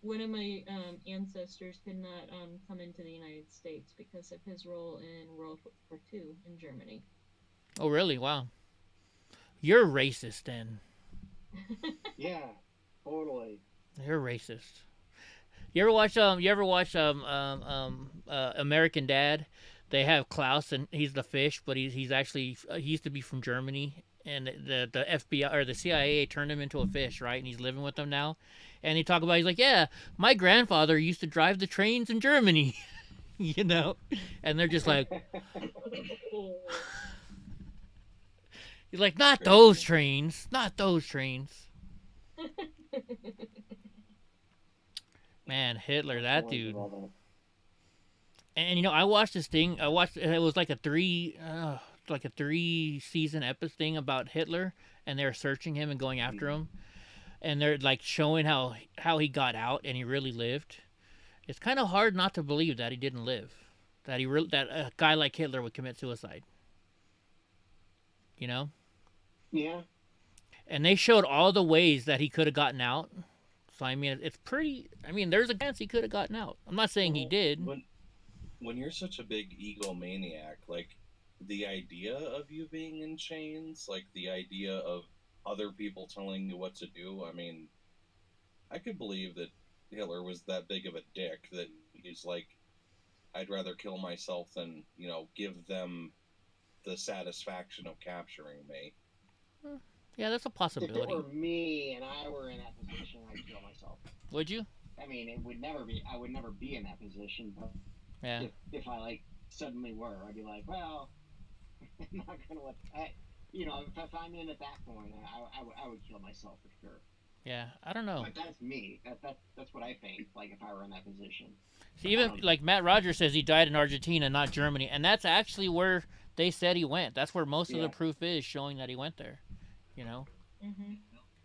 One of my ancestors could not come into the United States because of his role in World War II in Germany. Oh, really? Wow. You're racist, then. Yeah, totally. You're racist. You ever watch American Dad? They have Klaus, and he's the fish, but he's actually he used to be from Germany, and the FBI or the CIA turned him into a fish, right? And he's living with them now. And he's like, yeah, my grandfather used to drive the trains in Germany, and they're just like, he's like, not those trains. Man, Hitler, that dude. And I watched this thing. It was like a 3-season episode thing about Hitler, and they're searching him and going after him, and they're like showing how he got out and he really lived. It's kind of hard not to believe that he didn't live, that a guy like Hitler would commit suicide. Yeah. And they showed all the ways that he could have gotten out. So I mean, it's pretty. I mean, there's a chance he could have gotten out. I'm not saying he did. When you're such a big egomaniac, like the idea of you being in chains, like the idea of other people telling you what to do. I mean, I could believe that Hitler was that big of a dick that he's like, I'd rather kill myself than give them the satisfaction of capturing me. Yeah, that's a If it possibility. were me and I were in that position, I'd kill myself. Would you? I mean, it would never be. I would never be in that position. But Yeah. if I like suddenly were, I'd be like, well, I'm not gonna let. If I'm in at that point, I would kill myself for sure. Yeah, I don't know. But that's me. That's what I think. Like if I were in that position. See, even like Matt Rogers says he died in Argentina, not Germany, and that's actually where they said he went. That's where most of the proof is showing that he went there. You know. Mm-hmm.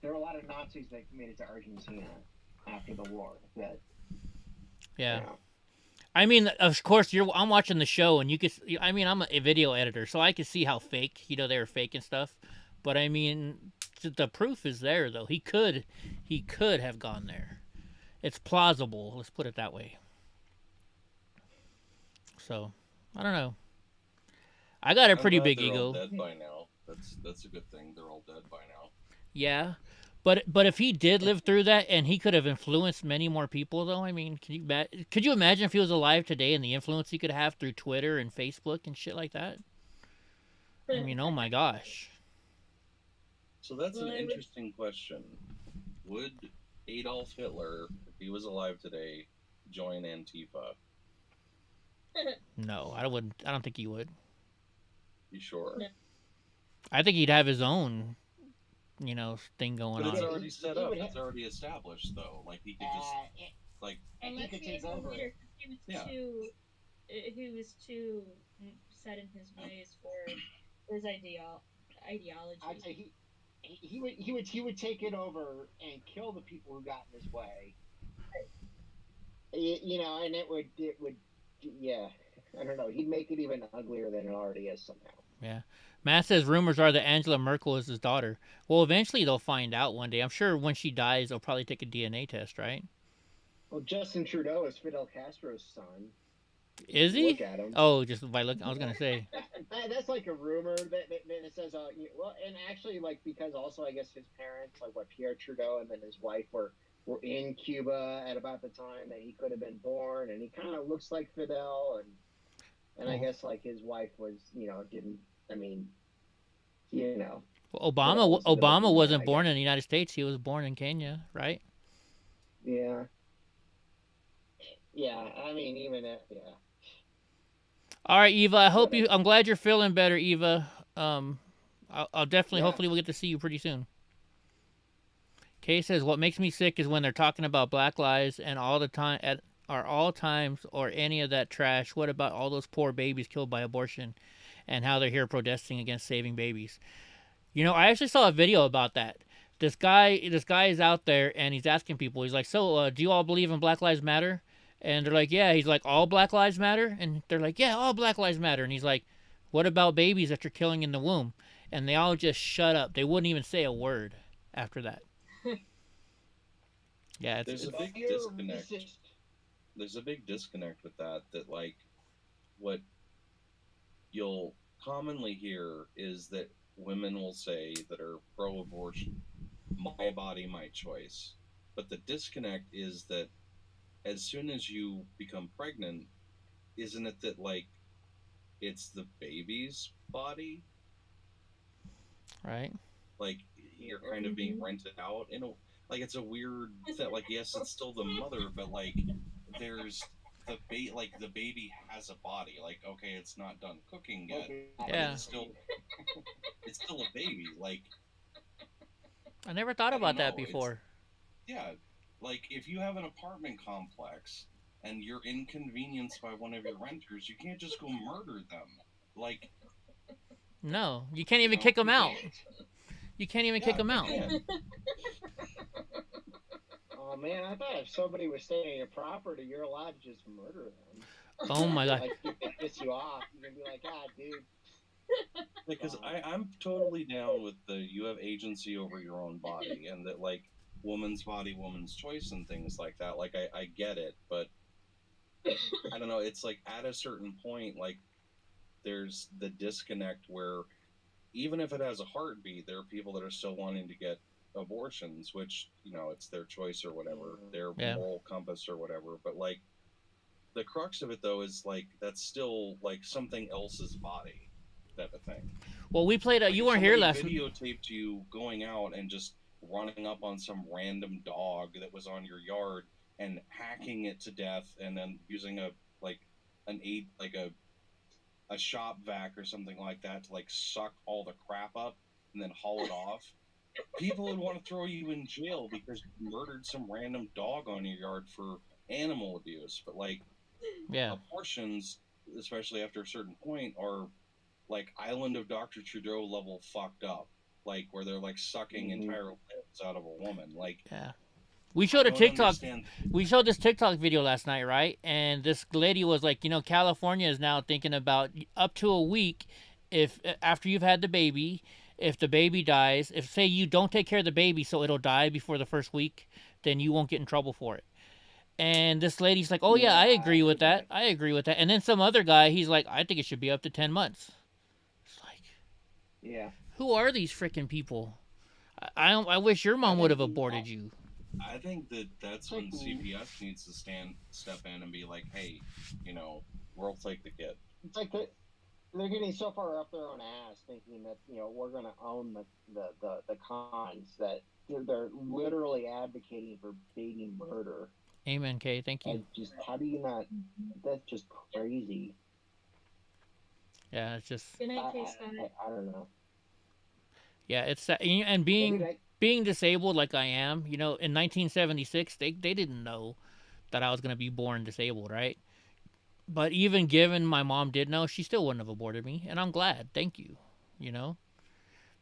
There are a lot of Nazis that made it to Argentina after the war. Yeah. I mean, of course, I'm watching the show, and you could. I mean, I'm a video editor, so I could see how fake. They were faking stuff, but I mean, the proof is there, though. He could have gone there. It's plausible. Let's put it that way. So, I don't know. I got a pretty big ego. All dead by now. That's a good thing. They're all dead by now. Yeah, but if he did live through that, and he could have influenced many more people, though. I mean, could you imagine if he was alive today and the influence he could have through Twitter and Facebook and shit like that? I mean, oh my gosh. So that's an interesting question. Would Adolf Hitler, if he was alive today, join Antifa? No, I wouldn't. I don't think he would. You sure? No. I think he'd have his own, thing going on. But it's already set up. It's already established, though. Like he could just, unless he was over. He was too set in his ways for his ideology. I'd say he would take it over and kill the people who got in his way. And it would I don't know. He'd make it even uglier than it already is somehow. Yeah. Matt says rumors are that Angela Merkel is his daughter. Well, eventually they'll find out one day. I'm sure when she dies, they'll probably take a DNA test, right? Well, Justin Trudeau is Fidel Castro's son. Is he? Look at him. Oh, just by looking, I was gonna say. That's like a rumor that it says. And actually, like because also I guess his parents, like Pierre Trudeau, and then his wife were in Cuba at about the time that he could have been born, and he kind of looks like Fidel, and I guess like his wife was, didn't. I mean, Well, Obama wasn't born in the United States. He was born in Kenya, right? Yeah. Yeah. I mean, even yeah. All right, Eva. I'm glad you're feeling better, Eva. I'll definitely. Hopefully, we'll get to see you pretty soon. Kay says, "What makes me sick is when they're talking about Black Lives and all the time all times or any of that trash. What about all those poor babies killed by abortion, and how they're here protesting against saving babies?" I actually saw a video about that. This guy is out there and he's asking people. He's like, "So, do you all believe in Black Lives Matter?" And they're like, "Yeah." He's like, "All Black Lives Matter?" And they're like, "Yeah, all Black Lives Matter." And he's like, "What about babies that you're killing in the womb?" And they all just shut up. They wouldn't even say a word after that. Yeah, there's a big disconnect. There's a big disconnect with that. That like, what you'll commonly hear is that women will say that are pro-abortion, "My body, my choice." But the disconnect is that as soon as you become pregnant, isn't it that like it's the baby's body? Right. Like you're kind of being rented out like it's a weird that like yes it's still the mother, but like there's the baby has a body. Like okay, it's not done cooking yet. Yeah. It's still a baby. Like I never thought about that before. Yeah. Like, if you have an apartment complex and you're inconvenienced by one of your renters, you can't just go murder them. Like... No, you can't even kick them out. You can't even kick them out. Oh, man, I thought if somebody was staying in your property, you're allowed to just murder them. Oh, my God. Like, if they piss you off, you're going to be like, dude. Because I'm totally down with you have agency over your own body, and that, like, woman's body, woman's choice and things like that. Like I get it, but I don't know, it's like at a certain point, like there's the disconnect where even if it has a heartbeat, there are people that are still wanting to get abortions, which, it's their choice or whatever, their moral compass or whatever. But like the crux of it though is like that's still like something else's body. type of thing. Well, we played. Like You weren't here last. Videotaped you going out and just running up on some random dog that was on your yard and hacking it to death, and then using a shop vac or something like that to like suck all the crap up and then haul it off. People would want to throw you in jail because you murdered some random dog on your yard for animal abuse. But like, abortions, especially after a certain point, are like Island of Dr. Trudeau level fucked up. Like where they're like sucking entire limbs out of a woman. Like, we showed a TikTok. We showed this TikTok video last night, right? And this lady was like, you know, California is now thinking about up to a week, if after you've had the baby, if the baby dies, if say you don't take care of the baby, so it'll die before the first week, then you won't get in trouble for it. And this lady's like, oh yeah, I agree with that. I agree with that. And then some other guy, he's like, I think it should be up to 10 months. It's like, who are these freaking people? I wish your mom would have aborted you. I think that's when CPS needs to step in and be like, hey, you know, we'll take the kid. It's like they're getting so far up their own ass, thinking that, you know, we're going to own the cons, that they're literally advocating for baby murder. Amen, Kay. Thank you. And just how do you not? That's just crazy. Yeah, it's just. Good night, Kay Scott. I don't know. Yeah, it's and being disabled like I am, you know, in 1976, they didn't know that I was going to be born disabled, right? But even given my mom did know, she still wouldn't have aborted me, and I'm glad. Thank you, you know?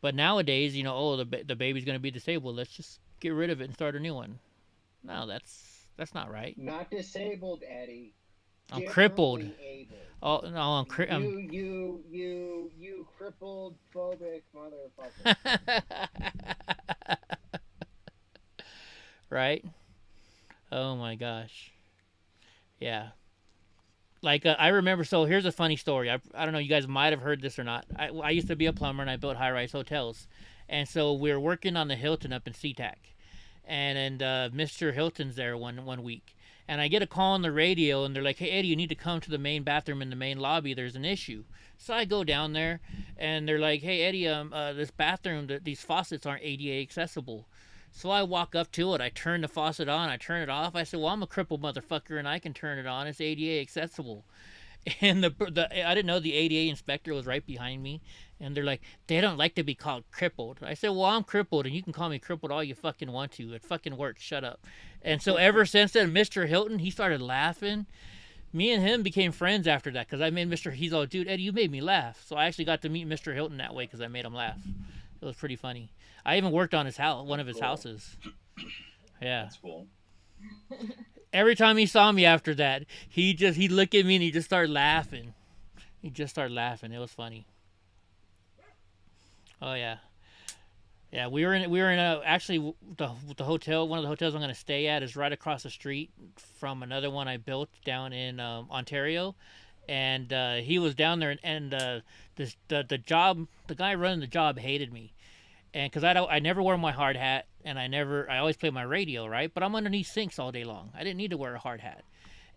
But nowadays, you know, oh, the baby's going to be disabled. Let's just get rid of it and start a new one. No, that's not right. Not disabled, Eddie. I'm crippled. Able. Oh, no, I'm crippled. You crippled phobic motherfucker. Right? Oh my gosh. Yeah. Like, I remember, so here's a funny story. I don't know, you guys might have heard this or not. I used to be a plumber, and I built high-rise hotels. And so we were working on the Hilton up in SeaTac. And Mr. Hilton's there one week. And I get a call on the radio, and they're like, hey, Eddie, you need to come to the main bathroom in the main lobby. There's an issue. So I go down there, and they're like, hey, Eddie, this bathroom, these faucets aren't ADA accessible. So I walk up to it. I turn the faucet on. I turn it off. I said, well, I'm a crippled motherfucker, and I can turn it on. It's ADA accessible. And I didn't know the ADA inspector was right behind me. And they're like, they don't like to be called crippled. I said, well, I'm crippled, and you can call me crippled all you fucking want to. It fucking works. Shut up. And so ever since then, Mr. Hilton, he started laughing. Me and him became friends after that because I made he's all, dude, Eddie, you made me laugh. So I actually got to meet Mr. Hilton that way because I made him laugh. It was pretty funny. I even worked on his house, one of his houses. Yeah. That's cool. Every time he saw me after that, he'd look at me and he just started laughing. He just started laughing. It was funny. Oh yeah, yeah. We were in actually the hotel. One of the hotels I'm gonna stay at is right across the street from another one I built down in Ontario, and he was down there, and the guy running the job hated me, and because I never wore my hard hat, and I always play my radio, right? But I'm underneath sinks all day long. I didn't need to wear a hard hat.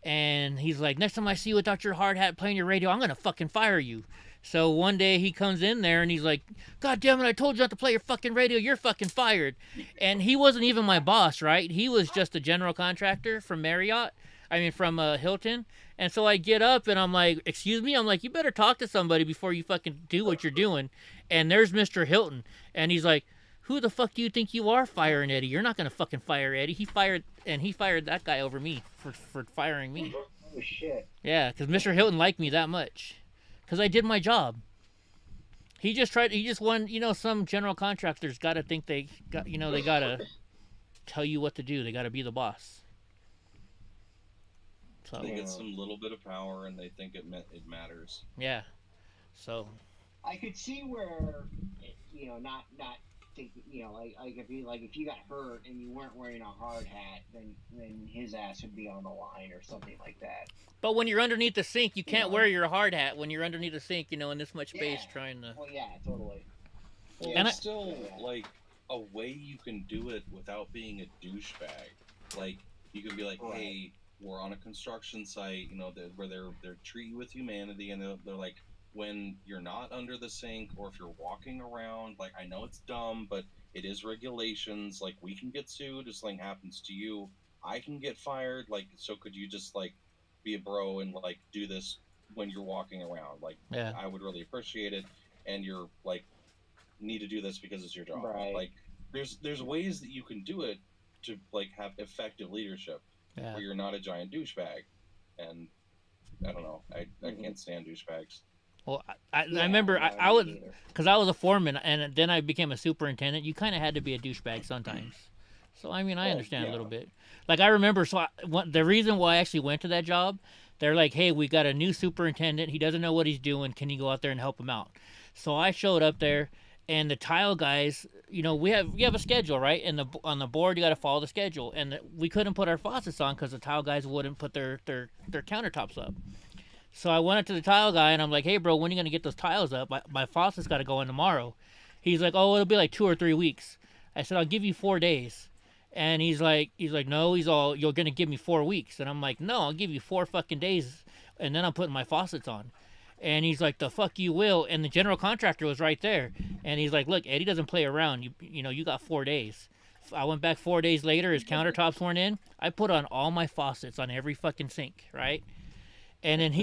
And he's like, next time I see you without your hard hat playing your radio, I'm going to fucking fire you. So one day he comes in there and he's like, God damn it, I told you not to play your fucking radio. You're fucking fired. And he wasn't even my boss, right? He was just a general contractor from from Hilton. And so I get up and I'm like, excuse me? I'm like, you better talk to somebody before you fucking do what you're doing. And there's Mr. Hilton. And he's like, who the fuck do you think you are firing Eddie? You're not going to fucking fire Eddie. He fired that guy over me for firing me. Oh, shit. Yeah, because Mr. Hilton liked me that much. Because I did my job. He just won, some general contractors got to think they got to tell you what to do. They got to be the boss. So they get some little bit of power and they think it matters. Yeah. So. I could see where, not if you got hurt and you weren't wearing a hard hat, then his ass would be on the line or something like that. But when you're underneath the sink, you can't wear your hard hat when you're underneath the sink, in this much space trying to. Well, yeah, totally. Well, and it's still like a way you can do it without being a douchebag. Like you can be like, hey, we're on a construction site, where they're treat you with humanity, and they're like, when you're not under the sink or if you're walking around. Like, I know it's dumb, but it is regulations. Like, we can get sued if something happens to you. I can get fired. Like, so could you just, like, be a bro and, like, do this when you're walking around? Like, yeah. I would really appreciate it. And you're, like, need to do this because it's your job. Right. Like, there's ways that you can do it to, like, have effective leadership Yeah. where you're not a giant douchebag. And I don't know. I can't stand douchebags. Well, I remember I was, because I was a foreman and then I became a superintendent. You kind of had to be a douchebag sometimes. So, I mean, I understand a little bit. Like, I remember, the reason why I actually went to that job, they're like, hey, we got a new superintendent. He doesn't know what he's doing. Can you go out there and help him out? So I showed up there, and the tile guys, you know, we have a schedule, right? And on the board, you got to follow the schedule. And we couldn't put our faucets on because the tile guys wouldn't put their countertops up. So I went up to the tile guy, and I'm like, hey, bro, when are you going to get those tiles up? My faucet's got to go in tomorrow. He's like, oh, it'll be like 2 or 3 weeks. I said, I'll give you 4 days. And he's like, no, you're going to give me 4 weeks. And I'm like, no, I'll give you 4 fucking days, and then I'm putting my faucets on. And he's like, the fuck you will. And the general contractor was right there. And he's like, look, Eddie doesn't play around. You know, you got 4 days. I went back 4 days later. His countertops weren't in. I put on all my faucets on every fucking sink, right? And then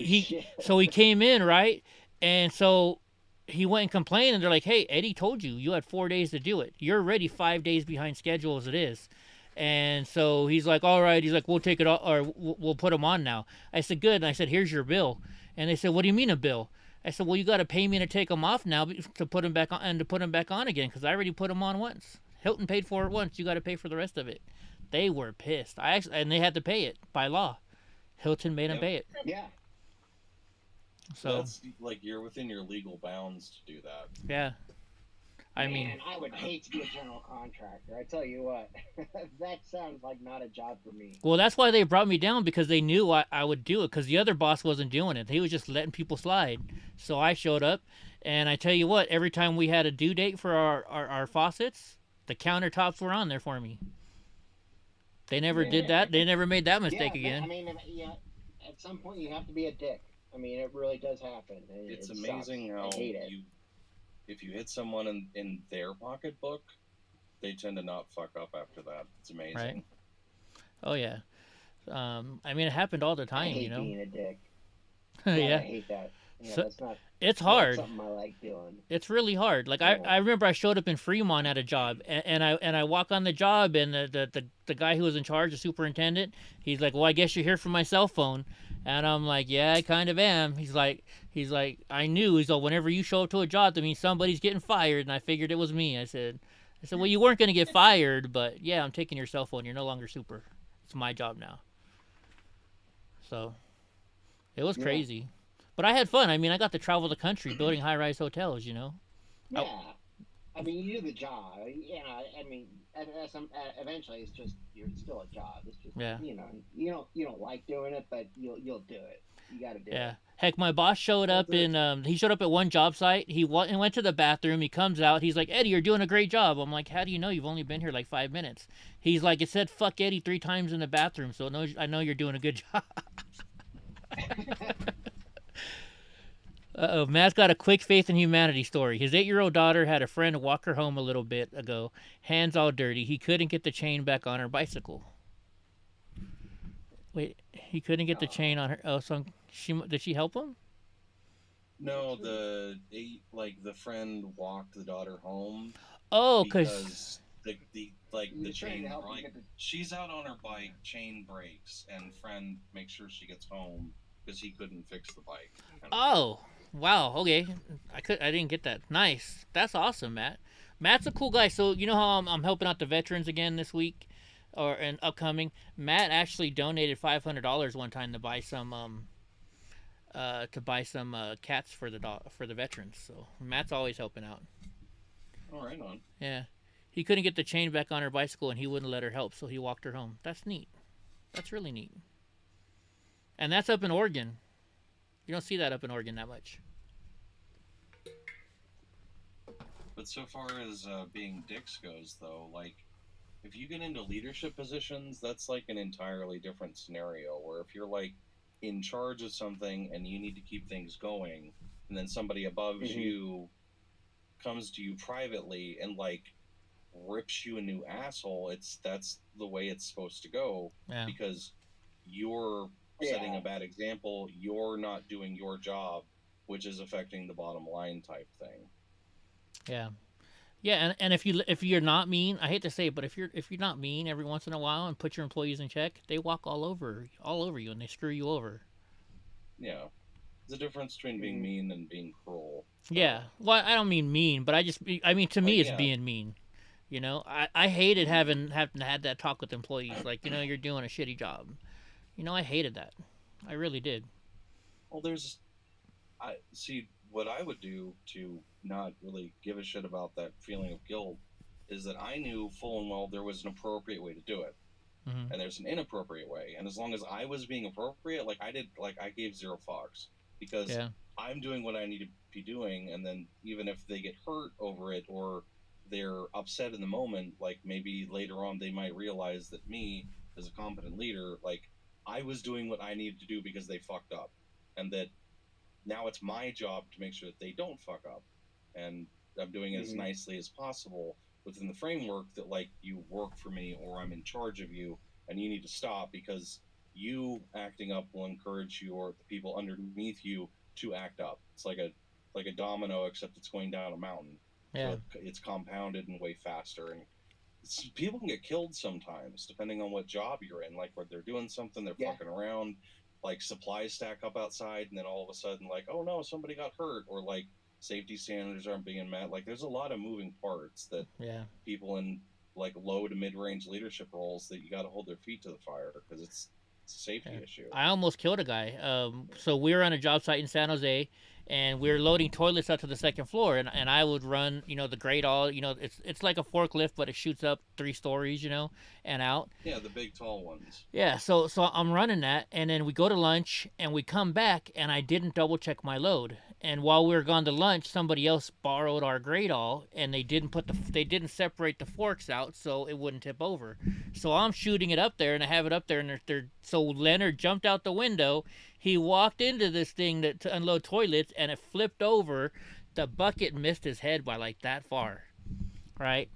so he came in, right? And so he went and complained, and they're like, hey, Eddie told you had 4 days to do it. You're already 5 days behind schedule as it is. And so he's like, all right. He's like, we'll take it, or we'll put them on now. I said, good. And I said, here's your bill. And they said, what do you mean a bill? I said, well, you got to pay me to take them off now to put them back on, and to put them back on again, because I already put them on once. Hilton paid for it once. You got to pay for the rest of it. They were pissed. And they had to pay it by law. Hilton made them pay it. Yeah. So that's like, you're within your legal bounds to do that. Yeah. I mean, I would hate to be a general contractor. I tell you what, that sounds like not a job for me. Well, that's why they brought me down, because they knew I would do it, because the other boss wasn't doing it. He was just letting people slide. So I showed up, and I tell you what, every time we had a due date for our faucets, the countertops were on there for me. They never did that. They never made that mistake again. I mean, at some point you have to be a dick. I mean, it really does happen. It's amazing how if you hit someone in their pocketbook, they tend to not fuck up after that. It's amazing. Right. Oh, yeah. I mean, it happened all the time, you know? Being a dick. Yeah. I hate that. Yeah, so, that's not, it's hard. That's something I like doing. It's really hard. Like, I remember I showed up in Fremont at a job, and I walk on the job, and the guy who was in charge, the superintendent, he's like, well, I guess you're here from my cell phone. And I'm like, yeah, I kind of am. He's like, I knew. He's like, whenever you show up to a job, that means somebody's getting fired. And I figured it was me. I said, well, you weren't going to get fired, but yeah, I'm taking your cell phone. You're no longer super. It's my job now. So it was crazy, but I had fun. I mean, I got to travel the country building high-rise hotels, you know? Yeah. I mean, you do the job. You know, I mean, eventually it's still a job. It's just, you know, you don't like doing it, but you'll do it. You got to do it. Yeah. Heck, my boss showed up he showed up at one job site. He went to the bathroom. He comes out. He's like, Eddie, you're doing a great job. I'm like, how do you know? You've only been here like 5 minutes. He's like, it said fuck Eddie 3 times in the bathroom, so I know you're doing a good job. Uh-oh, Matt's got a quick faith in humanity story. His 8-year-old daughter had a friend walk her home a little bit ago, hands all dirty. He couldn't get the chain back on her bicycle. Wait, he couldn't get the chain on her. Oh, so did she help him? No, the friend walked the daughter home. Oh, because the chain, like, she's out on her bike, chain breaks, and friend makes sure she gets home because he couldn't fix the bike. Oh. Wow, okay. I didn't get that. Nice. That's awesome, Matt. Matt's a cool guy. So you know how I'm helping out the veterans again this week, and upcoming. Matt actually donated $500 one time to buy some cats for the veterans. So Matt's always helping out. All right, on. Yeah, he couldn't get the chain back on her bicycle, and he wouldn't let her help, so he walked her home. That's neat. That's really neat. And that's up in Oregon. You don't see that up in Oregon that much. But so far as being dicks goes, though, like, if you get into leadership positions, that's like an entirely different scenario, where if you're, like, in charge of something and you need to keep things going, and then somebody above you comes to you privately and like rips you a new asshole, that's the way it's supposed to go, because you're setting a bad example. You're not doing your job, which is affecting the bottom line type thing. Yeah, and if you're not mean, I hate to say it, but if you're not mean every once in a while and put your employees in check, they walk all over you and they screw you over. Yeah, there's a difference between being mean and being cruel. Yeah, well, I don't mean mean, but I mean to me it's being mean. You know, I hated having had that talk with employees, like, you know, you're doing a shitty job. You know, I hated that. I really did. Well, I see what I would do to not really give a shit about that feeling of guilt is that I knew full and well there was an appropriate way to do it. And there's an inappropriate way. And as long as I was being appropriate, like I gave zero fucks, because I'm doing what I need to be doing. And then even if they get hurt over it or they're upset in the moment, like maybe later on they might realize that me as a competent leader, like I was doing what I needed to do because they fucked up, and that now it's my job to make sure that they don't fuck up, and I'm doing it as nicely as possible within the framework that like you work for me or I'm in charge of you and you need to stop, because you acting up will encourage you or the people underneath you to act up. It's like a domino, except it's going down a mountain. So it's compounded and way faster, and people can get killed sometimes depending on what job you're in, like where they're doing something, they're fucking around, like supplies stack up outside and then all of a sudden like, oh no, somebody got hurt, or like safety standards aren't being met. Like there's a lot of moving parts that people in like low to mid-range leadership roles that you got to hold their feet to the fire, because it's a safety issue. I almost killed a guy. So we were on a job site in San Jose, and we were loading toilets up to the second floor, and I would run, you know, the grate all, you know, it's like a forklift, but it shoots up 3 stories, you know, and out. Yeah, the big tall ones. Yeah, so I'm running that, and then we go to lunch, and we come back, and I didn't double check my load. And while we were gone to lunch, somebody else borrowed our grate all, and they didn't separate the forks out so it wouldn't tip over. So I'm shooting it up there, and I have it up there, and so Leonard jumped out the window. He walked into this thing to unload toilets, and it flipped over. The bucket missed his head by like that far, right?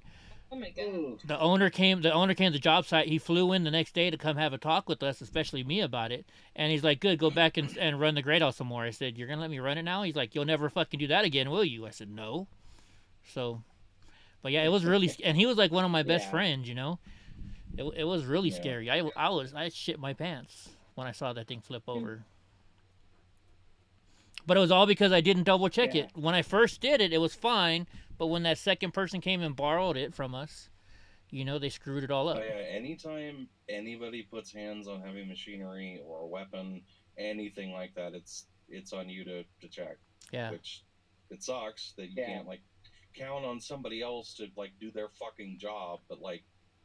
Oh my god. The owner came to the job site. He flew in the next day to come have a talk with us, especially me, about it. And he's like, good, go back and run the grate out some more. I said, you're going to let me run it now? He's like, you'll never fucking do that again, will you? I said, no. So, but yeah, it was really, and he was like one of my best friends, you know? It was really scary. I shit my pants when I saw that thing flip over. But it was all because I didn't double check it. When I first did it, it was fine. But when that second person came and borrowed it from us, you know, they screwed it all up. Oh, yeah, anytime anybody puts hands on heavy machinery or a weapon, anything like that, it's on you to check. Yeah. Which, it sucks that you can't, like, count on somebody else to, like, do their fucking job, but, like,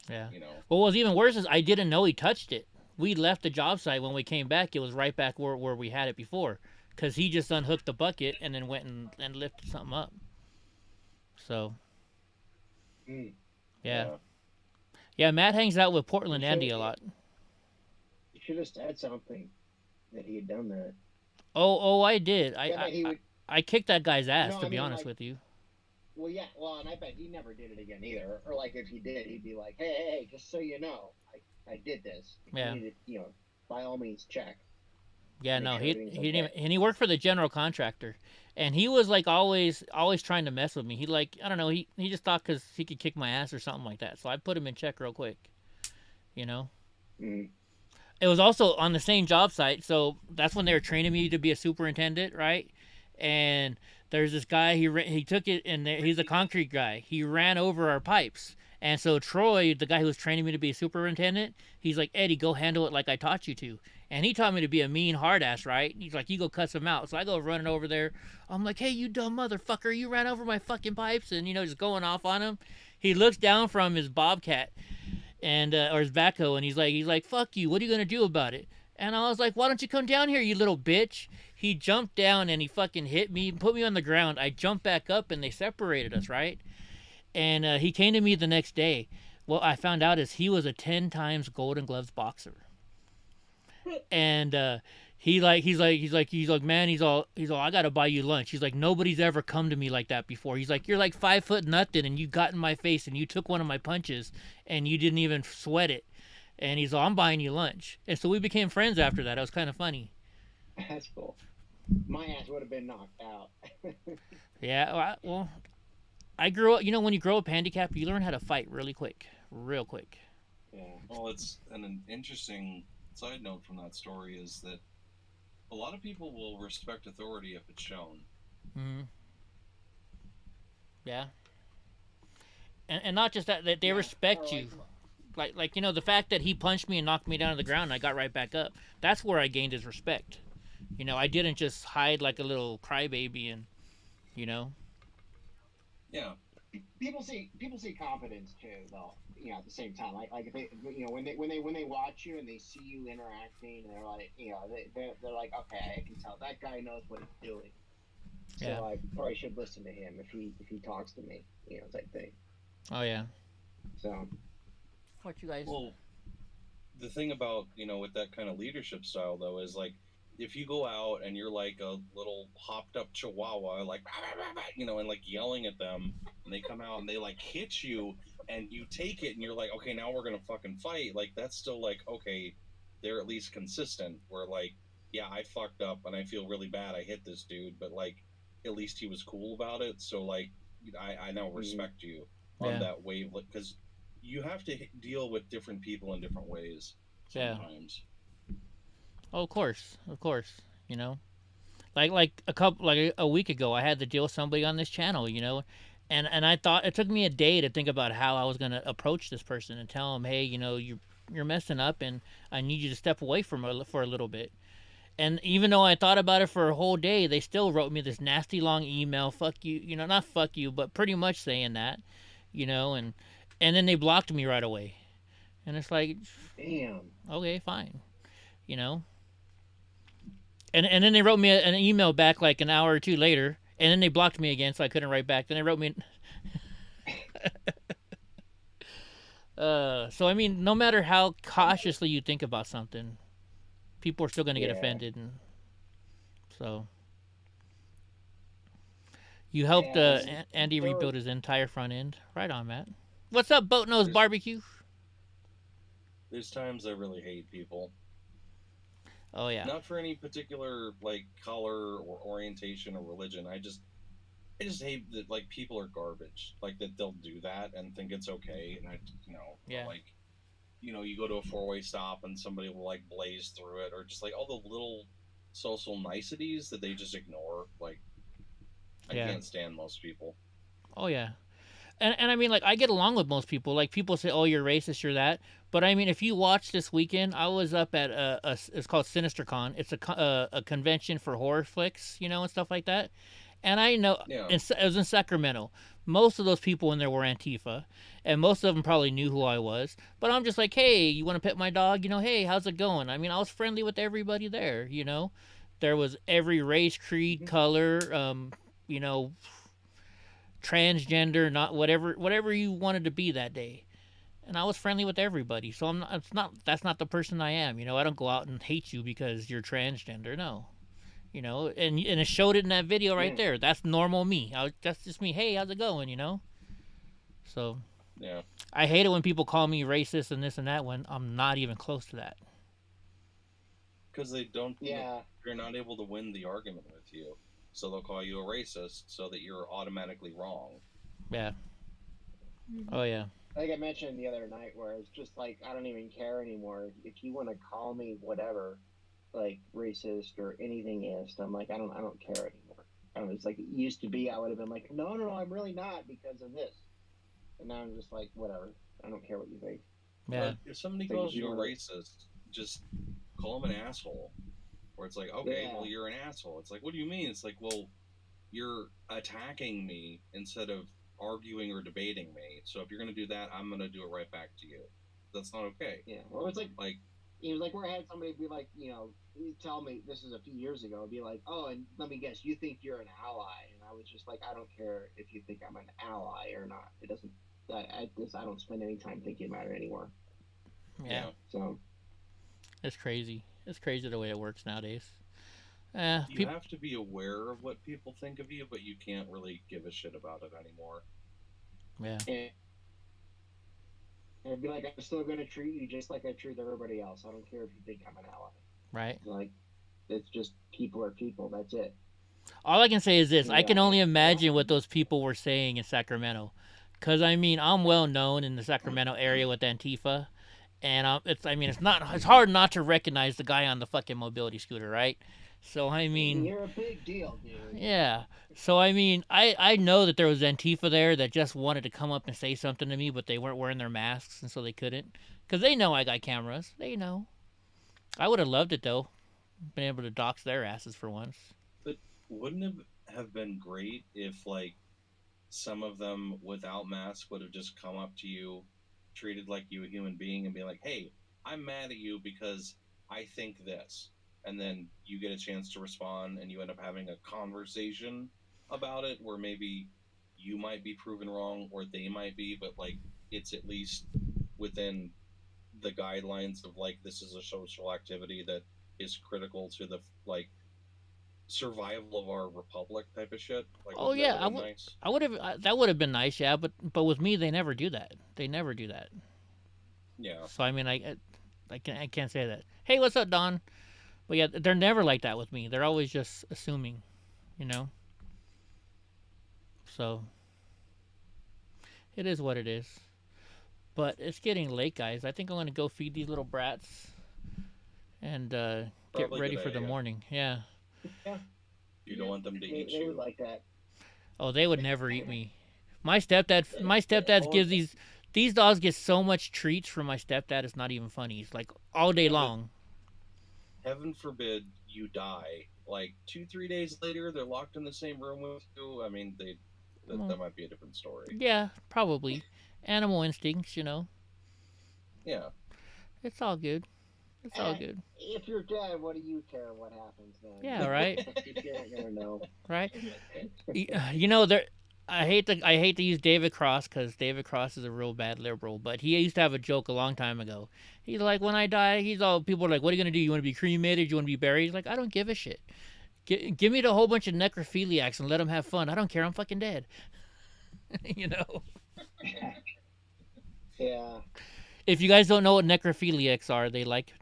you know. Well, what was even worse is I didn't know he touched it. We left the job site. When we came back, it was right back where we had it before. Because he just unhooked the bucket and then went and lifted something up. So, yeah, Matt hangs out with Portland Andy a lot. You should have said something that he had done that. Oh, I did. I kicked that guy's ass, to be honest with you. Well, yeah, and I bet he never did it again either. Or like if he did, he'd be like, hey, just so you know, I did this. Yeah. You need to, you know, by all means check. Yeah, no, he didn't, and he worked for the general contractor, and he was like always trying to mess with me. He like, I don't know, he just thought because he could kick my ass or something like that. So I put him in check real quick, you know. It was also on the same job site, so that's when they were training me to be a superintendent, right? And there's this guy, he took it, and he's a concrete guy. He ran over our pipes. And so Troy, the guy who was training me to be a superintendent, he's like, Eddie, go handle it like I taught you to. And he taught me to be a mean hard ass, right? He's like, you go cuss him out. So I go running over there. I'm like, hey, you dumb motherfucker, you ran over my fucking pipes, and, you know, just going off on him. He looks down from his bobcat and or his backhoe, and he's like, fuck you, what are you gonna do about it? And I was like, why don't you come down here, you little bitch? He jumped down and he fucking hit me, put me on the ground. I jumped back up and they separated us, right? And he came to me the next day. What I found out is he was a 10 times Golden Gloves boxer. And he's like, man, he's all, I gotta buy you lunch. He's like, nobody's ever come to me like that before. He's like, you're like 5 foot nothing, and you got in my face, and you took one of my punches, and you didn't even sweat it. And he's all, I'm buying you lunch. And so we became friends after that. It was kind of funny. That's cool. My ass would have been knocked out. Yeah, well, I grew up, when you grow up handicapped, you learn how to fight really quick. Real quick. Yeah. Well, it's an interesting side note from that story is that a lot of people will respect authority if it's shown. Mm-hmm. Yeah. And not just that they respect you. Like the fact that he punched me and knocked me down to the ground and I got right back up. That's where I gained his respect. I didn't just hide like a little crybaby and, Yeah. People see confidence too, though. At the same time, like if they, when they watch you and they see you interacting, and they're like, they're like, okay, I can tell that guy knows what he's doing. So yeah. I probably should listen to him if he talks to me, type thing. Oh yeah. So. What you guys? Well, the thing about with that kind of leadership style though is like, if you go out and you're like a little hopped up chihuahua, like, and like yelling at them, and they come out and they like hit you, and you take it, and you're like, okay, now we're gonna fucking fight. Like that's still like, okay, they're at least consistent. Where like, yeah, I fucked up and I feel really bad. I hit this dude, but like, at least he was cool about it. So like, I now respect you on that wave, because you have to deal with different people in different ways sometimes. Oh, of course. Like a week ago, I had to deal with somebody on this channel, and I thought it took me a day to think about how I was gonna approach this person and tell him, hey, you're messing up, and I need you to step away from for a little bit. And even though I thought about it for a whole day, they still wrote me this nasty long email, fuck you, not fuck you, but pretty much saying that, and then they blocked me right away. And it's like, damn. Okay, fine, And then they wrote me an email back like an hour or two later, and then they blocked me again, so I couldn't write back. Then they wrote me. So I mean, no matter how cautiously you think about something, people are still going to get offended, and so you helped Andy rebuild his entire front end. Right on, Matt. What's up, Boat Nose Barbecue? There's times I really hate people. Oh yeah. Not for any particular like color or orientation or religion. I just hate that like people are garbage. Like that they'll do that and think it's okay. And like, you go to a 4-way stop and somebody will like blaze through it, or just like all the little social niceties that they just ignore. Like, I can't stand most people. Oh yeah. And I mean, like, I get along with most people. Like, people say, oh, you're racist, you're that. But, I mean, if you watch this weekend, I was up at it's called SinisterCon. It's a convention for horror flicks, and stuff like that. And I know, it was in Sacramento. Most of those people in there were Antifa. And most of them probably knew who I was. But I'm just like, hey, you want to pet my dog? Hey, how's it going? I mean, I was friendly with everybody there, There was every race, creed, color, transgender, not whatever you wanted to be that day, and I was friendly with everybody. So that's not the person I am. I don't go out and hate you because you're transgender. No, and it showed it in that video right there. That's normal me. That's just me. Hey, how's it going? So yeah, I hate it when people call me racist and this and that when I'm not even close to that. Because they don't. Yeah, you're not able to win the argument with you. So they'll call you a racist so that you're automatically wrong. Yeah. Oh, yeah. I think I mentioned the other night where it's just like, I don't even care anymore. If you want to call me whatever, like racist or anything-ist, I'm like, I don't care anymore. It's like it used to be, I would have been like, no, I'm really not because of this. And now I'm just like, whatever. I don't care what you think. Yeah. But if somebody calls you a racist, just call them an asshole. Where it's like, okay, well, you're an asshole. It's like, what do you mean? It's like, well, you're attacking me instead of arguing or debating me. So if you're going to do that, I'm going to do it right back to you. That's not okay. Yeah. Well, it's like it was like where I had somebody be like, tell me, this is a few years ago, be like, oh, and let me guess, you think you're an ally. And I was just like, I don't care if you think I'm an ally or not. It doesn't, I don't spend any time thinking about it anymore. Yeah. So. It's crazy. It's crazy the way it works nowadays. You have to be aware of what people think of you, but you can't really give a shit about it anymore. Yeah. And it'd be like, I'm still going to treat you just like I treat everybody else. I don't care if you think I'm an ally. Right. Like, it's just people are people. That's it. All I can say is this. I can only imagine what those people were saying in Sacramento. Because, I mean, I'm well known in the Sacramento area with Antifa. And it's hard not to recognize the guy on the fucking mobility scooter, right? So, I mean... You're a big deal, dude. Yeah. So, I mean, I know that there was Antifa there that just wanted to come up and say something to me, but they weren't wearing their masks, and so they couldn't. Because they know I got cameras. They know. I would have loved it, though. Been able to dox their asses for once. But wouldn't it have been great if, like, some of them without masks would have just come up to you, treated like you a human being, and be like, hey, I'm mad at you because I think this. And then you get a chance to respond, and you end up having a conversation about it where maybe you might be proven wrong or they might be, but, like, it's at least within the guidelines of, like, this is a social activity that is critical to the, like, survival of our republic type of shit. Like, oh yeah, I would have. That would have been nice, yeah. But with me, they never do that. They never do that. Yeah. So I mean, I can't say that. Hey, what's up, Don? But yeah, they're never like that with me. They're always just assuming, you know. So it is what it is. But it's getting late, guys. I think I'm gonna go feed these little brats and get ready for the morning. Yeah. Yeah. You don't want them to eat you. They would like that. Oh, they would never eat me. My stepdad gives these dogs get so much treats from my stepdad. It's not even funny. It's like all day long. Heaven forbid you die. Like 2-3 days later, they're locked in the same room with you. I mean, that might be a different story. Yeah, probably. Animal instincts, you know. Yeah. It's all good. It's all good. If you're dead, what do you care what happens then? Yeah, right. You're gonna know. Right. You know, I hate to use David Cross because David Cross is a real bad liberal, but he used to have a joke a long time ago. He's like, when I die, people are like, what are you gonna do? You want to be cremated? You want to be buried? He's like, I don't give a shit. Give me the whole bunch of necrophiliacs and let them have fun. I don't care. I'm fucking dead. You know. Yeah. If you guys don't know what necrophiliacs are, they like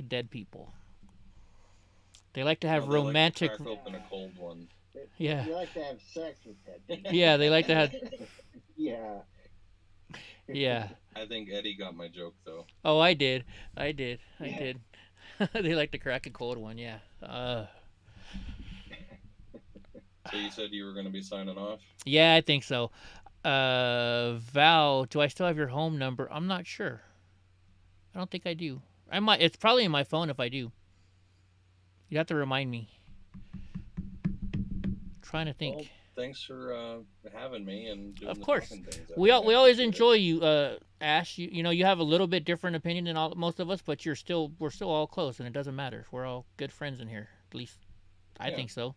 dead people. They like to have romantic. Like to crack open a cold one. Yeah. You like to have sex with dead people. Yeah, they like to have. Yeah. Yeah. I think Eddie got my joke though. Oh, I did. They like to crack a cold one. Yeah. So you said you were going to be signing off? Yeah, I think so. Val, do I still have your home number? I'm not sure. I don't think I do. I might. It's probably in my phone if I do. You have to remind me. Trying to think. Well, thanks for having me and doing of course. Things. We always enjoy you, Ash. You know you have a little bit different opinion than most of us, but we're still all close, and it doesn't matter. We're all good friends in here. At least I think so.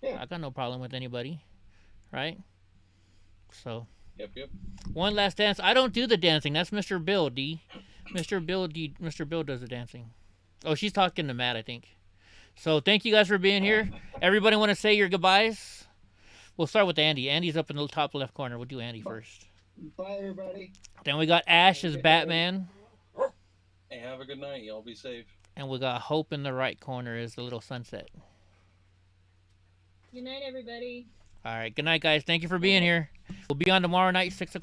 Yeah. I got no problem with anybody, right? So. Yep. One last dance. I don't do the dancing. That's Mr. Bill D. Mr. Bill does the dancing. Oh, she's talking to Matt, I think. So thank you guys for being here. Everybody want to say your goodbyes? We'll start with Andy. Andy's up in the top left corner. We'll do Andy first. Bye, everybody. Then we got Ash as Batman. Hey, have a good night. Y'all be safe. And we got Hope in the right corner as the little sunset. Good night, everybody. All right. Good night, guys. Thank you for being here. We'll be on tomorrow night, 6 o'clock.